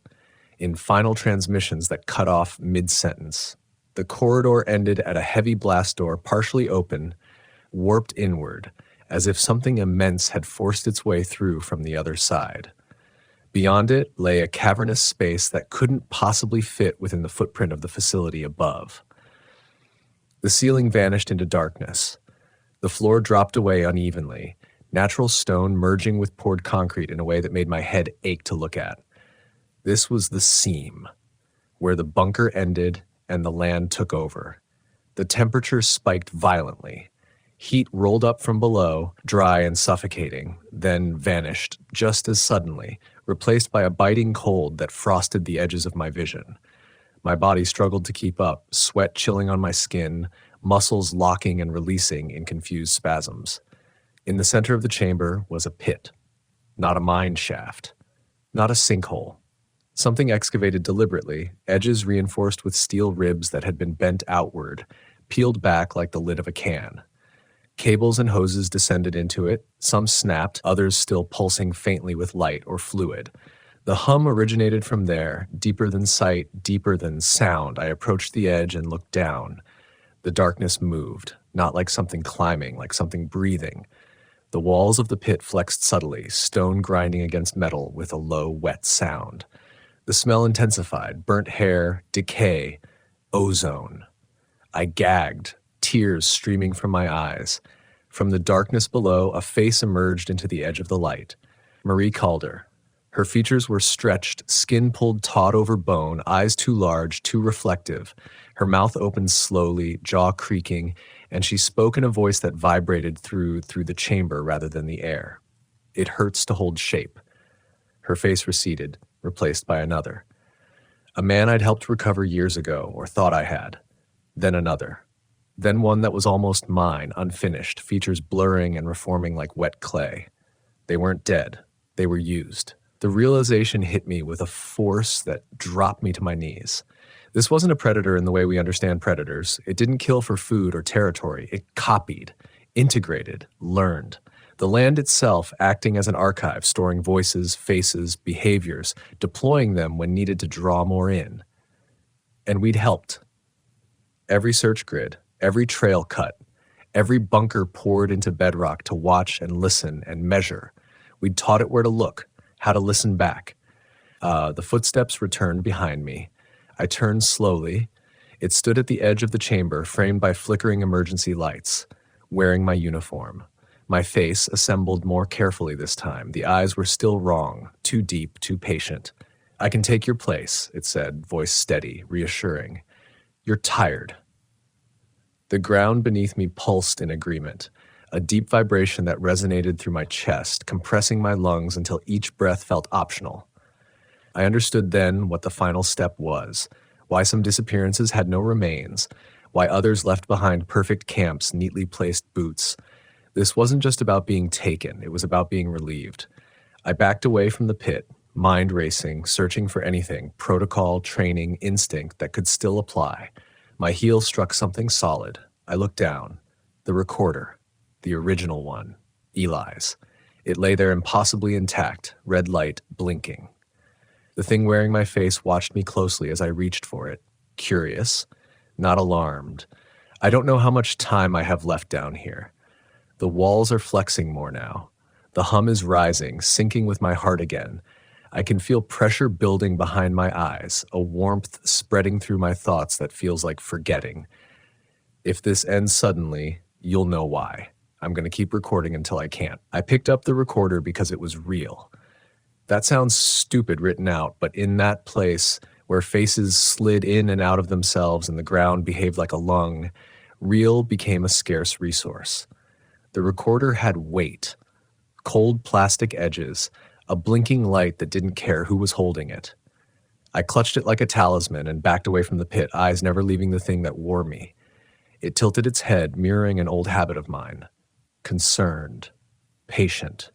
in final transmissions that cut off mid-sentence. The corridor ended at a heavy blast door partially open, warped inward, as if something immense had forced its way through from the other side. Beyond it lay a cavernous space that couldn't possibly fit within the footprint of the facility above. The ceiling vanished into darkness. The floor dropped away unevenly, natural stone merging with poured concrete in a way that made my head ache to look at. This was the seam, where the bunker ended and the land took over. The temperature spiked violently. Heat rolled up from below, dry and suffocating, then vanished just as suddenly, replaced by a biting cold that frosted the edges of my vision. My body struggled to keep up, sweat chilling on my skin, muscles locking and releasing in confused spasms. In the center of the chamber was a pit, not a mine shaft, not a sinkhole. Something excavated deliberately, edges reinforced with steel ribs that had been bent outward, peeled back like the lid of a can. Cables and hoses descended into it, some snapped, others still pulsing faintly with light or fluid. The hum originated from there, deeper than sight, deeper than sound. I approached the edge and looked down. The darkness moved, not like something climbing, like something breathing. The walls of the pit flexed subtly, stone grinding against metal with a low, wet sound. The smell intensified, burnt hair, decay, ozone. I gagged, tears streaming from my eyes. From the darkness below, a face emerged into the edge of the light. Marie Calder. Her features were stretched, skin pulled taut over bone, eyes too large, too reflective. Her mouth opened slowly, jaw creaking, and she spoke in a voice that vibrated through the chamber rather than the air. It hurts to hold shape. Her face receded, replaced by another. A man I'd helped recover years ago, or thought I had. Then another. Then one that was almost mine, unfinished, features blurring and reforming like wet clay. They weren't dead. They were used. The realization hit me with a force that dropped me to my knees. This wasn't a predator in the way we understand predators. It didn't kill for food or territory. It copied, integrated, learned. The land itself acting as an archive, storing voices, faces, behaviors, deploying them when needed to draw more in. And we'd helped. Every search grid, every trail cut, every bunker poured into bedrock to watch and listen and measure. We'd taught it where to look, how to listen back. The footsteps returned behind me. I turned slowly. It stood at the edge of the chamber, framed by flickering emergency lights, wearing my uniform. My face assembled more carefully this time. The eyes were still wrong, too deep, too patient. "I can take your place," it said, voice steady, reassuring. "You're tired." The ground beneath me pulsed in agreement, a deep vibration that resonated through my chest, compressing my lungs until each breath felt optional. I understood then what the final step was, why some disappearances had no remains, why others left behind perfect camps, neatly placed boots. This wasn't just about being taken, it was about being relieved. I backed away from the pit, mind racing, searching for anything, protocol, training, instinct that could still apply. My heel struck something solid. I looked down. The recorder. The original one. Eli's. It lay there impossibly intact, red light blinking. The thing wearing my face watched me closely as I reached for it. Curious. Not alarmed. I don't know how much time I have left down here. The walls are flexing more now. The hum is rising, syncing with my heart again. I can feel pressure building behind my eyes, a warmth spreading through my thoughts that feels like forgetting. If this ends suddenly, you'll know why. I'm going to keep recording until I can't. I picked up the recorder because it was real. That sounds stupid written out, but in that place where faces slid in and out of themselves and the ground behaved like a lung, real became a scarce resource. The recorder had weight, cold plastic edges, a blinking light that didn't care who was holding it. I clutched it like a talisman and backed away from the pit, eyes never leaving the thing that wore me. It tilted its head, mirroring an old habit of mine. Concerned. Patient.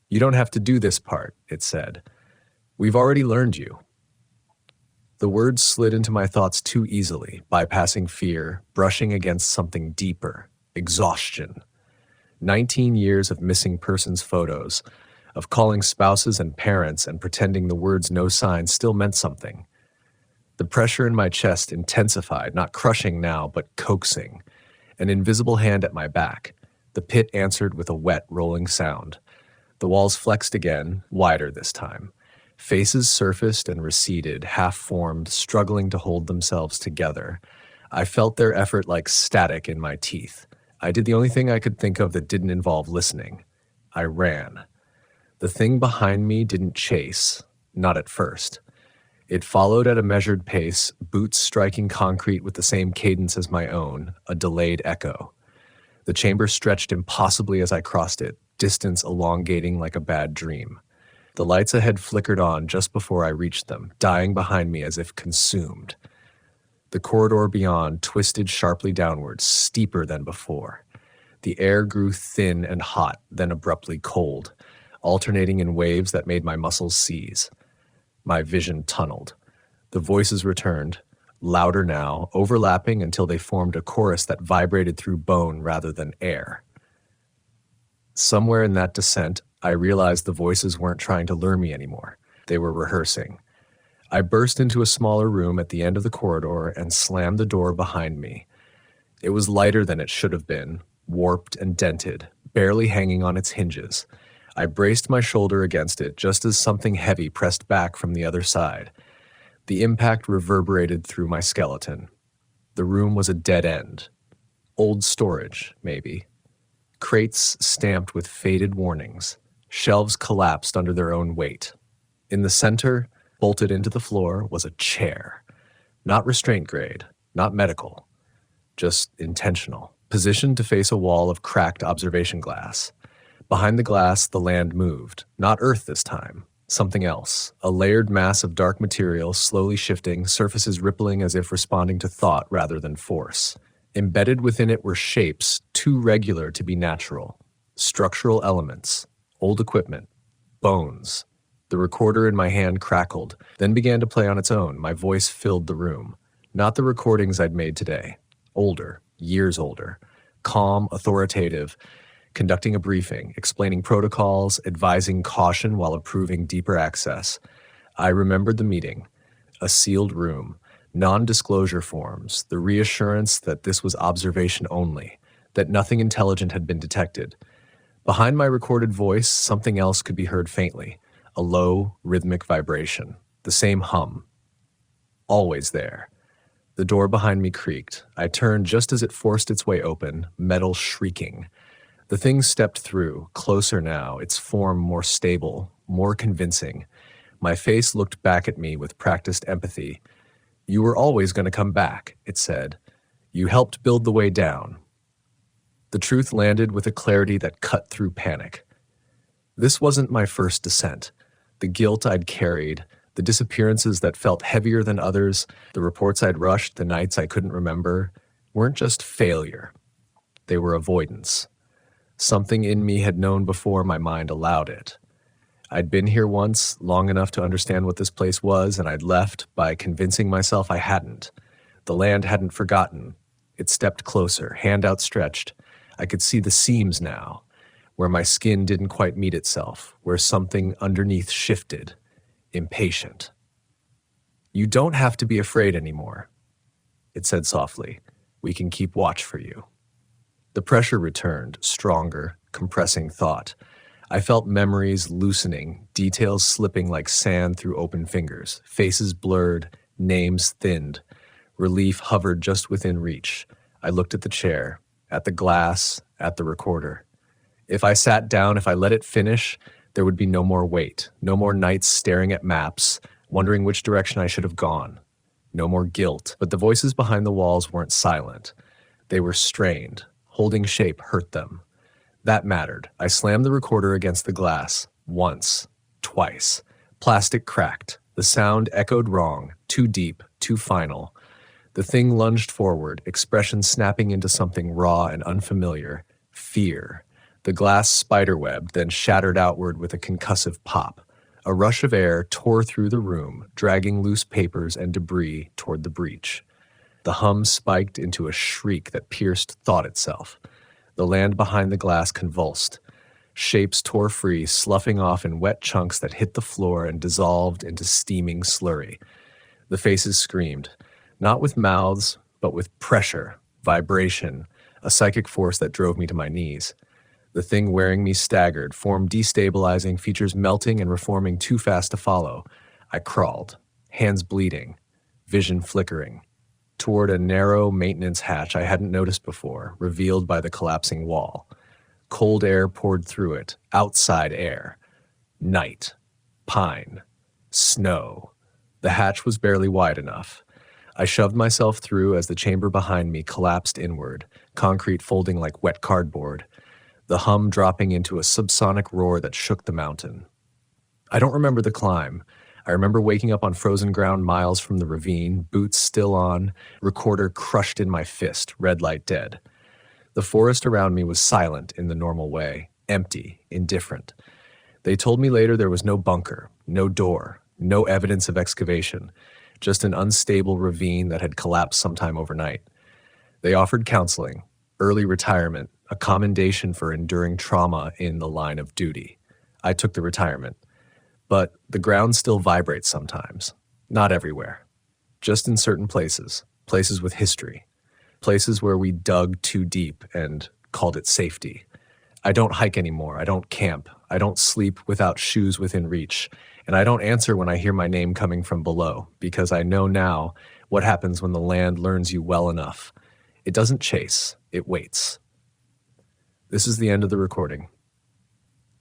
"You don't have to do this part," it said. "We've already learned you." The words slid into my thoughts too easily, bypassing fear, brushing against something deeper. Exhaustion. 19 years of missing persons photos, of calling spouses and parents and pretending the words "no sign" still meant something. The pressure in my chest intensified, not crushing now, but coaxing. An invisible hand at my back. The pit answered with a wet, rolling sound. The walls flexed again, wider this time. Faces surfaced and receded, half-formed, struggling to hold themselves together. I felt their effort like static in my teeth. I did the only thing I could think of that didn't involve listening. I ran. The thing behind me didn't chase, not at first. It followed at a measured pace, boots striking concrete with the same cadence as my own, a delayed echo. The chamber stretched impossibly as I crossed it, distance elongating like a bad dream. The lights ahead flickered on just before I reached them, dying behind me as if consumed. The corridor beyond twisted sharply downwards, steeper than before. The air grew thin and hot, then abruptly cold, alternating in waves that made my muscles seize. My vision tunneled. The voices returned, louder now, overlapping until they formed a chorus that vibrated through bone rather than air. Somewhere in that descent, I realized the voices weren't trying to lure me anymore. They were rehearsing. I burst into a smaller room at the end of the corridor and slammed the door behind me. It was lighter than it should have been, warped and dented, barely hanging on its hinges. I braced my shoulder against it just as something heavy pressed back from the other side. The impact reverberated through my skeleton. The room was a dead end. Old storage, maybe. Crates stamped with faded warnings. Shelves collapsed under their own weight. In the center, bolted into the floor, was a chair. Not restraint grade, not medical, just intentional. Positioned to face a wall of cracked observation glass. Behind the glass, the land moved. Not Earth this time. Something else. A layered mass of dark material, slowly shifting, surfaces rippling as if responding to thought rather than force. Embedded within it were shapes too regular to be natural. Structural elements. Old equipment. Bones. The recorder in my hand crackled, then began to play on its own. My voice filled the room. Not the recordings I'd made today. Older. Years older. Calm, authoritative. Conducting a briefing, explaining protocols, advising caution while approving deeper access. I remembered the meeting. A sealed room. Non-disclosure forms. The reassurance that this was observation only. That nothing intelligent had been detected. Behind my recorded voice, something else could be heard faintly. A low, rhythmic vibration. The same hum. Always there. The door behind me creaked. I turned just as it forced its way open, metal shrieking. The thing stepped through, closer now, its form more stable, more convincing. My face looked back at me with practiced empathy. "You were always going to come back," it said. "You helped build the way down." The truth landed with a clarity that cut through panic. This wasn't my first descent. The guilt I'd carried, the disappearances that felt heavier than others, the reports I'd rushed, the nights I couldn't remember, weren't just failure. They were avoidance. Something in me had known before my mind allowed it. I'd been here once, long enough to understand what this place was, and I'd left by convincing myself I hadn't. The land hadn't forgotten. It stepped closer, hand outstretched. I could see the seams now, where my skin didn't quite meet itself, where something underneath shifted, impatient. "You don't have to be afraid anymore," it said softly. "We can keep watch for you." The pressure returned, stronger, compressing thought. I felt memories loosening, details slipping like sand through open fingers, faces blurred, names thinned. Relief hovered just within reach. I looked at the chair, at the glass, at the recorder. If I sat down, if I let it finish, there would be no more wait, no more nights staring at maps, wondering which direction I should have gone. No more guilt, but the voices behind the walls weren't silent. They were strained. Holding shape hurt them. That mattered. I slammed the recorder against the glass. Once. Twice. Plastic cracked. The sound echoed wrong. Too deep. Too final. The thing lunged forward, expression snapping into something raw and unfamiliar. Fear. The glass spiderwebbed, then shattered outward with a concussive pop. A rush of air tore through the room, dragging loose papers and debris toward the breach. The hum spiked into a shriek that pierced thought itself. The land behind the glass convulsed. Shapes tore free, sloughing off in wet chunks that hit the floor and dissolved into steaming slurry. The faces screamed, not with mouths, but with pressure, vibration, a psychic force that drove me to my knees. The thing wearing me staggered, form destabilizing, features melting and reforming too fast to follow. I crawled, hands bleeding, vision flickering, toward a narrow maintenance hatch I hadn't noticed before, revealed by the collapsing wall. Cold air poured through it, outside air. Night. Pine. Snow. The hatch was barely wide enough. I shoved myself through as the chamber behind me collapsed inward, concrete folding like wet cardboard, the hum dropping into a subsonic roar that shook the mountain. I don't remember the climb. I remember waking up on frozen ground miles from the ravine, boots still on, recorder crushed in my fist, red light dead. The forest around me was silent in the normal way, empty, indifferent. They told me later there was no bunker, no door, no evidence of excavation, just an unstable ravine that had collapsed sometime overnight. They offered counseling, early retirement, a commendation for enduring trauma in the line of duty. I took the retirement. But the ground still vibrates sometimes. Not everywhere. Just in certain places. Places with history. Places where we dug too deep and called it safety. I don't hike anymore. I don't camp. I don't sleep without shoes within reach. And I don't answer when I hear my name coming from below, because I know now what happens when the land learns you well enough. It doesn't chase. It waits. This is the end of the recording.